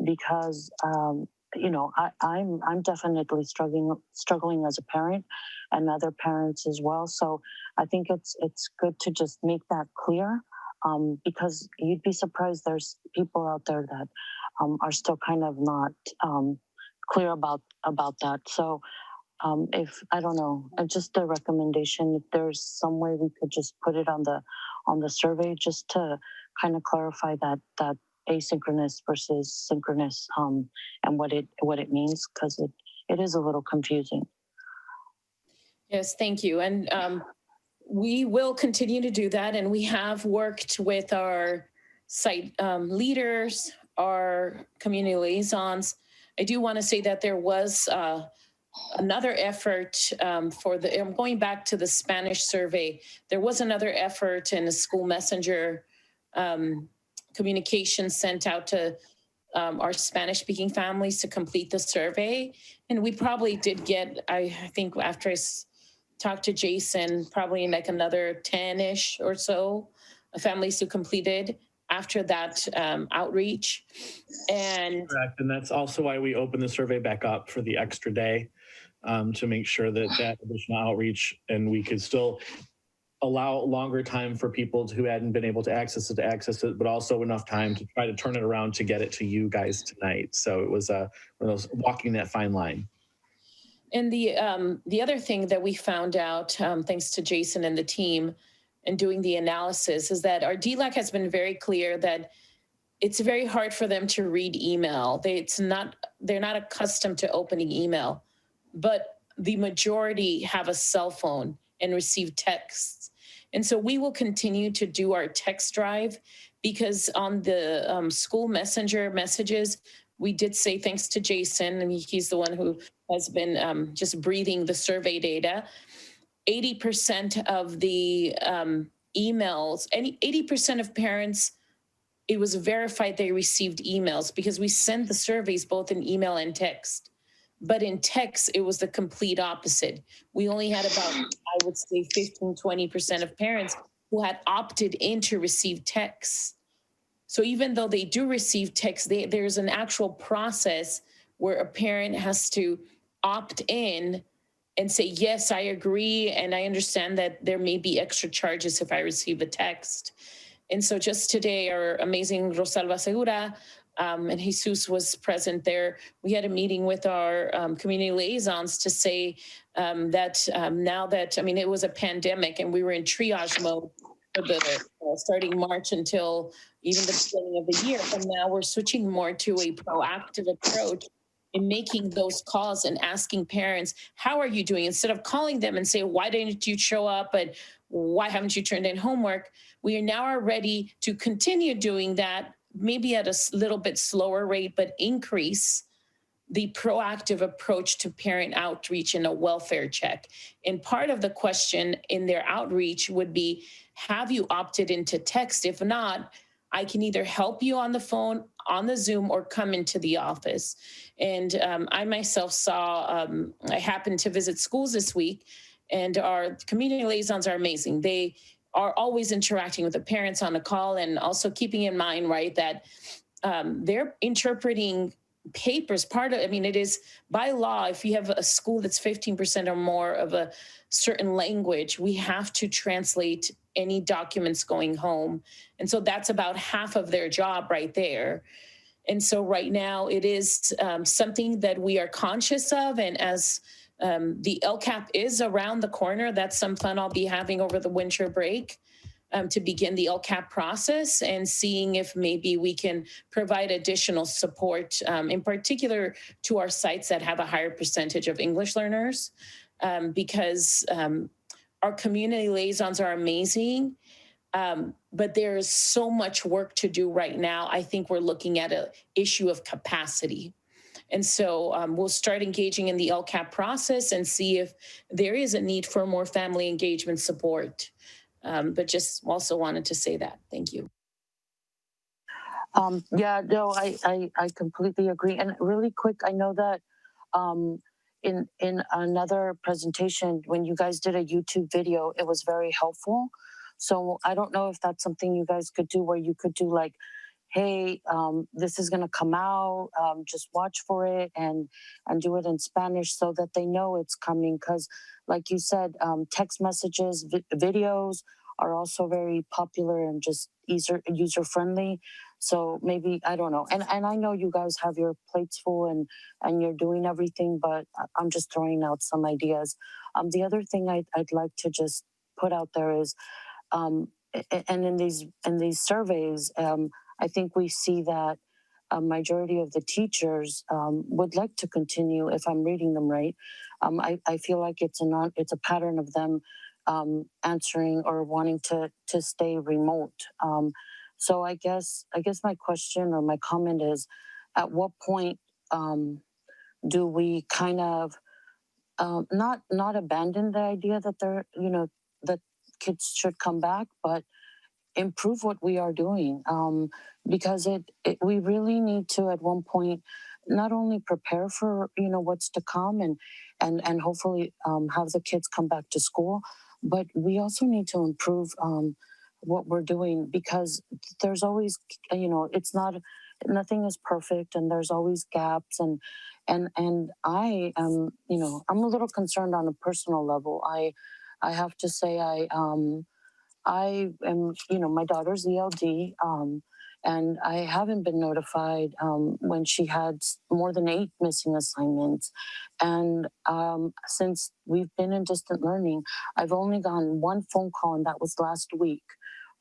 because I'm definitely struggling as a parent, and other parents as well. So I think it's good to just make that clear, because you'd be surprised there's people out there that are still kind of not clear about that. So if I don't know, just a recommendation, if there's some way we could just put it on the survey, just to kind of clarify that asynchronous versus synchronous, and what it means, because it is a little confusing. Yes, thank you. And we will continue to do that. And we have worked with our site leaders, our community liaisons. I do want to say that there was another effort I'm going back to the Spanish survey. There was another effort in a school messenger communication sent out to our Spanish-speaking families to complete the survey. And we probably did get, I think after I talked to Jason, probably like another 10-ish or so families who completed after that outreach. And correct. And that's also why we opened the survey back up for the extra day, to make sure that additional outreach, and we could still allow longer time for people who hadn't been able to access it, but also enough time to try to turn it around to get it to you guys tonight. So it was one of those walking that fine line. And the other thing that we found out, thanks to Jason and the team and doing the analysis, is that our DLAC has been very clear that it's very hard for them to read email. They're not accustomed to opening email, but the majority have a cell phone and receive texts. And so we will continue to do our text drive, because on the school messenger messages, we did say, thanks to Jason, and he's the one who has been just breathing the survey data, 80% of the emails, 80% of parents, it was verified they received emails, because we send the surveys both in email and text. But in text, it was the complete opposite. We only had about, I would say, 15, 20% of parents who had opted in to receive texts. So even though they do receive text, there's an actual process where a parent has to opt in and say, yes, I agree, and I understand that there may be extra charges if I receive a text. And so just today, our amazing Rosalba Segura and Jesus was present there. We had a meeting with our community liaisons to say that now that, it was a pandemic and we were in triage mode for the starting March until even the beginning of the year. And now we're switching more to a proactive approach in making those calls and asking parents, how are you doing? Instead of calling them and say, why didn't you show up? But why haven't you turned in homework? We are now ready to continue doing that, maybe at a little bit slower rate, but increase the proactive approach to parent outreach in a welfare check. And part of the question in their outreach would be, have you opted into text? If not, I can either help you on the phone, on the Zoom, or come into the office. And I myself saw, I happened to visit schools this week, and our community liaisons are amazing. They are always interacting with the parents on the call, and also keeping in mind, right, that they're interpreting papers. It is by law, if you have a school that's 15% or more of a certain language, we have to translate any documents going home. And so that's about half of their job right there. And so right now it is something that we are conscious of. And as the LCAP is around the corner, that's some fun I'll be having over the winter break. to begin the LCAP process and seeing if maybe we can provide additional support, in particular to our sites that have a higher percentage of English learners, because our community liaisons are amazing, but there is so much work to do right now. I think we're looking at an issue of capacity. And so we'll start engaging in the LCAP process and see if there is a need for more family engagement support. But just also wanted to say that. Thank you. Yeah, no, I completely agree. And really quick, I know that in another presentation, when you guys did a YouTube video, it was very helpful. So I don't know if that's something you guys could do, where you could do like, hey, this is going to come out, just watch for it, and do it in Spanish so that they know it's coming. Because like you said, text messages, videos are also very popular and just user friendly. So maybe, I don't know. And I know you guys have your plates full and you're doing everything, but I'm just throwing out some ideas. The other thing I'd like to just put out there is, and in these surveys, I think we see that a majority of the teachers would like to continue, if I'm reading them right. I feel like it's a pattern of them answering or wanting to stay remote. So I guess my question or my comment is, at what point do we kind of not abandon the idea that that kids should come back, but improve what we are doing, because we really need to at one point not only prepare for what's to come and hopefully have the kids come back to school, but we also need to improve what we're doing, because there's always it's not, nothing is perfect, and there's always gaps, and I am I'm a little concerned on a personal level. I have to say I am, my daughter's ELD, and I haven't been notified when she had more than 8 missing assignments. And since we've been in distant learning, I've only gotten 1 phone call, and that was last week,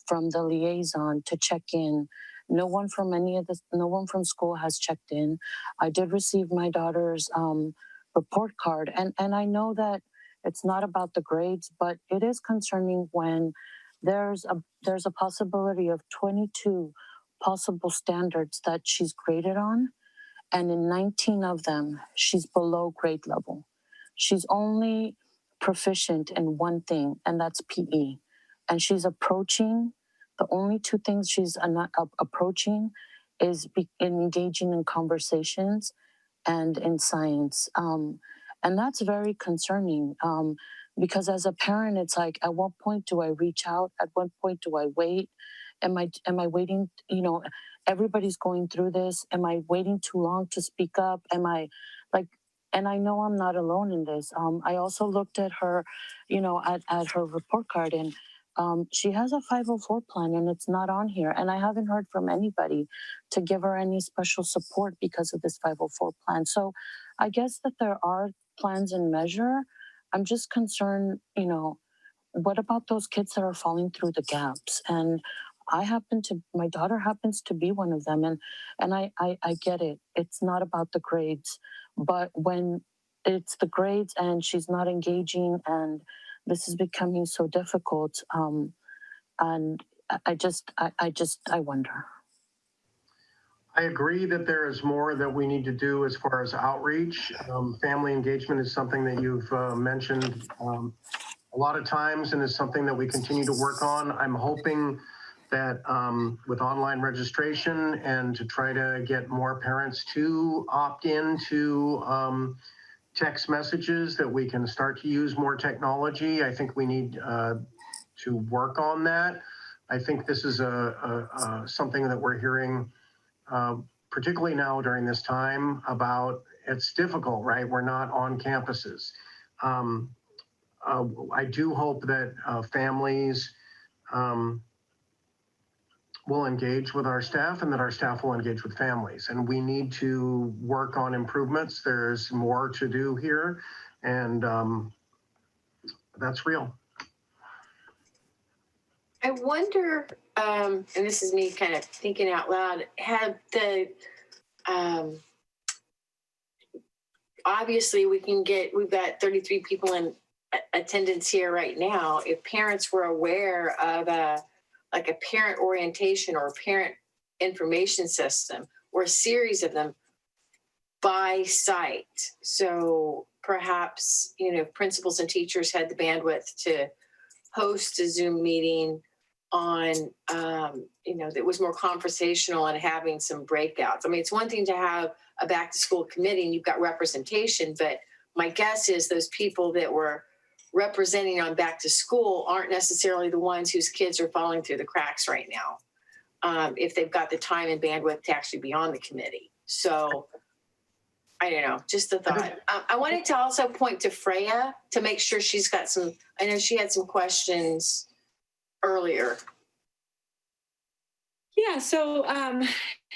from the liaison to check in. No one from school has checked in. I did receive my daughter's report card, and I know that it's not about the grades, but it is concerning when there's a possibility of 22 possible standards that she's graded on, and in 19 of them she's below grade level. She's only proficient in 1 thing, and that's PE, and she's approaching, the only 2 things she's approaching is engaging in conversations and in science, and that's very concerning. Because as a parent, it's like, at what point do I reach out? At what point do I wait? Am I waiting? Everybody's going through this. Am I waiting too long to speak up? Am I like? And I know I'm not alone in this. I also looked at her, at her report card, and she has a 504 plan, and it's not on here. And I haven't heard from anybody to give her any special support because of this 504 plan. So I guess that there are plans in measure. I'm just concerned, what about those kids that are falling through the gaps? And my daughter happens to be one of them. And I get it. It's not about the grades, but when it's the grades and she's not engaging, and this is becoming so difficult, and I wonder. I agree that there is more that we need to do as far as outreach. Family engagement is something that you've mentioned a lot of times, and is something that we continue to work on. I'm hoping that with online registration and to try to get more parents to opt in to text messages, that we can start to use more technology. I think we need to work on that. I think this is something that we're hearing particularly now during this time about. It's difficult, right? We're not on campuses. I do hope that families will engage with our staff, and that our staff will engage with families. And we need to work on improvements. There's more to do here, and that's real. I wonder, and this is me kind of thinking out loud, have the, obviously we've got 33 people in attendance here right now. If parents were aware of like a parent orientation or a parent information system or a series of them by site. So perhaps, principals and teachers had the bandwidth to host a Zoom meeting on, that was more conversational and having some breakouts. I mean, it's one thing to have a back to school committee and you've got representation, but my guess is those people that were representing on back to school aren't necessarily the ones whose kids are falling through the cracks right now, if they've got the time and bandwidth to actually be on the committee. So I don't know, just a thought. I wanted to also point to Freya to make sure she's got I know she had some questions earlier. Yeah, so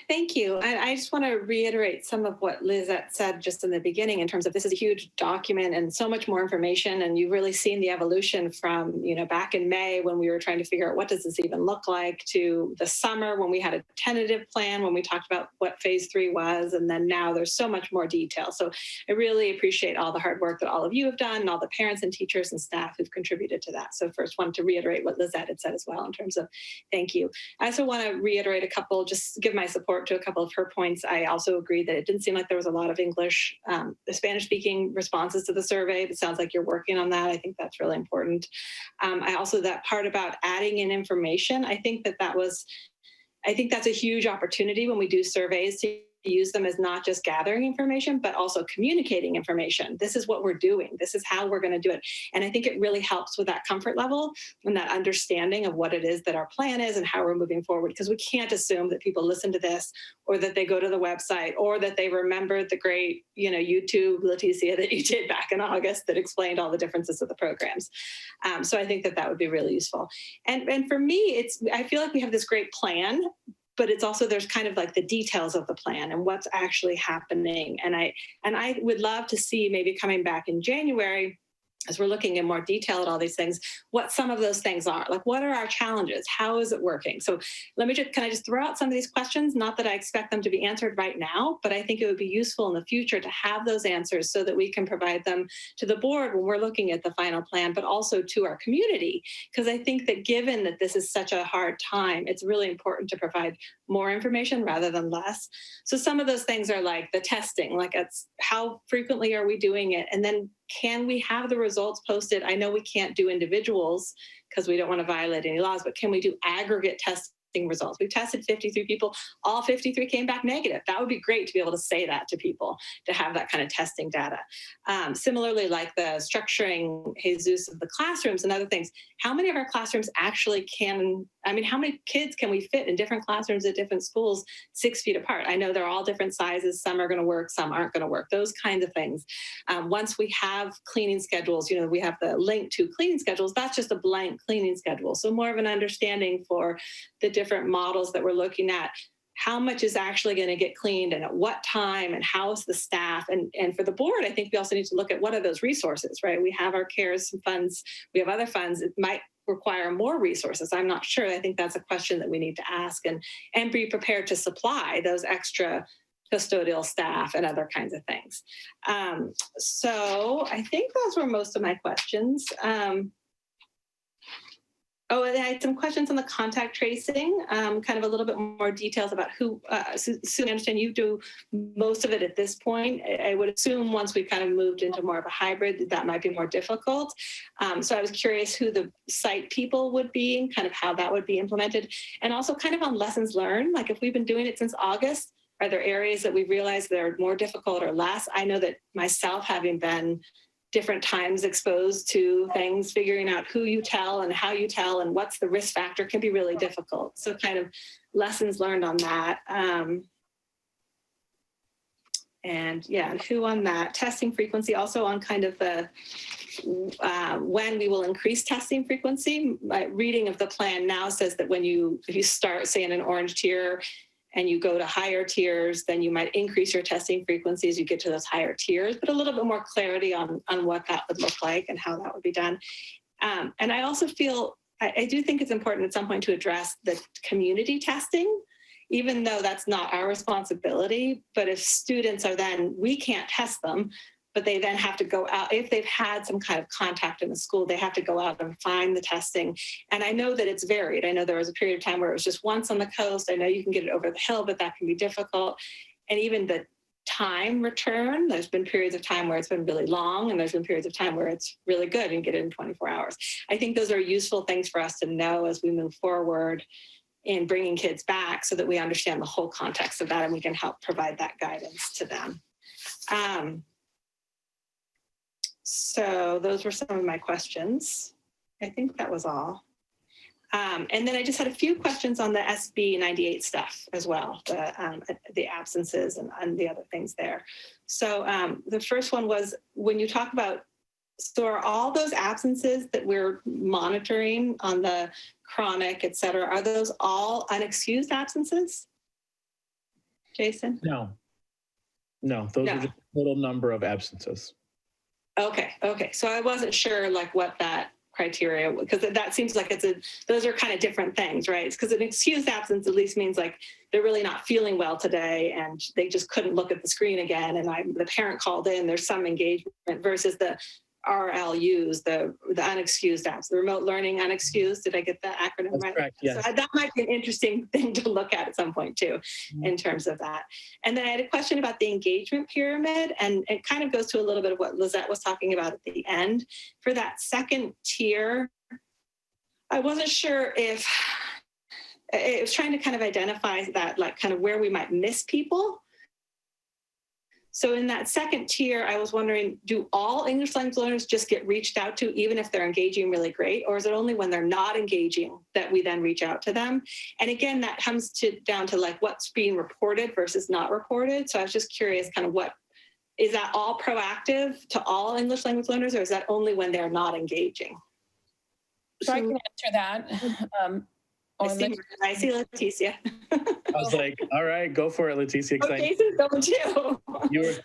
thank you. I just want to reiterate some of what Lizette said just in the beginning in terms of this is a huge document and so much more information. And you've really seen the evolution from, back in May when we were trying to figure out what does this even look like, to the summer when we had a tentative plan, when we talked about what phase 3 was. And then now there's so much more detail. So I really appreciate all the hard work that all of you have done and all the parents and teachers and staff who've contributed to that. So first wanted to reiterate what Lizette had said as well in terms of thank you. I also want to reiterate just give my support to a couple of her points. I also agree that it didn't seem like there was a lot of English, Spanish-speaking responses to the survey. It sounds like you're working on that. I think that's really important. I also, that part about adding in information, I think that's a huge opportunity when we do surveys to use them as not just gathering information, but also communicating information. This is what we're doing. This is how we're going to do it. And I think it really helps with that comfort level and that understanding of what it is that our plan is and how we're moving forward, because we can't assume that people listen to this or that they go to the website or that they remembered the great, YouTube, Leticia, that you did back in August that explained all the differences of the programs. So I think that would be really useful. And for me, I feel like we have this great plan, but it's also, there's kind of like the details of the plan and what's actually happening. And I would love to see, maybe coming back in January, as we're looking in more detail at all these things, what some of those things are. Like, what are our challenges? How is it working? So can I just throw out some of these questions? Not that I expect them to be answered right now, but I think it would be useful in the future to have those answers so that we can provide them to the board when we're looking at the final plan, but also to our community. Because I think that given that this is such a hard time, it's really important to provide more information rather than less. So some of those things are like the testing, like it's how frequently are we doing it? And then can we have the results posted? I know we can't do individuals because we don't want to violate any laws, but can we do aggregate testing results? We've tested 53 people. All 53 came back negative. That would be great to be able to say that to people, to have that kind of testing data. Similarly, like the structuring, Jesus, of the classrooms and other things, how many of our classrooms actually how many kids can we fit in different classrooms at different schools 6 feet apart? I know they're all different sizes. Some are going to work, some aren't going to work, those kinds of things. Once we have cleaning schedules, we have the link to cleaning schedules, that's just a blank cleaning schedule. So more of an understanding for the different models that we're looking at, how much is actually going to get cleaned and at what time and how is the staff? And for the board, I think we also need to look at what are those resources, right? We have our CARES funds, we have other funds. It might require more resources. I'm not sure. I think that's a question that we need to ask and be prepared to supply those extra custodial staff and other kinds of things. So I think those were most of my questions. And I had some questions on the contact tracing, kind of a little bit more details about who, Sue, I understand you do most of it at this point. I would assume once we kind of moved into more of a hybrid, that might be more difficult. So I was curious who the site people would be and kind of how that would be implemented. And also kind of on lessons learned, like if we've been doing it since August, are there areas that we realize that are more difficult or less? I know that myself, having been different times exposed to things, figuring out who you tell and how you tell and what's the risk factor can be really difficult. So kind of lessons learned on that. And who on that. Testing frequency, also on kind of the when we will increase testing frequency. My reading of the plan now says that if you start, say, in an orange tier, and you go to higher tiers, then you might increase your testing frequency as you get to those higher tiers, but a little bit more clarity on what that would look like and how that would be done. And I also feel, I do think it's important at some point to address the community testing, even though that's not our responsibility. But if students are then, we can't test them, but they then have to go out. If they've had some kind of contact in the school, they have to go out and find the testing. And I know that it's varied. I know there was a period of time where it was just once on the coast. I know you can get it over the hill, but that can be difficult. And even the time return, there's been periods of time where it's been really long, and there's been periods of time where it's really good and get it in 24 hours. I think those are useful things for us to know as we move forward in bringing kids back, so that we understand the whole context of that and we can help provide that guidance to them. So those were some of my questions. I think that was all. And then I just had a few questions on the SB 98 stuff as well, the absences and the other things there. So the first one was, when you talk about, so are all those absences that we're monitoring on the chronic, et cetera, are those all unexcused absences? Jason? No, those are just the total number of absences. Okay. So I wasn't sure like what that criteria, because that seems like those are kind of different things, right? Because an excused absence at least means like they're really not feeling well today and they just couldn't look at the screen again, and the parent called in, there's some engagement, versus the RLUs, the unexcused absence, the remote learning unexcused. Did I get that acronym That's right? correct, yes. So that might be an interesting thing to look at some point too, in terms of that. And then I had a question about the engagement pyramid, and it kind of goes to a little bit of what Lizette was talking about at the end. For that second tier, I wasn't sure if it was trying to kind of identify that, like kind of where we might miss people. So in that second tier, I was wondering, do all English language learners just get reached out to even if they're engaging really great? Or is it only when they're not engaging that we then reach out to them? And again, that comes down to like what's being reported versus not reported. So I was just curious, kind of is that all proactive to all English language learners, or is that only when they're not engaging? So I can answer that. I see Leticia. I was like, all right, go for it, Leticia. Jason's going too.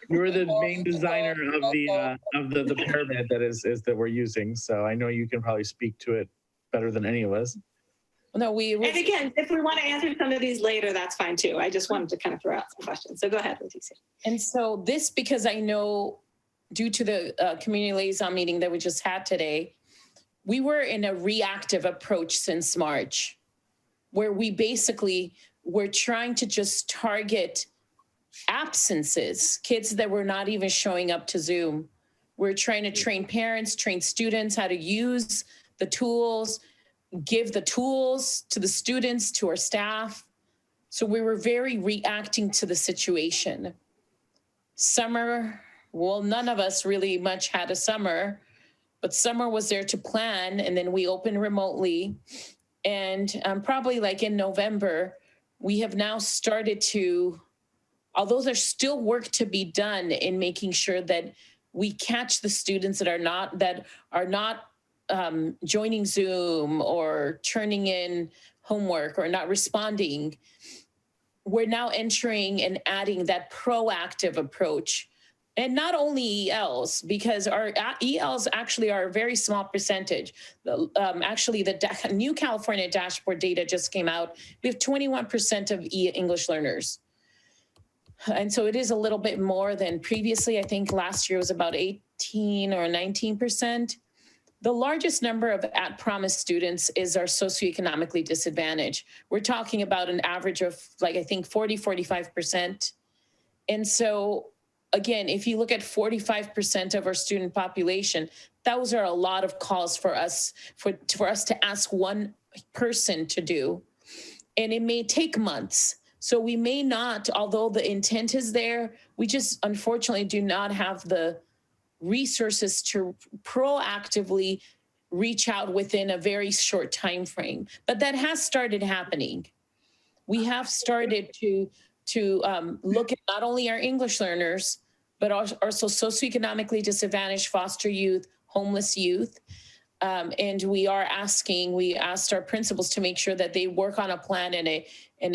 You're the main designer of the pyramid that we're using. So I know you can probably speak to it better than any of us. No, and again, if we want to answer some of these later, that's fine too. I just wanted to kind of throw out some questions. So go ahead, Leticia. And so this, because I know due to the community liaison meeting that we just had today, we were in a reactive approach since March, where we basically were trying to just target absences, kids that were not even showing up to Zoom. We're trying to train parents, train students how to use the tools, give the tools to the students, to our staff. So we were very reacting to the situation. Summer, well, none of us really much had a summer, but summer was there to plan, and then we opened remotely. And probably like in November, we have now started to, although there's still work to be done in making sure that we catch the students that are not joining Zoom or turning in homework or not responding. We're now entering and adding that proactive approach. And not only ELs, because our ELs actually are a very small percentage. Actually, the new California dashboard data just came out. We have 21% of English learners. And so it is a little bit more than previously. I think last year was about 18 or 19%. The largest number of at-promise students is our socioeconomically disadvantaged. We're talking about an average of like, I think 45%. And so again, if you look at 45% of our student population, those are a lot of calls for us to ask one person to do. And it may take months. So we may not, although the intent is there, we just unfortunately do not have the resources to proactively reach out within a very short time frame. But that has started happening. We have started to look at not only our English learners, but also socioeconomically disadvantaged foster youth, homeless youth. And we asked our principals to make sure that they work on a plan and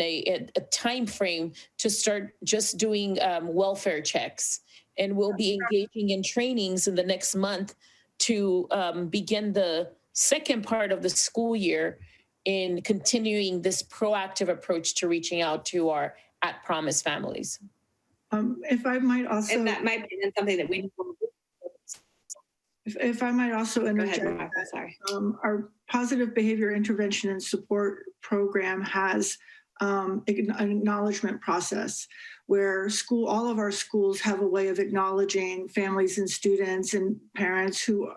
a time frame to start just doing welfare checks. And we'll be engaging in trainings in the next month to begin the second part of the school year in continuing this proactive approach to reaching out to our at-promise families. If I might also, And that might be something that we. if I might also interject, Go ahead, Martha, sorry. Our positive behavior intervention and support program has an acknowledgement process where all of our schools have a way of acknowledging families and students and parents who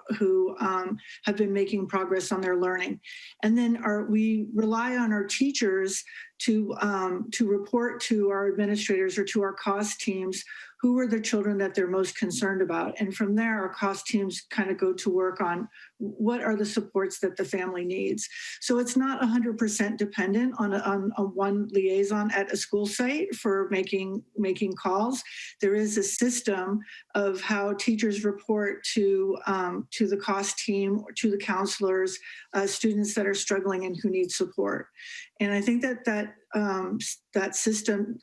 have been making progress on their learning. And then we rely on our teachers to report to our administrators or to our cost teams who are the children that they're most concerned about. And from there, our cost teams kind of go to work on what are the supports that the family needs. So it's not 100% dependent on one liaison at a school site for making calls. There is a system of how teachers report to the cost team or to the counselors, students that are struggling and who need support. And I think that system,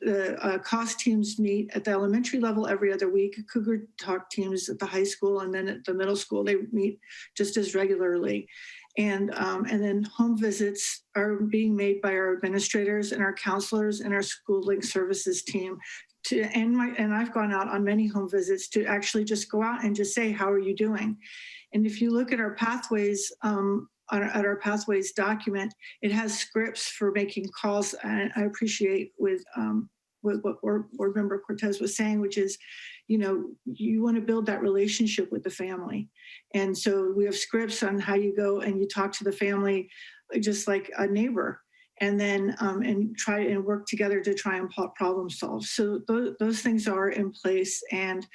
cost teams meet at the elementary level every other week. Cougar Talk teams at the high school, and then at the middle school, they meet just as regularly. And then home visits are being made by our administrators and our counselors and our school link services team. And I've gone out on many home visits to actually just go out and just say, how are you doing? And if you look at our pathways, at our pathways document, it has scripts for making calls. And I appreciate with what Board Member Cortez was saying, which is, you want to build that relationship with the family. And so we have scripts on how you go and you talk to the family just like a neighbor, and then and try and work together to try and problem solve. So those things are in place. And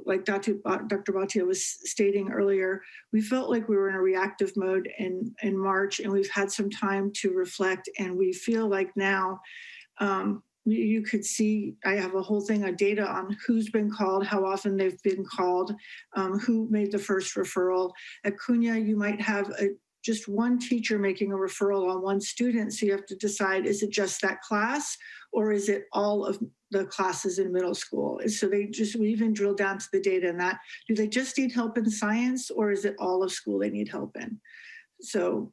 like Dr. Bhatia was stating earlier, we felt like we were in a reactive mode in March, and we've had some time to reflect. And we feel like now, you could see, I have a whole thing of data on who's been called, how often they've been called, who made the first referral. At Cunha, you might have just one teacher making a referral on one student. So you have to decide, is it just that class, or is it all of the classes in middle school? And so we even drill down to the data in that. Do they just need help in science, or is it all of school they need help in? So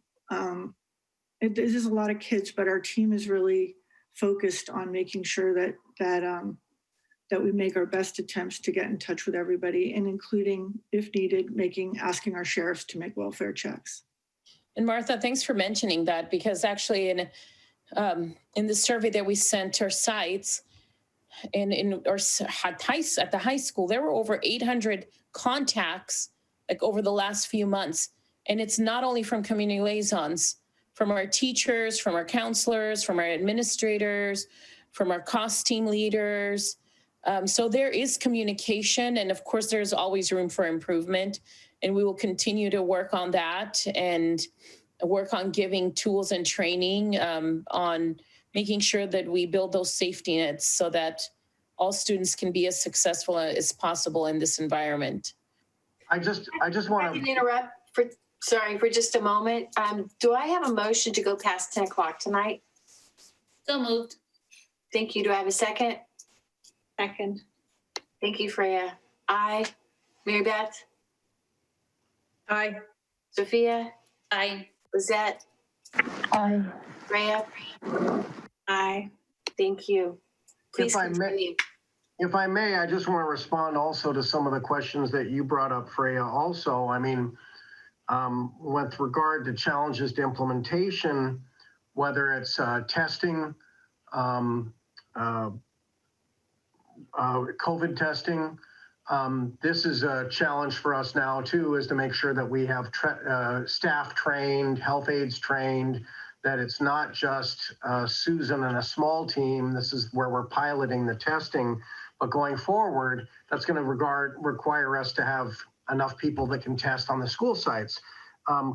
it is a lot of kids, but our team is really focused on making sure that we make our best attempts to get in touch with everybody, and including, if needed, asking our sheriffs to make welfare checks. And Martha, thanks for mentioning that, because actually in the survey that we sent to our sites at the high school, there were over 800 contacts over the last few months. And it's not only from community liaisons, from our teachers, from our counselors, from our administrators, from our cost team leaders. So there is communication, and of course there's always room for improvement. And we will continue to work on that and work on giving tools and training on making sure that we build those safety nets so that all students can be as successful as possible in this environment. I just want to interrupt for just a moment. Do I have a motion to go past 10 o'clock tonight? So moved. Thank you. Do I have a second? Second. Thank you, Freya. Aye. Mary Beth? Aye. Sophia? Aye. Lizette? Aye. Freya? Aye. Thank you. Please continue. If I may, I just want to respond also to some of the questions that you brought up, Freya. Also, I mean, with regard to challenges to implementation, whether it's testing, COVID testing, this is a challenge for us now too, is to make sure that we have staff trained, health aides trained, that it's not just Susan and a small team. This is where we're piloting the testing, but going forward, that's going to require us to have enough people that can test on the school sites.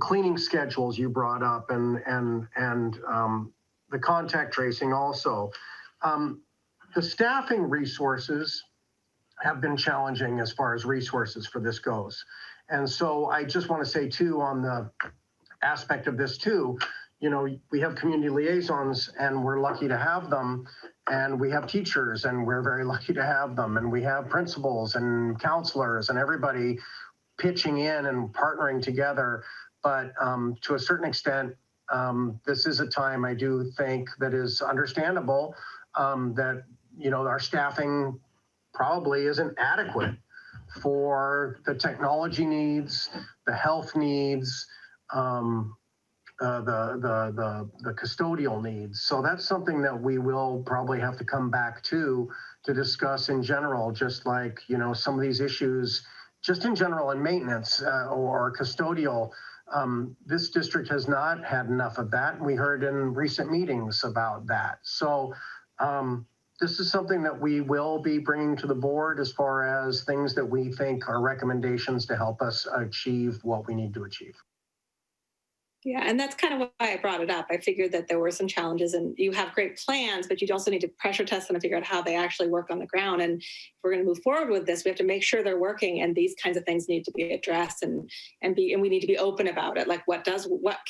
Cleaning schedules you brought up, and the contact tracing also. The staffing resources have been challenging as far as resources for this goes. And so I just want to say too, on the aspect of this too, we have community liaisons and we're lucky to have them. And we have teachers and we're very lucky to have them. And we have principals and counselors and everybody pitching in and partnering together. But to a certain extent, this is a time I do think that is understandable that, our staffing probably isn't adequate for the technology needs, the health needs, the custodial needs. So that's something that we will probably have to come back to discuss in general, just like, some of these issues, just in general in maintenance or custodial. This district has not had enough of that. We heard in recent meetings about that. So this is something that we will be bringing to the board as far as things that we think are recommendations to help us achieve what we need to achieve. Yeah, and that's kind of why I brought it up. I figured that there were some challenges and you have great plans, but you also need to pressure test them and figure out how they actually work on the ground. And if we're going to move forward with this, we have to make sure they're working, and these kinds of things need to be addressed and we need to be open about it. Like what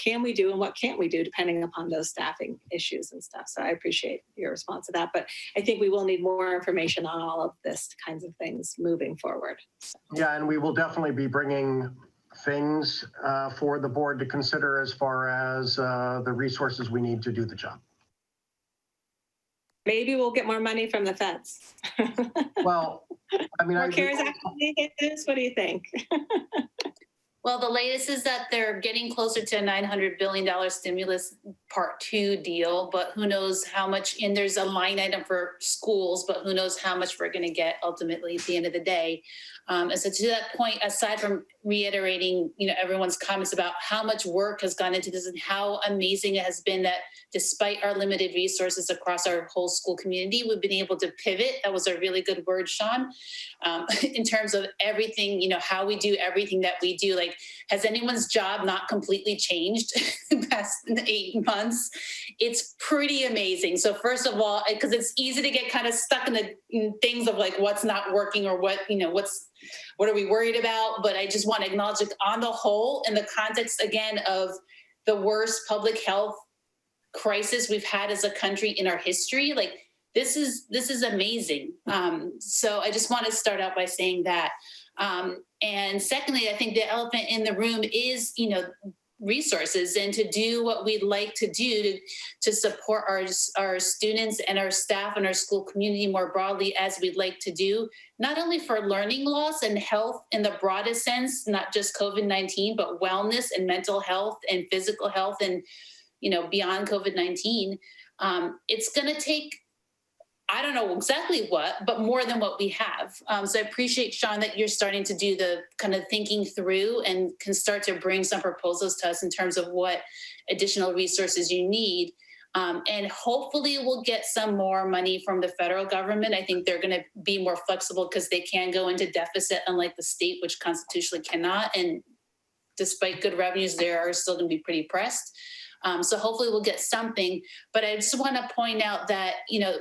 can we do and what can't we do depending upon those staffing issues and stuff. So I appreciate your response to that, but I think we will need more information on all of this kinds of things moving forward. So. Yeah, and we will definitely be bringing things for the board to consider as far as the resources we need to do the job. Maybe we'll get more money from the feds. Well, I mean, more CARES Act money hit this. What do you think? Well, the latest is that they're getting closer to a $900 billion stimulus part 2 deal, but who knows how much, and there's a line item for schools, but who knows how much we're going to get ultimately at the end of the day. And so to that point, aside from reiterating, everyone's comments about how much work has gone into this and how amazing it has been that despite our limited resources across our whole school community, we've been able to pivot. That was a really good word, Sean, in terms of everything, how we do everything that we do. Like, has anyone's job not completely changed in the past 8 months? It's pretty amazing. So first of all, because it's easy to get kind of stuck in things of like what's not working or what are we worried about? But I just want to acknowledge, like, on the whole, in the context again of the worst public health crisis we've had as a country in our history, like this is amazing. So I just want to start out by saying that. And secondly, I think the elephant in the room is, resources, and to do what we'd like to do to support our students and our staff and our school community more broadly, as we'd like to do, not only for learning loss and health in the broadest sense, not just COVID-19, but wellness and mental health and physical health and, beyond COVID-19. It's going to take, I don't know exactly what, but more than what we have. So I appreciate, Sean, that you're starting to do the kind of thinking through and can start to bring some proposals to us in terms of what additional resources you need. And hopefully we'll get some more money from the federal government. I think they're going to be more flexible because they can go into deficit, unlike the state, which constitutionally cannot. And despite good revenues, they are still going to be pretty pressed. So hopefully we'll get something, but I just want to point out that,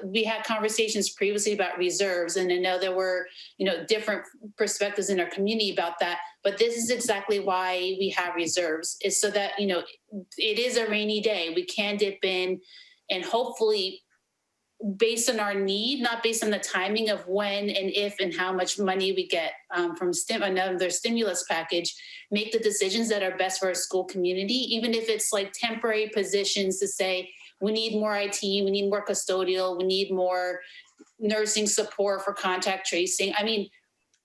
we had conversations previously about reserves, and I know there were, different perspectives in our community about that, but this is exactly why we have reserves, is so that, it is a rainy day. We can dip in and hopefully, based on our need, not based on the timing of when and if and how much money we get from another stimulus package, make the decisions that are best for our school community, even if it's like temporary positions to say, we need more IT, we need more custodial, we need more nursing support for contact tracing. I mean,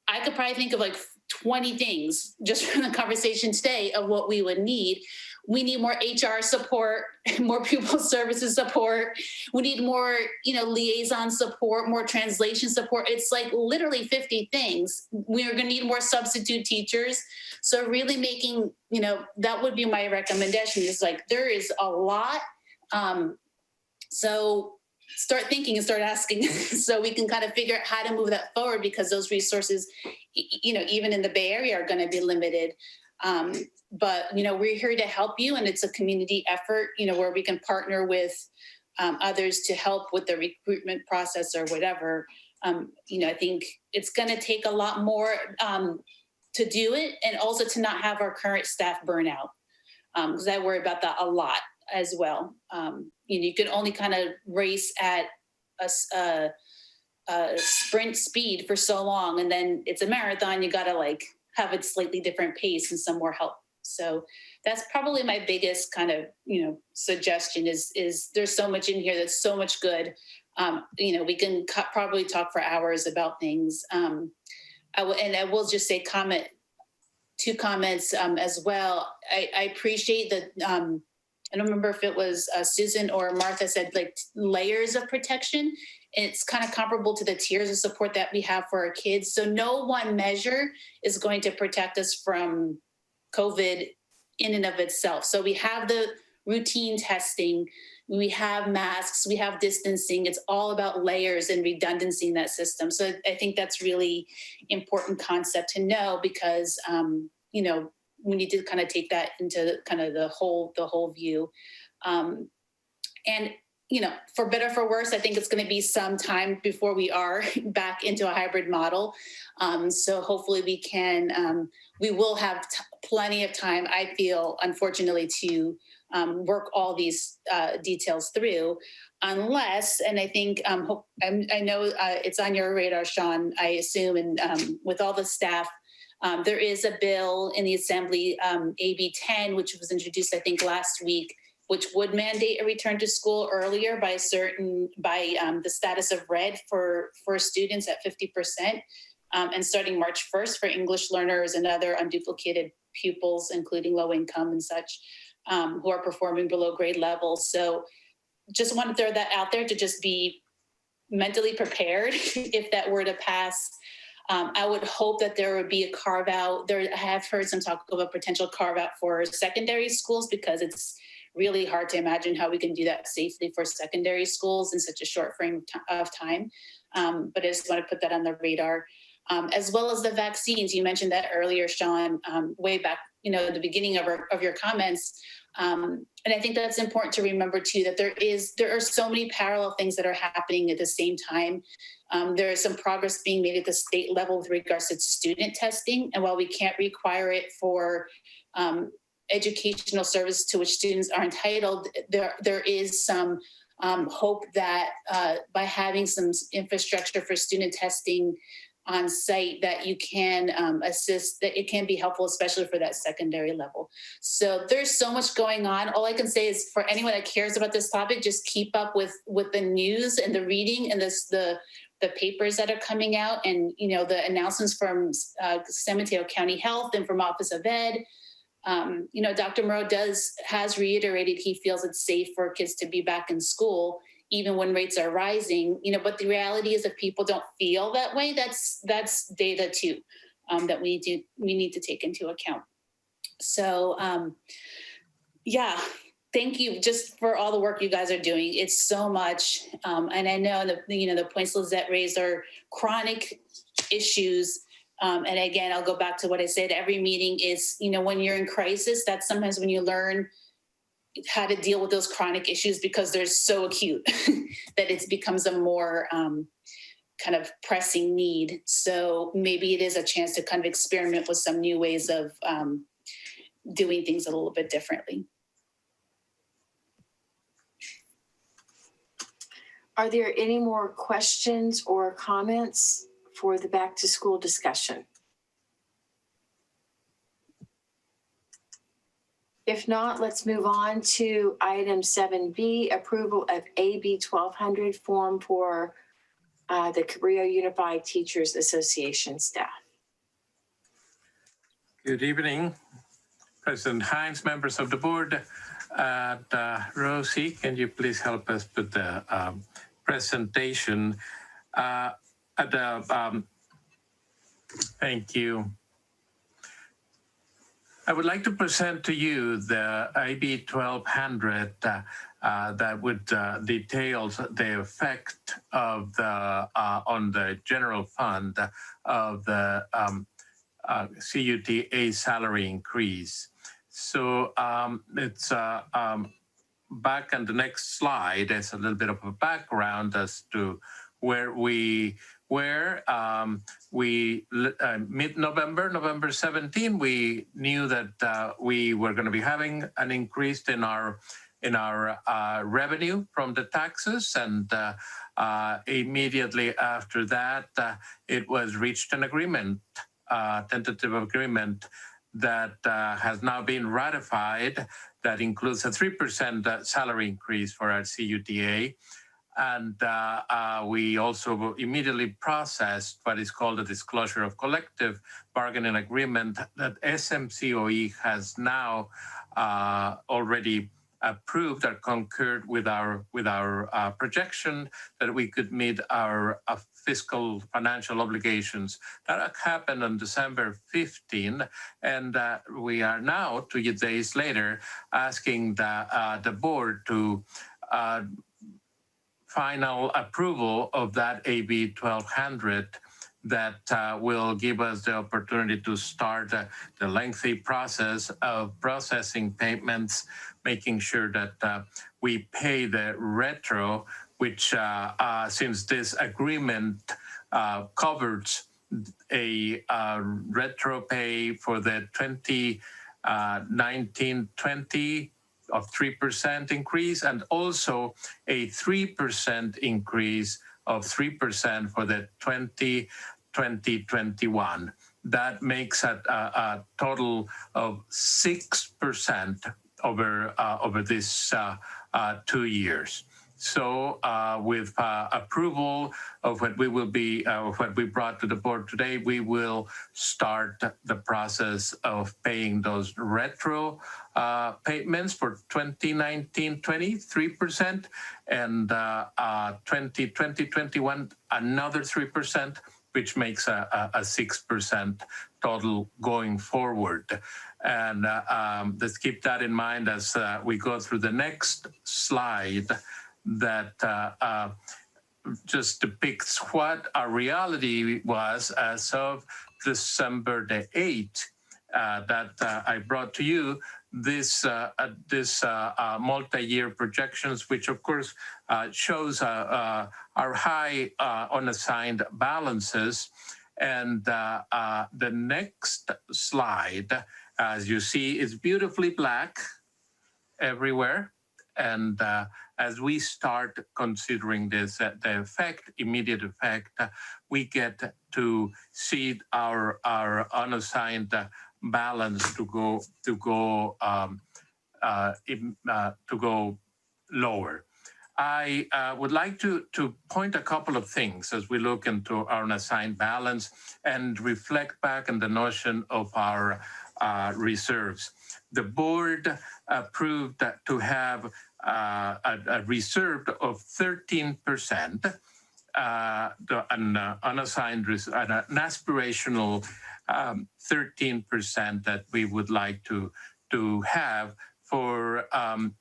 I could probably think of like 20 things just from the conversation today of what we would need. We need more HR support, more pupil services support. We need more, liaison support, more translation support. It's like literally 50 things. We are going to need more substitute teachers. So really making, that would be my recommendation, is like, there is a lot. So start thinking and start asking so we can kind of figure out how to move that forward, because those resources, even in the Bay Area, are going to be limited. But, we're here to help you, and it's a community effort, where we can partner with others to help with the recruitment process or whatever. I think it's going to take a lot more to do it, and also to not have our current staff burn out, because I worry about that a lot as well. You can only kind of race at a sprint speed for so long, and then it's a marathon. You got to have a slightly different pace and some more help So that's probably my biggest kind of, suggestion is there's so much in here that's so much good. We can probably talk for hours about things. I will just say two comments as well. I appreciate that. I don't remember if it was Susan or Martha said like layers of protection. And it's kind of comparable to the tiers of support that we have for our kids. So no one measure is going to protect us from COVID in and of itself. So we have the routine testing, we have masks, we have distancing. It's all about layers and redundancy in that system. So I think that's really important concept to know because, we need to kind of take that into kind of the whole view. And for better or for worse, I think it's going to be some time before we are back into a hybrid model. So hopefully we will have plenty of time, I feel, unfortunately, to work all these details through. Unless, and I think, I know it's on your radar, Sean, I assume, and with all the staff, there is a bill in the Assembly, AB 10, which was introduced, I think, last week, which would mandate a return to school earlier by the status of red for students at 50%, and starting March 1st for English learners and other unduplicated pupils, including low income and such, who are performing below grade level. So just want to throw that out there to just be mentally prepared if that were to pass. I would hope that there would be a carve out. I have heard some talk of a potential carve out for secondary schools because it's really hard to imagine how we can do that safely for secondary schools in such a short frame of time. But I just want to put that on the radar. As well as the vaccines. You mentioned that earlier, Sean, way back, at the beginning of your comments. And I think that's important to remember too, that there are so many parallel things that are happening at the same time. There is some progress being made at the state level with regards to student testing. And while we can't require it for educational service to which students are entitled, there is some hope that by having some infrastructure for student testing on site that you can assist, that it can be helpful, especially for that secondary level. So there's so much going on. All I can say is for anyone that cares about this topic, just keep up with the news and the reading and the papers that are coming out and, the announcements from San Mateo County Health and from Office of Ed. Dr. Moreau has reiterated he feels it's safe for kids to be back in school, even when rates are rising, but the reality is if people don't feel that way, that's data too, that we need to take into account. So, thank you just for all the work you guys are doing. It's so much. And I know the points Lizette raised are chronic issues. And again, I'll go back to what I said, every meeting is, when you're in crisis, that's sometimes when you learn how to deal with those chronic issues because they're so acute that it becomes a more kind of pressing need. So maybe it is a chance to kind of experiment with some new ways of doing things a little bit differently. Are there any more questions or comments for the back to school discussion? If not, let's move on to item 7B, approval of AB 1200 form for the Cabrillo Unified Teachers Association staff. Good evening, President Hines, members of the board. Rosie, can you please help us with the presentation? Thank you. I would like to present to you the AB 1200 that would details the effect of the on the general fund of the CUTA salary increase. So it's back on the next slide. There's a little bit of a background as to where we were. Mid-November, November 17, we knew that we were going to be having an increase in our revenue from the taxes, and immediately after that, it was reached an agreement, tentative agreement that has now been ratified that includes a 3% salary increase for our CUTA. And we also immediately processed what is called a disclosure of collective bargaining agreement that SMCOE has now already approved or concurred with our projection that we could meet our fiscal financial obligations. That happened on December 15, and we are now, 2 days later, asking the board to final approval of that AB 1200 that will give us the opportunity to start the lengthy process of processing payments, making sure that we pay the retro, which since this agreement covers a retro pay for the 2019-20 of 3% increase, and also a 3% increase of 3% for the 2020-21. That makes a total of 6% over this 2 years. So with approval of what we will be, what we brought to the board today, we will start the process of paying those retro payments for 2019-20, 3%, and 2020-21, another 3%, which makes a 6% total going forward. And let's keep that in mind as we go through the next slide that just depicts what our reality was as of December the 8th that I brought to you. This multi-year projections, which of course shows our high unassigned balances. And the next slide, as you see, is beautifully black everywhere. And as we start considering this, the effect, immediate effect, we get to see our unassigned balance to go lower. I would like to point a couple of things as we look into our unassigned balance and reflect back on the notion of our reserves. The board approved to have a reserve of 13%, an unassigned, an aspirational 13% that we would like to have for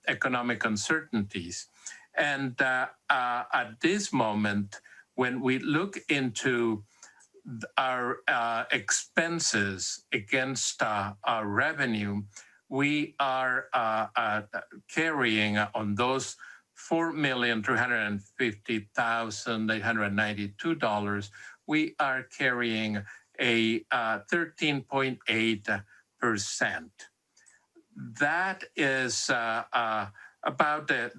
economic uncertainties. And at this moment, when we look into our expenses against our revenue, we are carrying on those $4,350,892. We are carrying a 13.8%. That is about the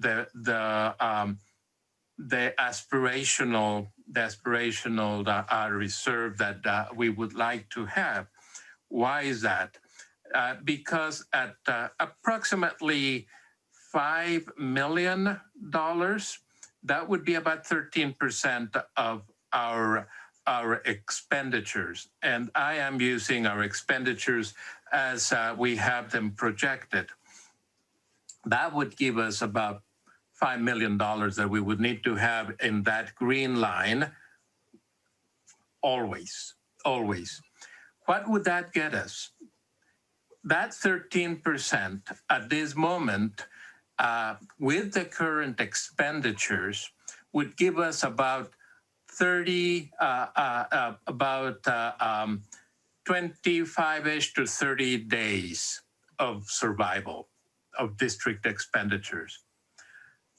aspirational reserve that we would like to have. Why is that? Because at approximately $5 million, that would be about 13% of our expenditures. And I am using our expenditures as we have them projected. That would give us about $5 million that we would need to have in that green line always. What would that get us? That 13% at this moment, with the current expenditures, would give us about 25-ish to 30 days of survival of district expenditures.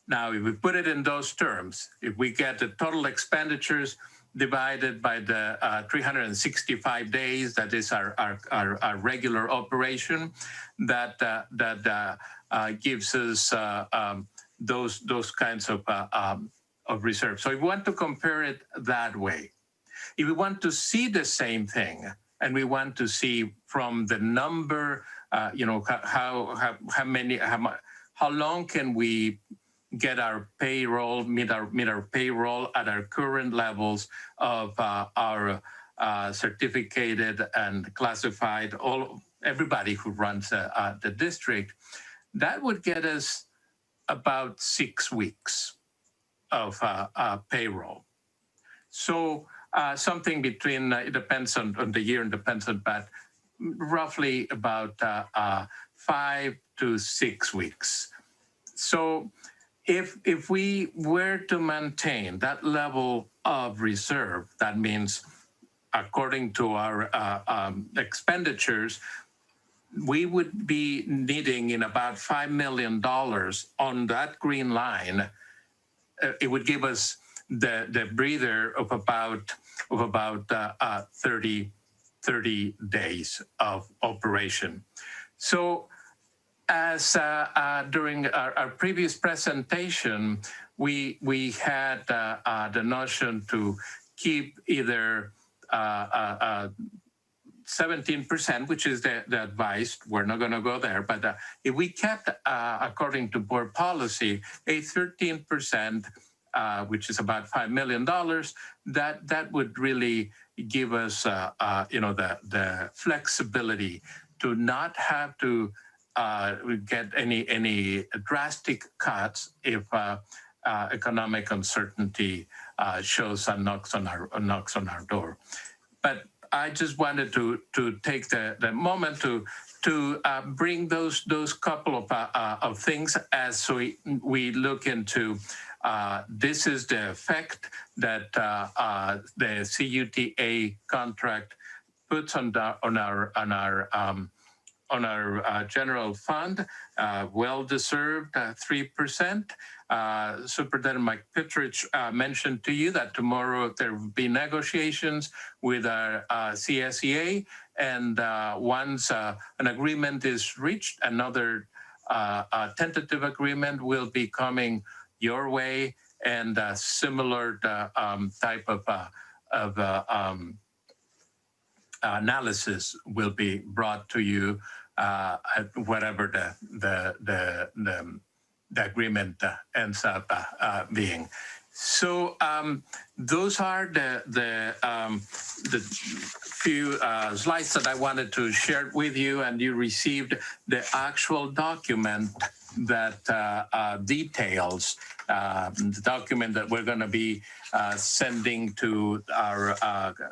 Now, if we put it in those terms, if we get the total expenditures divided by the 365 days, that is our regular operation, that gives us those kinds of reserves. So if we want to compare it that way, if we want to see the same thing and we want to see from the number, how long can we get our payroll, meet our payroll at our current levels of our certificated and classified, everybody who runs the district. That would get us about 6 weeks of payroll. So something between, it depends on the year and depends on, but roughly about 5 to 6 weeks. So if we were to maintain that level of reserve, that means according to our expenditures, we would be needing in about $5 million on that green line. It would give us the breather of about 30 days of operation. So as during our previous presentation, we had the notion to keep either 17%, which is the advice. We're not going to go there, but if we kept, according to board policy, a 13%, which is about $5 million, that would really give us, the flexibility to not have to get any drastic cuts if economic uncertainty shows and knocks on our door. But I just wanted to take the moment to bring those couple of things as we look into. This is the effect that the CUTA contract puts on our general fund, well-deserved 3%. Superintendent McPetrich mentioned to you that tomorrow there will be negotiations with our CSEA, and once an agreement is reached, another tentative agreement will be coming your way, and a similar type of analysis will be brought to you at whatever the agreement ends up being. So those are the few slides that I wanted to share with you, and you received the actual document that details the document that we're going to be sending to our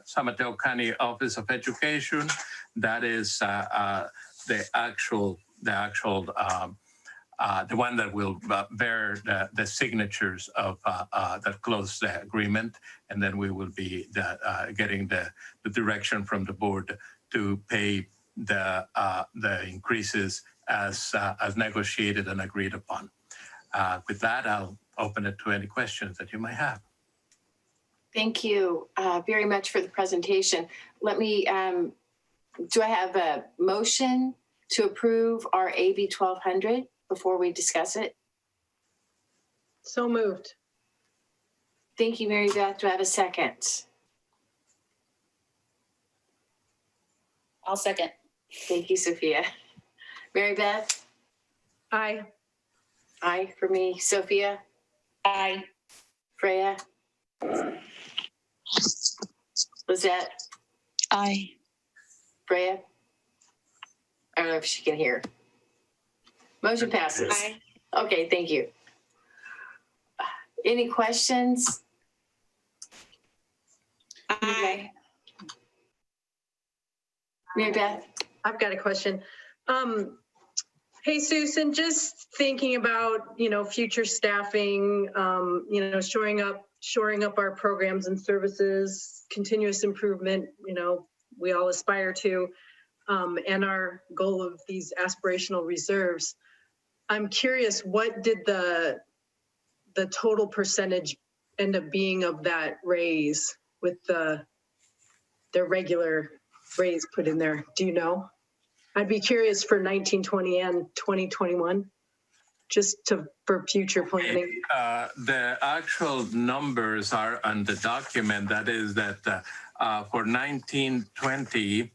San Mateo County Office of Education. That is the one that will bear the signatures of that close the agreement, and then we will be getting the direction from the board to pay the increases as negotiated and agreed upon. With that, I'll open it to any questions that you might have. Thank you very much for the presentation. Let me, do I have a motion to approve our AB 1200 before we discuss it? So moved. Thank you, Mary Beth. Do I have a second? I'll second. Thank you, Sophia. Mary Beth? Aye. Aye for me. Sophia? Aye. Freya? Lizette? Aye. Freya? I don't know if she can hear. Motion passes. Aye. Okay, thank you. Any questions? Aye. Mary Beth? I've got a question. Hey, Susan, just thinking about, future staffing, shoring up our programs and services, continuous improvement, we all aspire to, and our goal of these aspirational reserves. I'm curious, what did the total percentage end up being of that raise with the regular raise put in there? Do you know? I'd be curious for 1920 and 2021, just for future planning. The actual numbers are on the document. That is that for 1920,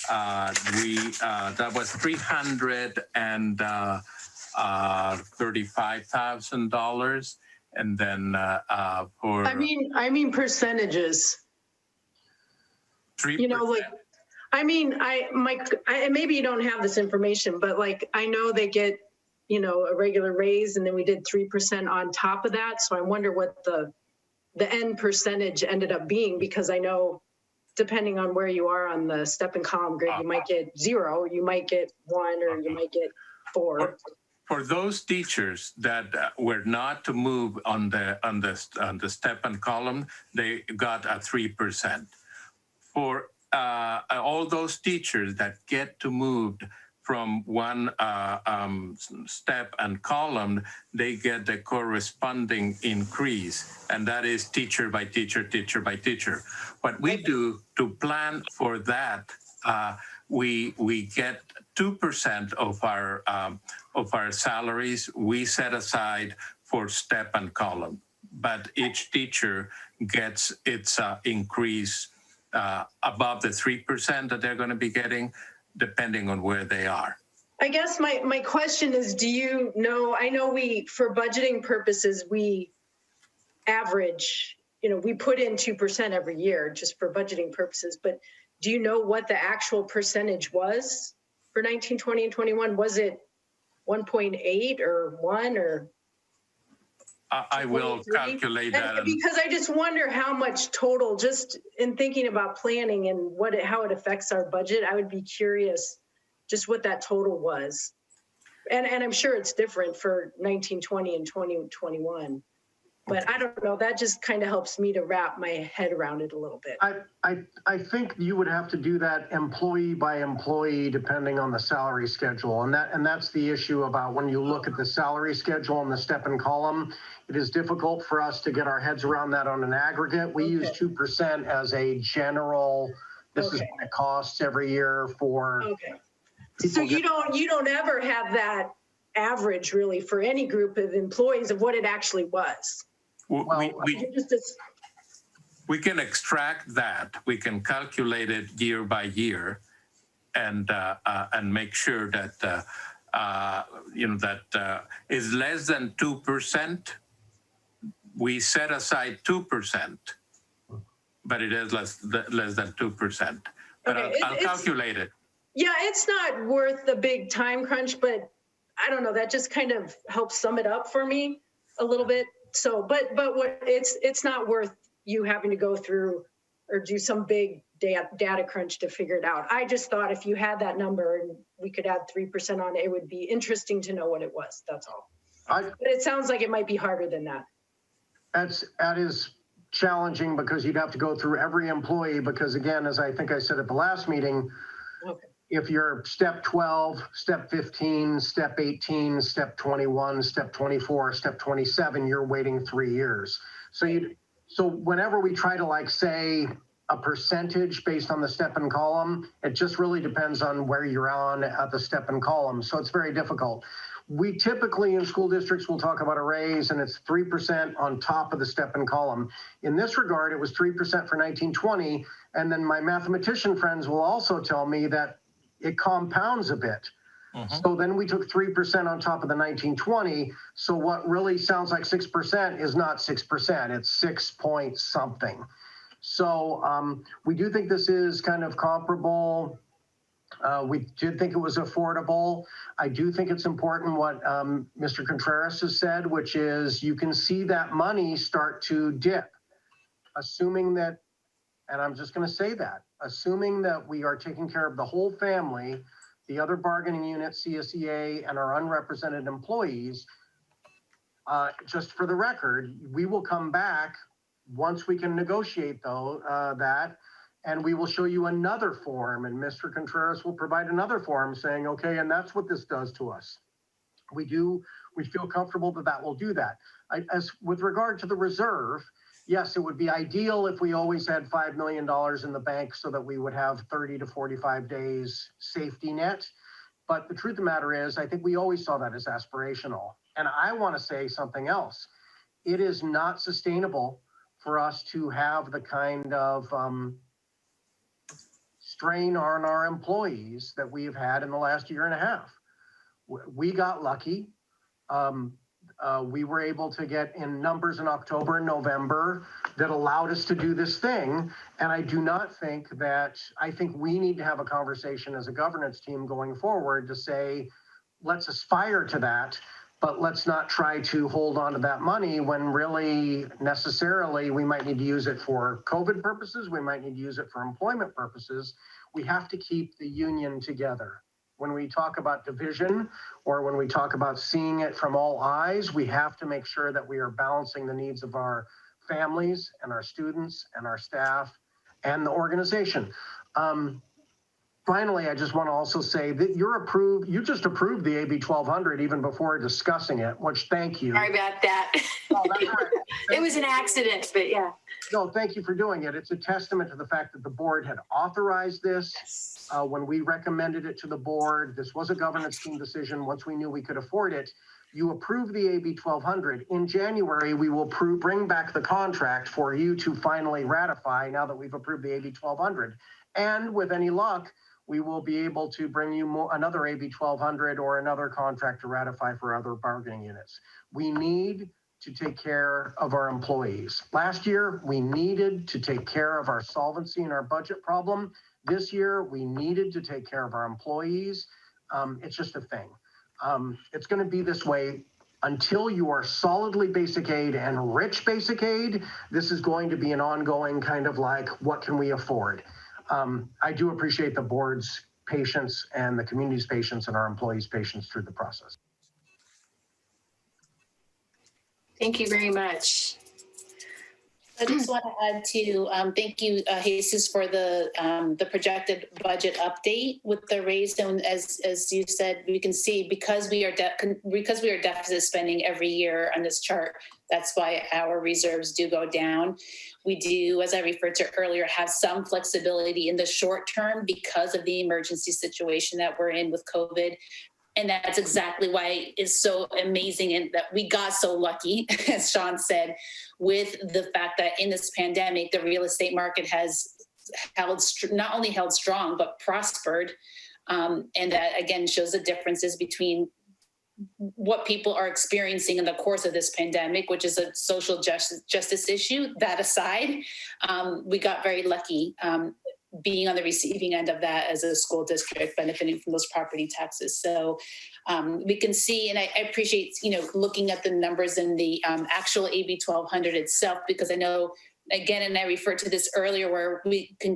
That was $335,000, and then for I mean percentages. 3%. You know, like, I mean, maybe you don't have this information, but like, I know they get, you know, a regular raise, and then we did 3% on top of that. So I wonder what the end percentage ended up being, because I know depending on where you are on the step and column grid, you might get 0, you might get 1, or you might get 4. For those teachers that were not to move on the step and column, they got a 3%. For all those teachers that get to move from one step and column, they get the corresponding increase, and that is teacher by teacher, teacher by teacher. What we do to plan for that, we get 2% of our salaries we set aside for step and column, but each teacher gets its increase above the 3% that they're going to be getting, depending on where they are. I guess my question is, do you know, I know for budgeting purposes, we average, you know, we put in 2% every year just for budgeting purposes, but do you know what the actual percentage was for 19, 20, and 21? Was it 1.8 or 1 or? I will calculate that. Because I just wonder how much total, just in thinking about planning and how it affects our budget, I would be curious just what that total was. And I'm sure it's different for 1920 and 2021. But I don't know, that just kind of helps me to wrap my head around it a little bit. I think you would have to do that employee by employee depending on the salary schedule. And that's the issue about when you look at the salary schedule and the step and column, it is difficult for us to get our heads around that on an aggregate. We use 2% as a general, this is what it costs every year for. Okay. So you don't ever have that average really for any group of employees of what it actually was. We can extract that. We can calculate it year by year, and make sure that that is less than 2%. We set aside 2%, but it is less than 2%. But I'll calculate it. Yeah, it's not worth the big time crunch, but I don't know. That just kind of helps sum it up for me a little bit. So, but what it's not worth you having to go through or do some big data crunch to figure it out. I just thought if you had that number and we could add 3% on it, it would be interesting to know what it was. That's all. But it sounds like it might be harder than that. That is challenging because you'd have to go through every employee because, again, as I think I said at the last meeting, if you're step 12, step 15, step 18, step 21, step 24, step 27, you're waiting 3 years. So whenever we try to say a percentage based on the step and column, it just really depends on where you're on at the step and column. So it's very difficult. We typically in school districts will talk about a raise and it's 3% on top of the step and column. In this regard, it was 3% for 1920. And then my mathematician friends will also tell me that it compounds a bit. So then we took 3% on top of the 1920. So what really sounds like 6% is not 6%. It's 6 point something. So we do think this is kind of comparable. We did think it was affordable. I do think it's important what Mr. Contreras has said, which is you can see that money start to dip, assuming that, and I'm just going to say that, assuming that we are taking care of the whole family, the other bargaining unit, CSEA, and our unrepresented employees, just for the record, we will come back once we can negotiate that, and we will show you another form, and Mr. Contreras will provide another form saying, okay, and that's what this does to us. We feel comfortable that will do that. As with regard to the reserve, yes, it would be ideal if we always had $5 million in the bank so that we would have 30 to 45 days safety net. But the truth of the matter is, I think we always saw that as aspirational. And I want to say something else. It is not sustainable for us to have the kind of strain on our employees that we have had in the last year and a half. We got lucky. We were able to get in numbers in October and November that allowed us to do this thing. And I do not think I think we need to have a conversation as a governance team going forward to say, let's aspire to that, but let's not try to hold on to that money when really necessarily we might need to use it for COVID purposes. We might need to use it for employment purposes. We have to keep the union together. When we talk about division or when we talk about seeing it from all eyes, we have to make sure that we are balancing the needs of our families and our students and our staff and the organization. Finally, I just want to also say that you just approved the AB 1200 even before discussing it, which thank you. Sorry about that. No, that's all right. It was an accident, but yeah. No, thank you for doing it. It's a testament to the fact that the board had authorized this. When we recommended it to the board, this was a governance team decision. Once we knew we could afford it, you approved the AB 1200. In January, we will bring back the contract for you to finally ratify now that we've approved the AB 1200. And with any luck, we will be able to bring you another AB 1200 or another contract to ratify for other bargaining units. We need to take care of our employees. Last year, we needed to take care of our solvency and our budget problem. This year, we needed to take care of our employees. It's just a thing. It's going to be this way until you are solidly basic aid and rich basic aid. This is going to be an ongoing kind of like, what can we afford? I do appreciate the board's patience and the community's patience and our employees' patience through the process. Thank you very much. I just want to add to thank you, Jesus, for the projected budget update with the raise. And as you said, we can see because we are deficit spending every year on this chart. That's why our reserves do go down. We do, as I referred to earlier, have some flexibility in the short term because of the emergency situation that we're in with COVID. And that's exactly why it's so amazing and that we got so lucky, as Sean said, with the fact that in this pandemic, the real estate market has not only held strong, but prospered. And that, again, shows the differences between what people are experiencing in the course of this pandemic, which is a social justice issue. That aside, we got very lucky being on the receiving end of that as a school district benefiting from those property taxes. So we can see, and I appreciate, looking at the numbers in the actual AB 1200 itself, because I know, again, and I referred to this earlier, where we can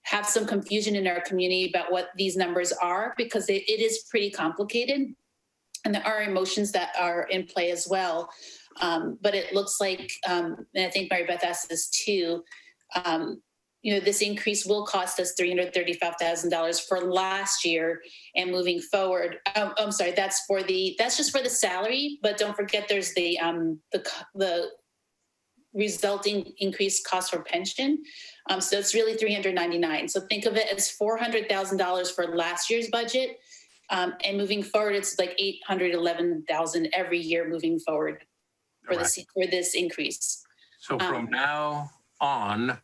have some confusion in our community about what these numbers are, because it is pretty complicated. And there are emotions that are in play as well. But it looks like, and I think Mary Beth asked this too, this increase will cost us $335,000 for last year and moving forward. I'm sorry, that's just for the salary, but don't forget there's the resulting increased cost for pension. So it's really $399,000. So think of it as $400,000 for last year's budget. And moving forward, it's like $811,000 every year moving forward for this increase. So from now on,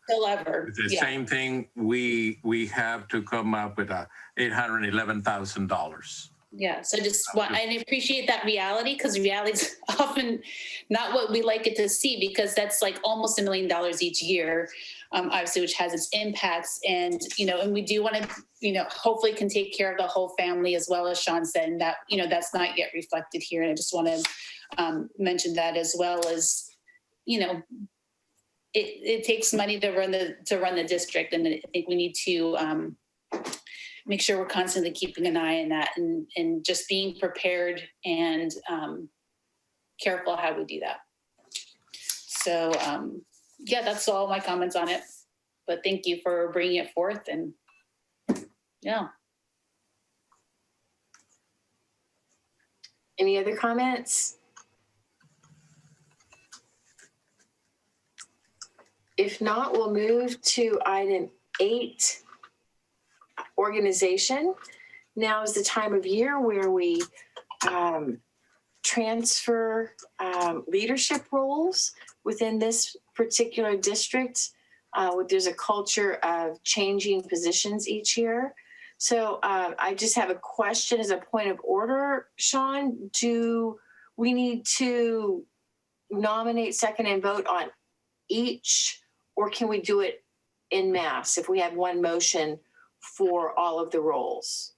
same thing, we have to come up with $811,000. Yeah, so I appreciate that reality, because reality is often not what we like it to see, because that's like almost $1 million each year, obviously, which has its impacts. And, and we do want to, hopefully can take care of the whole family, as well as Sean said, and that, that's not yet reflected here. And I just want to mention that, as well as, it takes money to run the district. And I think we need to make sure we're constantly keeping an eye on that and just being prepared and careful how we do that. So yeah, that's all my comments on it, but thank you for bringing it forth. And yeah. Any other comments? If not, we'll move to item 8, organization. Now is the time of year where we transfer leadership roles within this particular district. There's a culture of changing positions each year. So I just have a question as a point of order, Sean. Do we need to nominate, second, and vote on each, or can we do it in mass if we have one motion for all of the roles?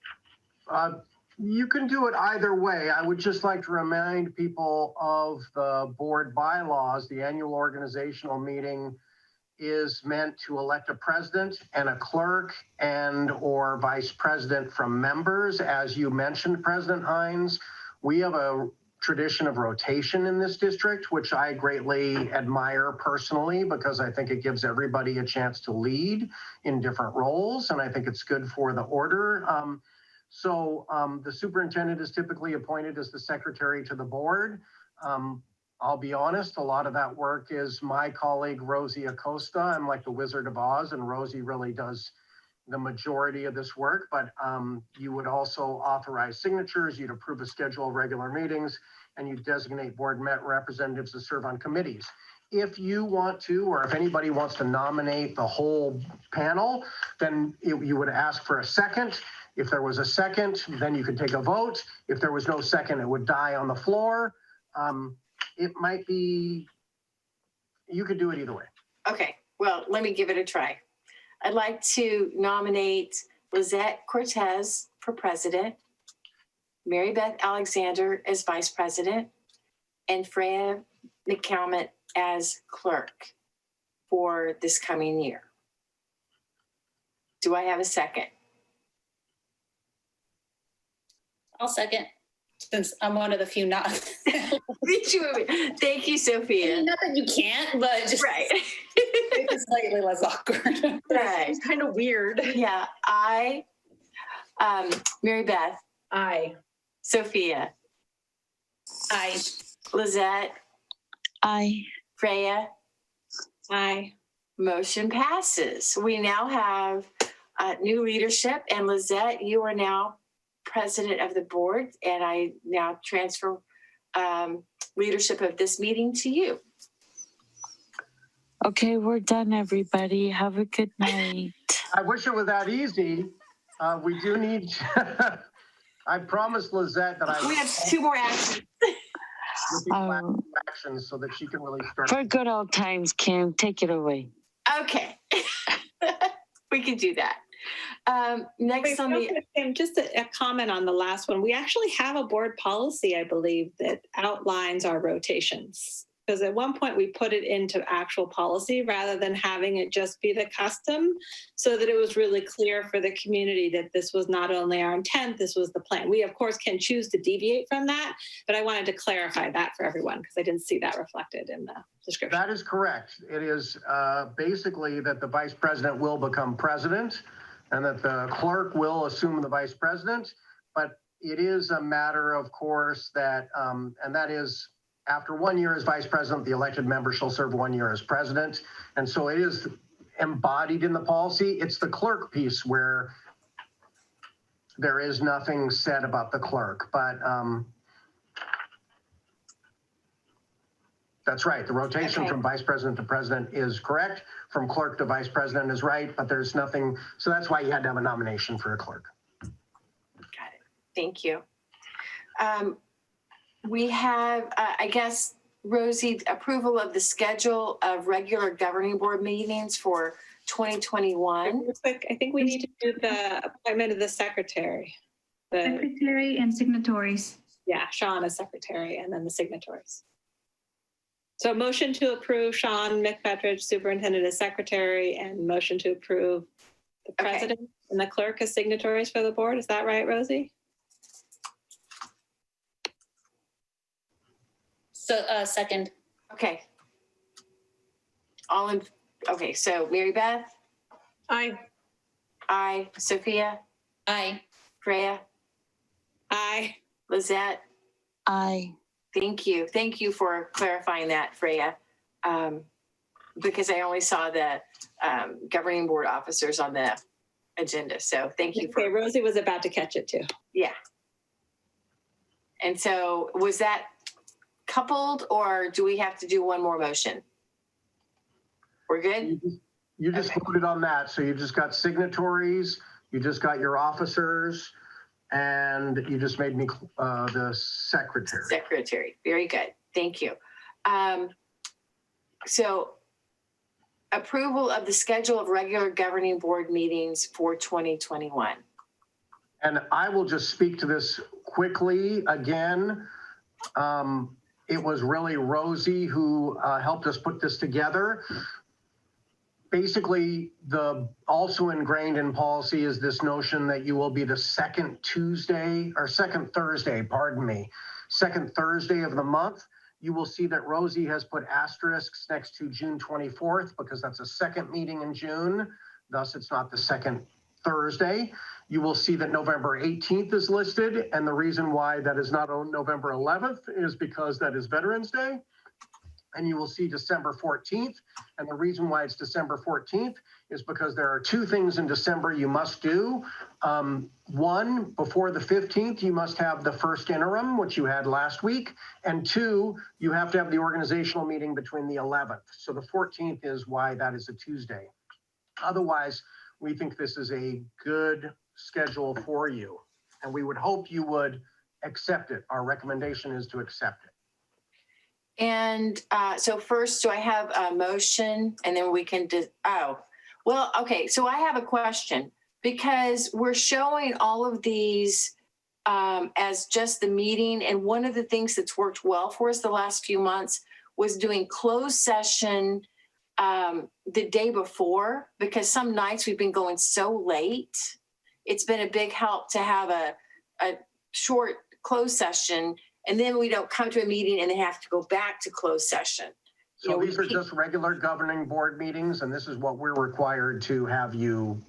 You can do it either way. I would just like to remind people of the board bylaws. The annual organizational meeting is meant to elect a president and a clerk and or vice president from members. As you mentioned, President Hines, we have a tradition of rotation in this district, which I greatly admire personally, because I think it gives everybody a chance to lead in different roles. And I think it's good for the order. So the superintendent is typically appointed as the secretary to the board. I'll be honest, a lot of that work is my colleague, Rosie Acosta. I'm like the Wizard of Oz, and Rosie really does the majority of this work, but you would also authorize signatures, you'd approve a schedule of regular meetings, and you designate board representatives to serve on committees. If you want to, or if anybody wants to nominate the whole panel, then you would ask for a second. If there was a second, then you could take a vote. If there was no second, it would die on the floor. It might be, you could do it either way. Okay, well, let me give it a try. I'd like to nominate Lizette Cortez for president, Mary Beth Alexander as vice president, and Freya McCalmont as clerk for this coming year. Do I have a second? I'll second, since I'm one of the few not. Thank you, Sophia. Not that you can't, but just right. it's slightly less awkward. Right. It's kind of weird. Yeah, Mary Beth. Aye. Sophia. Aye. Lizette. Aye. Freya. Aye. Motion passes. We now have new leadership, and Lizette, you are now president of the board, and I now transfer leadership of this meeting to you. Okay, we're done, everybody. Have a good night. I wish it was that easy. We do need, I promised Lizette that we have 2 more actions. Actions so that she can really start. For good old times, Kim, take it away. Okay. We can do that. Next on the Kim, just a comment on the last one. We actually have a board policy, I believe, that outlines our rotations. Because at one point we put it into actual policy rather than having it just be the custom, so that it was really clear for the community that this was not only our intent, this was the plan. We, of course, can choose to deviate from that, but I wanted to clarify that for everyone because I didn't see that reflected in the description. That is correct. It is basically that the vice president will become president and that the clerk will assume the vice president, but it is a matter, of course, that, and that is, after 1 year as vice president, the elected member shall serve 1 year as president. And so it is embodied in the policy. It's the clerk piece where there is nothing said about the clerk, but that's right. The rotation from vice president to president is correct. From clerk to vice president is right, but there's nothing. So that's why you had to have a nomination for a clerk. Got it. Thank you. We have, I guess, Rosie, approval of the schedule of regular governing board meetings for 2021. Real quick, I think we need to do the appointment of the secretary. Secretary and signatories. Yeah, Sean as secretary and then the signatories. So motion to approve Sean McFetridge, superintendent as secretary, and motion to approve the president and the clerk as signatories for the board. Is that right, Rosie? So second. Okay. Okay, so Mary Beth? Aye. Aye. Sophia? Aye. Freya? Aye. Lizette? Aye. Thank you. Thank you for clarifying that, Freya, because I only saw the governing board officers on the agenda. So thank you. Okay, Rosie was about to catch it too. Yeah. And so was that coupled, or do we have to do one more motion? We're good? You just voted on that. So you just got signatories, you just got your officers, and you just made me the secretary. Secretary. Very good. Thank you. So approval of the schedule of regular governing board meetings for 2021. And I will just speak to this quickly again. It was really Rosie who helped us put this together. Basically, also ingrained in policy is this notion that you will be the second Thursday of the month. You will see that Rosie has put asterisks next to June 24th because that's a second meeting in June. Thus, it's not the second Thursday. You will see that November 18th is listed. And the reason why that is not on November 11th is because that is Veterans Day. And you will see December 14th. And the reason why it's December 14th is because there are two things in December you must do. One, before the 15th, you must have the first interim, which you had last week. And two, you have to have the organizational meeting between the 11th. So the 14th is why that is a Tuesday. Otherwise, we think this is a good schedule for you. And we would hope you would accept it. Our recommendation is to accept it. And so first, do I have a motion and then we can okay. So I have a question because we're showing all of these as just the meeting. And one of the things that's worked well for us the last few months was doing closed session the day before, because some nights we've been going so late. It's been a big help to have a short closed session, and then we don't come to a meeting and then have to go back to closed session. So these are just regular governing board meetings, and this is what we're required to have you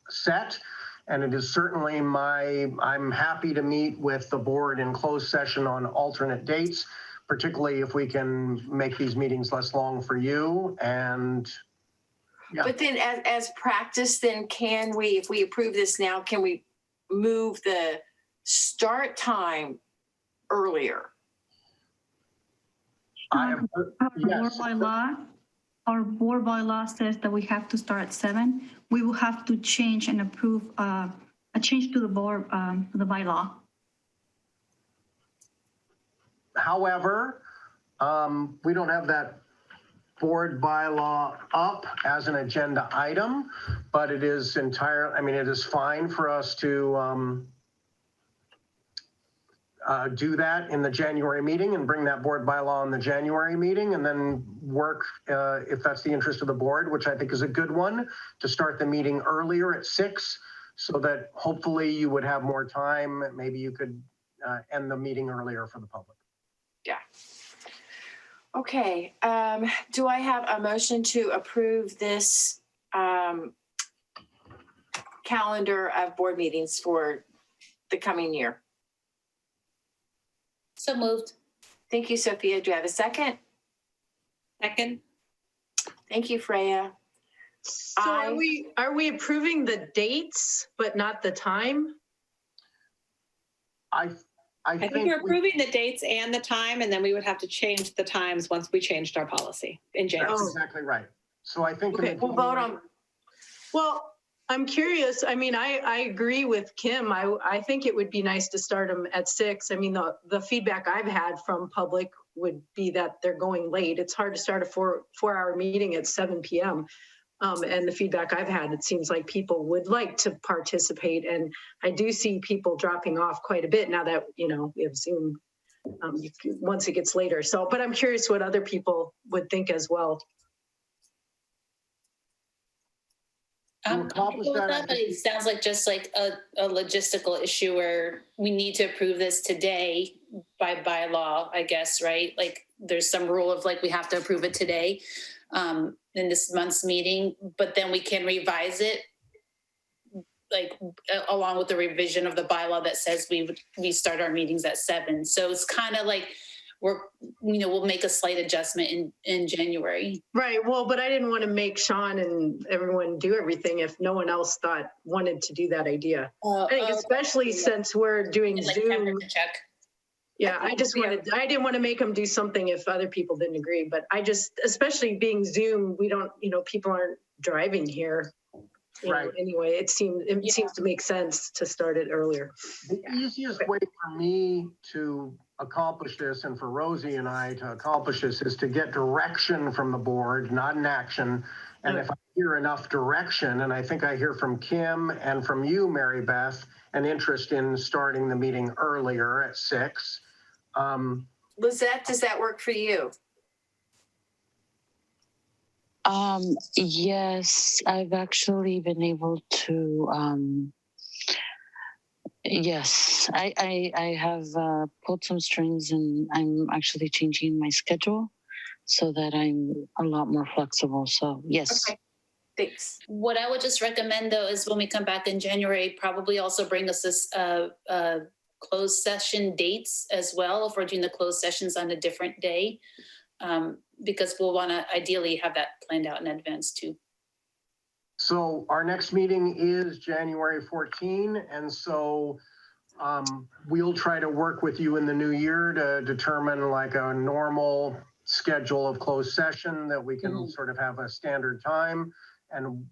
set. And it is certainly I'm happy to meet with the board in closed session on alternate dates, particularly if we can make these meetings less long for you. And yeah. But then as practice, then can we, if we approve this now, can we move the start time earlier? Our board bylaw says that we have to start at 7. We will have to change and approve a change to the board, the bylaw. However, we don't have that board bylaw up as an agenda item, but it is it is fine for us to do that in the January meeting and bring that board bylaw in the January meeting, and then work, if that's the interest of the board, which I think is a good one, to start the meeting earlier at 6, so that hopefully you would have more time. Maybe you could end the meeting earlier for the public. Yeah. Okay. Do I have a motion to approve this calendar of board meetings for the coming year? So moved. Thank you, Sophia. Do I have a second? Second. Thank you, Freya. So are we approving the dates, but not the time? I think we're approving the dates and the time, and then we would have to change the times once we changed our policy in January. That's exactly right. So I think we'll vote on. Well, I'm curious. I mean, I agree with Kim. I think it would be nice to start them at 6. I mean, the feedback I've had from public would be that they're going late. It's hard to start a 4-hour meeting at 7 p.m. And the feedback I've had, it seems like people would like to participate. And I do see people dropping off quite a bit now that, we have Zoom once it gets later. So, but I'm curious what other people would think as well. It sounds like just like a logistical issue where we need to approve this today by law, I guess, right? Like there's some rule of like we have to approve it today in this month's meeting, but then we can revise it like along with the revision of the bylaw that says we start our meetings at 7. So it's kind of like we'll make a slight adjustment in January. Right. Well, but I didn't want to make Sean and everyone do everything if no one else wanted to do that idea. I think especially since we're doing Zoom. Check. Yeah, I didn't want to make them do something if other people didn't agree, but especially being Zoom, we don't, people aren't driving here. Right. Anyway, it seems to make sense to start it earlier. The easiest way for me to accomplish this and for Rosie and I to accomplish this is to get direction from the board, not an action. And if I hear enough direction, and I think I hear from Kim and from you, Mary Beth, an interest in starting the meeting earlier at 6. Lizette, does that work for you? Yes, I've actually been able to, yes, I have pulled some strings and I'm actually changing my schedule so that I'm a lot more flexible. So yes. Okay. Thanks. What I would just recommend though is when we come back in January, probably also bring us this closed session dates as well if we're doing the closed sessions on a different day, because we'll want to ideally have that planned out in advance too. So our next meeting is January 14, and so we'll try to work with you in the new year to determine like a normal schedule of closed session that we can sort of have a standard time. And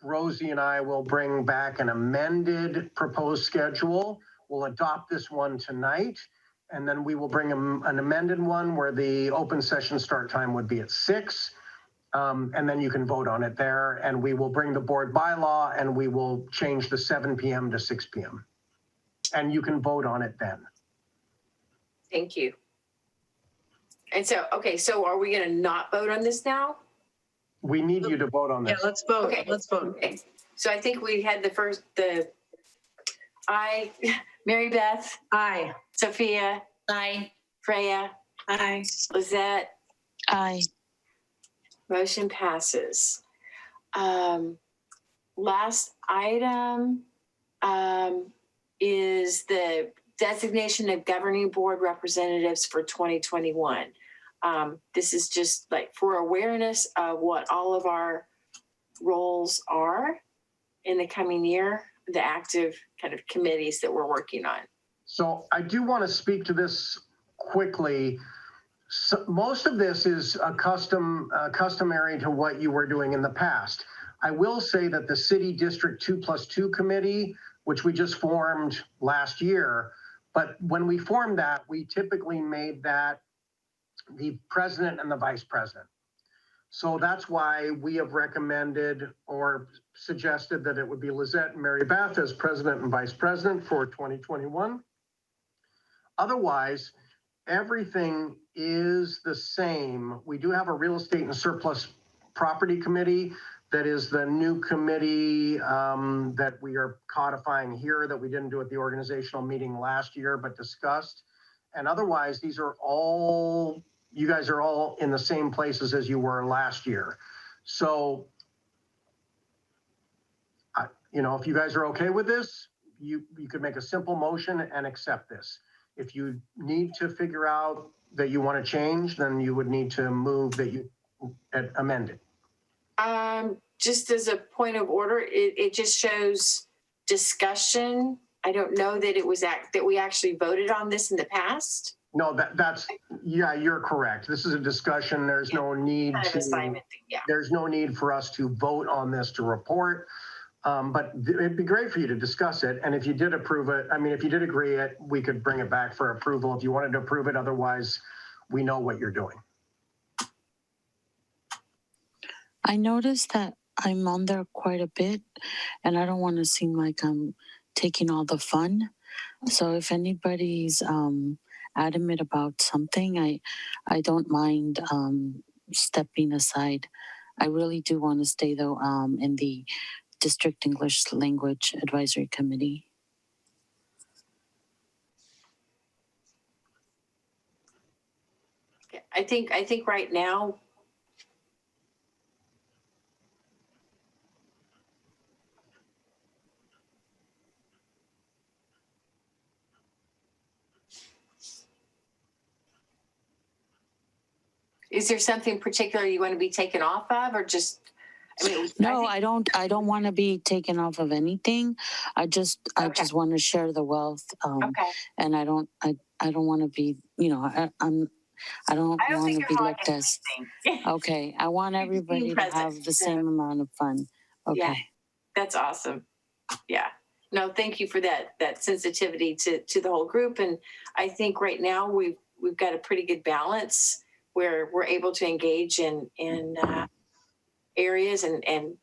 Rosie and I will bring back an amended proposed schedule. We'll adopt this one tonight, and then we will bring an amended one where the open session start time would be at 6. And then you can vote on it there, and we will bring the board bylaw and we will change the 7 p.m. to 6 p.m. And you can vote on it then. Thank you. And so, okay, so are we going to not vote on this now? We need you to vote on this. Yeah, let's vote. Okay. Let's vote. Okay. So I think we had Mary Beth. Aye. Sophia. Aye. Freya. Aye. Lizette. Aye. Motion passes. Last item is the designation of governing board representatives for 2021. This is just like for awareness of what all of our roles are in the coming year, the active kind of committees that we're working on. So I do want to speak to this quickly. So most of this is customary to what you were doing in the past. I will say that the City District 2+2 Committee, which we just formed last year, but when we formed that, we typically made that the president and the vice president. So that's why we have recommended or suggested that it would be Lizette and Mary Beth as president and vice president for 2021. Otherwise, everything is the same. We do have a real estate and surplus property committee that is the new committee that we are codifying here that we didn't do at the organizational meeting last year, but discussed. And otherwise, these are all, you guys are all in the same places as you were last year. So, you know, if you guys are okay with this, you could make a simple motion and accept this. If you need to figure out that you want to change, then you would need to move that you amend it. Just as a point of order, it just shows discussion. I don't know that it was that we actually voted on this in the past. No, that's yeah, you're correct. This is a discussion. There's no need kind of to. assignment thing, yeah. There's no need for us to vote on this to report. But it'd be great for you to discuss it. And if you did approve it, I mean, if you did agree it, we could bring it back for approval if you wanted to approve it. Otherwise, we know what you're doing. I noticed that I'm on there quite a bit and I don't want to seem like I'm taking all the fun. So if anybody's adamant about something, I don't mind stepping aside. I really do want to stay though in the District English Language Advisory Committee. I think right now, is there something particular you want to be taken off of, or just? I mean, no, I don't want to be taken off of anything. I just want to share the wealth. Okay. And I don't want to be, you know, I'm I don't I don't want think to you're be hiding looked as, anything. okay, I want You're just being everybody to present, have the so. same amount of fun. Yeah. Okay. That's awesome. Yeah. No, thank you for that sensitivity to the whole group. And I think right now we've got a pretty good balance where we're able to engage in areas and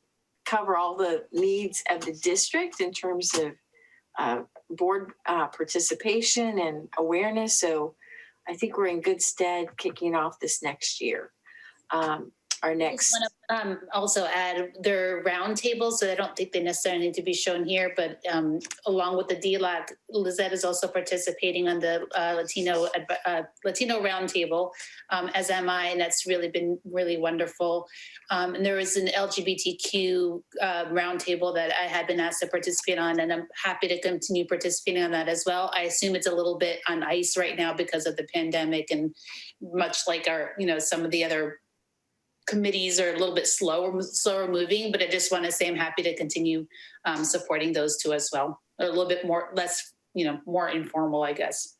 cover all the needs of the district in terms of board participation and awareness. So I think we're in good stead kicking off this next year. Our next. I just want to also add their roundtables, so I don't think they necessarily need to be shown here, but along with the DLAC, Lizette is also participating on the Latino roundtable, as am I, and that's really been really wonderful. And there was an LGBTQ roundtable that I had been asked to participate on, and I'm happy to continue participating on that as well. I assume it's a little bit on ice right now because of the pandemic, and much like our, some of the other committees are a little bit slower moving, but I just want to say I'm happy to continue supporting those two as well. They're a little bit less, more informal, I guess.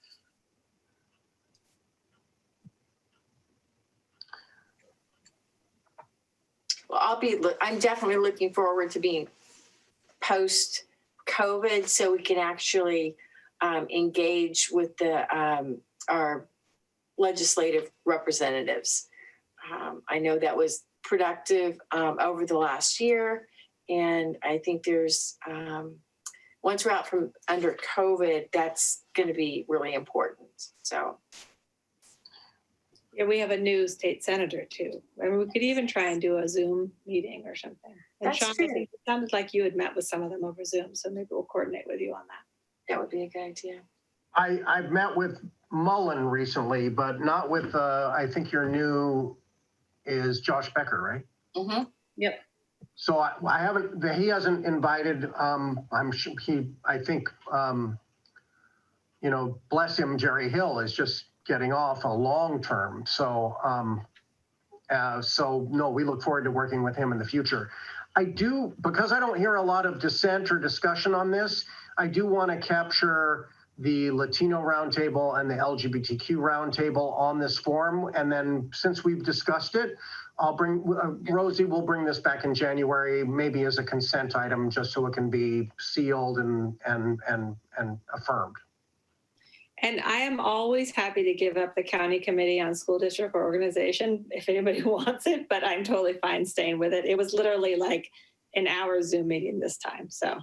Well, I'm definitely looking forward to being post COVID so we can actually engage with our legislative representatives. I know that was productive over the last year, and I think there's once we're out from under COVID, that's going to be really important. So, yeah, we have a new state senator too. I mean, we could even try and do a Zoom meeting or something. And that's Sean, true. I think it sounded like you had met with some of them over Zoom, so maybe we'll coordinate with you on that. That would be a good idea. I've met with Mullen recently, but not with, I think your new is Josh Becker, right? Mm-hmm. Yep. So I haven't, he hasn't invited, I'm sure I think, bless him, Jerry Hill is just getting off a long term. So, no, we look forward to working with him in the future. Because I don't hear a lot of dissent or discussion on this, I do want to capture the Latino roundtable and the LGBTQ roundtable on this forum. And then since we've discussed it, I'll bring, Rosie will bring this back in January, maybe as a consent item, just so it can be sealed and affirmed. And I am always happy to give up the county committee on school district or organization if anybody wants it, but I'm totally fine staying with it. It was literally like an hour Zoom meeting this time. So,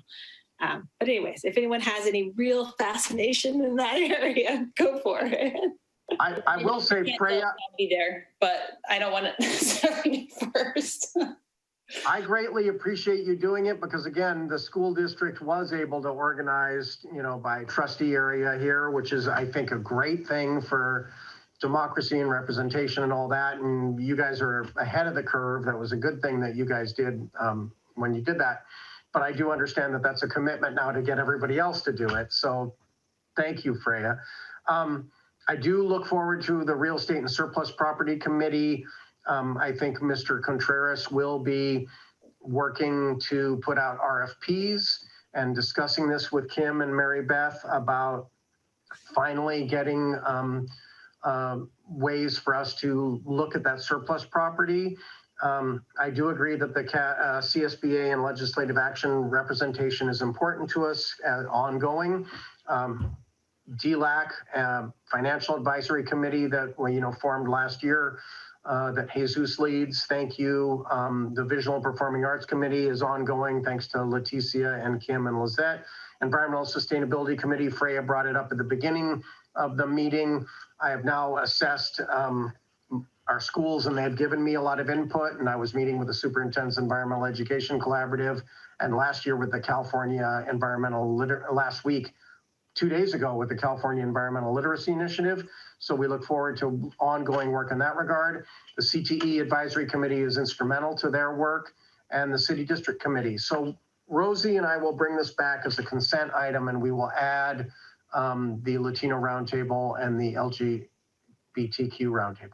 but anyways, if anyone has any real fascination in that area, go for it. I will say, Freya, I'll be there, but I don't want to necessarily first. I greatly appreciate you doing it because, again, the school district was able to organize, by trustee area here, which is, I think, a great thing for democracy and representation and all that. And you guys are ahead of the curve. That was a good thing that you guys did when you did that. But I do understand that that's a commitment now to get everybody else to do it. So thank you, Freya. I do look forward to the Real Estate and Surplus Property Committee. I think Mr. Contreras will be working to put out RFPs and discussing this with Kim and Mary Beth about finally getting ways for us to look at that surplus property. I do agree that the CSBA and legislative action representation is important to us ongoing. DLAC, Financial Advisory Committee that formed last year, that Jesus leads. Thank you. The Visual and Performing Arts Committee is ongoing, thanks to Leticia and Kim and Lizette. Environmental Sustainability Committee, Freya brought it up at the beginning of the meeting. I have now assessed our schools, and they have given me a lot of input, and I was meeting with the Superintendent's Environmental Education Collaborative, and last year with the California last week, 2 days ago with the California Environmental Literacy Initiative. So we look forward to ongoing work in that regard. The CTE Advisory Committee is instrumental to their work, and the City District Committee. So Rosie and I will bring this back as a consent item, and we will add the Latino Roundtable and the LGBTQ Roundtable.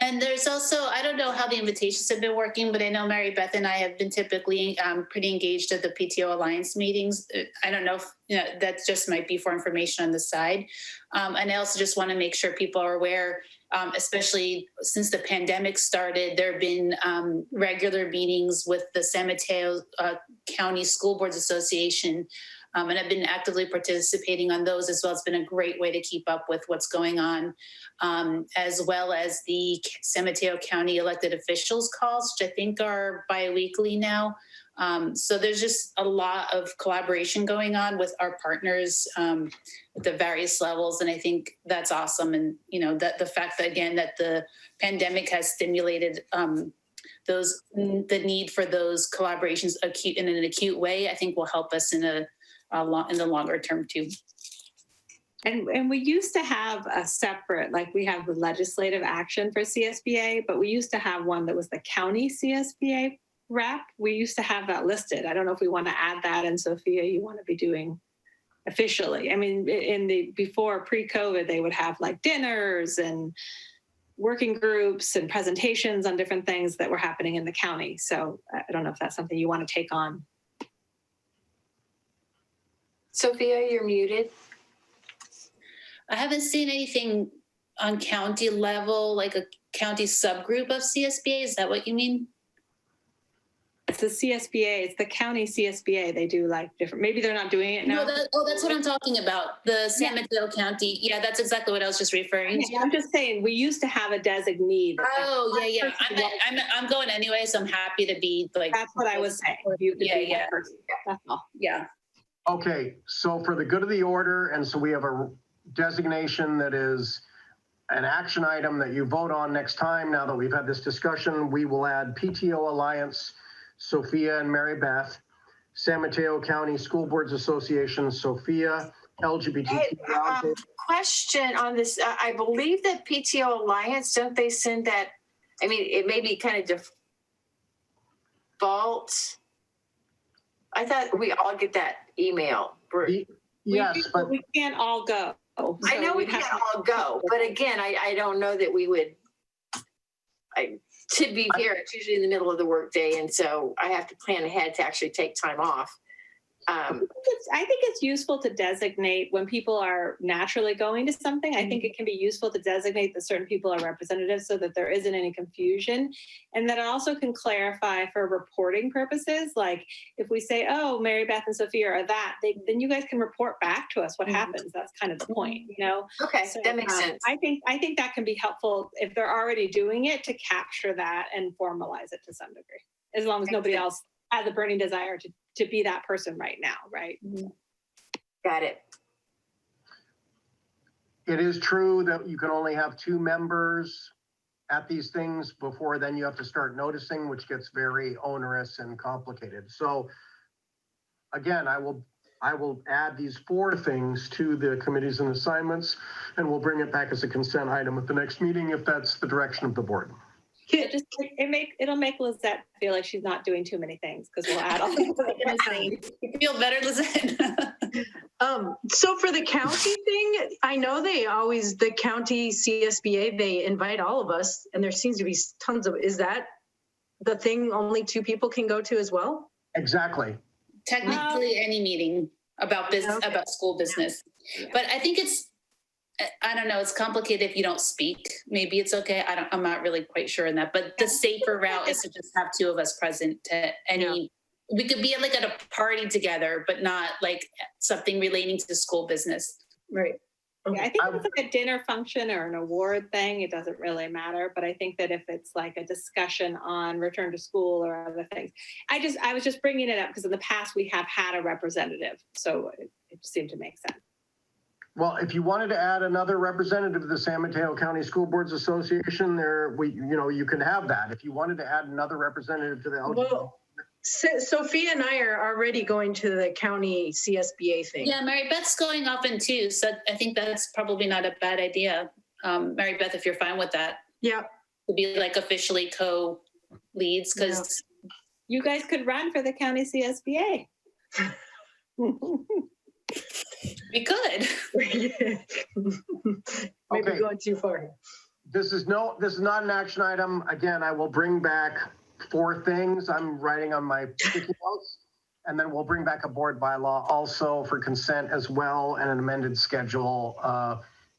And there's also, I don't know how the invitations have been working, but I know Mary Beth and I have been typically pretty engaged at the PTO Alliance meetings. I don't know if that just might be for information on the side. And I also just want to make sure people are aware, especially since the pandemic started. There have been regular meetings with the San Mateo County School Boards Association, and I've been actively participating on those as well. It's been a great way to keep up with what's going on, as well as the San Mateo County elected officials calls, which I think are bi-weekly now. So there's just a lot of collaboration going on with our partners at the various levels. And I think that's awesome. And, you know, that the fact that, again, that the pandemic has stimulated the need for those collaborations in an acute way, I think will help us in the longer term too. And we used to have a separate, like we have the legislative action for CSBA, but we used to have one that was the county CSBA rep. We used to have that listed. I don't know if we want to add that. And Sophia, you want to be doing officially. I mean, before pre-COVID, they would have like dinners and working groups and presentations on different things that were happening in the county. So I don't know if that's something you want to take on. Sophia, you're muted. I haven't seen anything on county level, like a county subgroup of CSBA. Is that what you mean? It's the CSBA. It's the county CSBA. They do like different. Maybe they're not doing it now. No, that's what I'm talking about. The San Mateo County. Yeah, that's exactly what I was just referring to. I'm just saying we used to have a designee. Oh yeah. I'm going anyway, so I'm happy to be like. That's what I was saying. Yeah. That's all. Yeah. Okay, so for the good of the order, and so we have a designation that is an action item that you vote on next time. Now that we've had this discussion, we will add PTO Alliance, Sophia and Mary Beth, San Mateo County School Boards Association, Sophia, LGBTQ. Question on this. I believe that PTO Alliance, don't they send that? I mean, it may be kind of default. I thought we all get that email. Yes, but we can't all go. So I know we can't all go, but again, I don't know that we would. To be fair, it's usually in the middle of the workday, and so I have to plan ahead to actually take time off. I think it's useful to designate when people are naturally going to something. I think it can be useful to designate that certain people are representatives so that there isn't any confusion. And that it also can clarify for reporting purposes. Like if we say, oh, Mary Beth and Sophia are that, then you guys can report back to us what happens. That's kind of the point, you know? Okay, so, that makes sense. I think that can be helpful if they're already doing it to capture that and formalize it to some degree, as long as nobody else has a burning desire to be that person right now, right? Got it. it is true that you can only have 2 members at these things before then you have to start noticing, which gets very onerous and complicated. So again, I will add these 4 things to the committees and assignments, and we'll bring it back as a consent item at the next meeting if that's the direction of the board. It'll make Lizette feel like she's not doing too many things because we'll add all you feel better, Lizette? So for the county thing, I know the county CSBA, they invite all of us, and there seems to be tons of, is that the thing only 2 people can go to as well? Exactly. Technically any meeting about business, about school business. Yeah. But I think I don't know, it's complicated if you don't speak. Maybe it's okay. I'm not really quite sure in that, but the safer route is to just have 2 of us present to any, we could be like at a party together, but not like something relating to school business. Right. Okay. Yeah, I think if it's like a dinner function or an award thing, it doesn't really matter. But I think that if it's like a discussion on return to school or other things, I was just bringing it up because in the past we have had a representative. So it seemed to make sense. Well, if you wanted to add another representative to the San Mateo County School Boards Association, you can have that. If you wanted to add another representative to the LGBT. Well, Sophia and I are already going to the county CSBA thing. Yeah, Mary Beth's going often too, so I think that's probably not a bad idea. Mary Beth, if you're fine with that. Yeah. To be like officially co-leads, because you guys could run for the county CSBA. We could. Maybe going too far. This is not an action item. Again, I will bring back 4 things I'm writing on my sticky notes, and then we'll bring back a board bylaw also for consent as well, and an amended schedule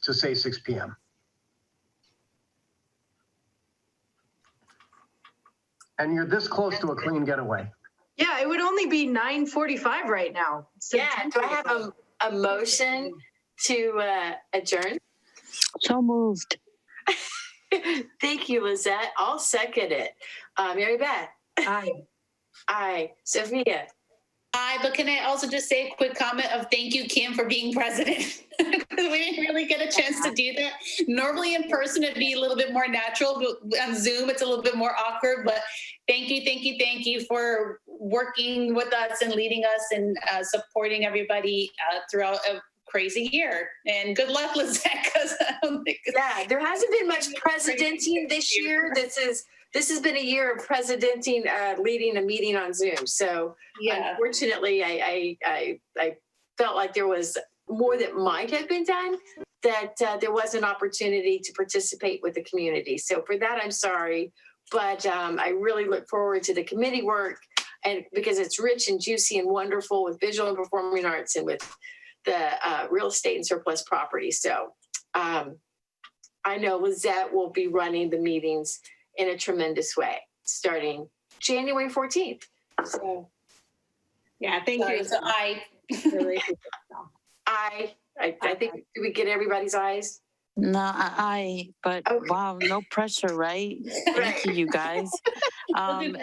to say 6 p.m. And you're this close to a clean getaway. Yeah, it would only be 9:45 right now. So Yeah, do I have a motion to adjourn? So moved. Thank you, Lizette. I'll second it. Mary Beth? Aye. Aye. Sophia? Aye, but can I also just say a quick comment of thank you, Kim, for being president? Because we didn't really get a chance to do that. Normally in person, it'd be a little bit more natural, but on Zoom, it's a little bit more awkward. But thank you for working with us and leading us and supporting everybody throughout a crazy year. And good luck, Lizette, because I don't think there hasn't been much presidenting this year. This has been a year of presidenting, leading a meeting on Zoom. So unfortunately, I felt like there was more that might have been done, that there was an opportunity to participate with the community. So for that, I'm sorry, but I really look forward to the committee work, and because it's rich and juicy and wonderful with visual and performing arts and with the real estate and surplus property. So I know Lizette will be running the meetings in a tremendous way starting January 14th. So yeah, thank you. So I think, did we get everybody's eyes? No, but Okay. wow, no pressure, right? Thank you guys. And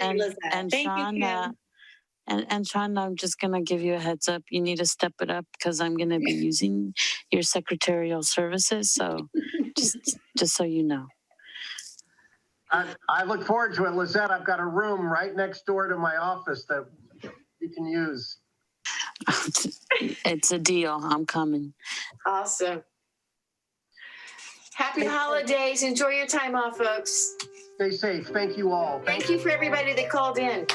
Thank Sean, you, and Sean, I'm just gonna give you a heads up. You need to step it up because I'm gonna be using your secretarial services. So just so you know. I look forward to it, Lizette. I've got a room right next door to my office that you can use. It's a deal. I'm coming. Awesome. Happy holidays. Enjoy your time off, folks. Stay safe. Thank you all. Thank you for everybody that called in.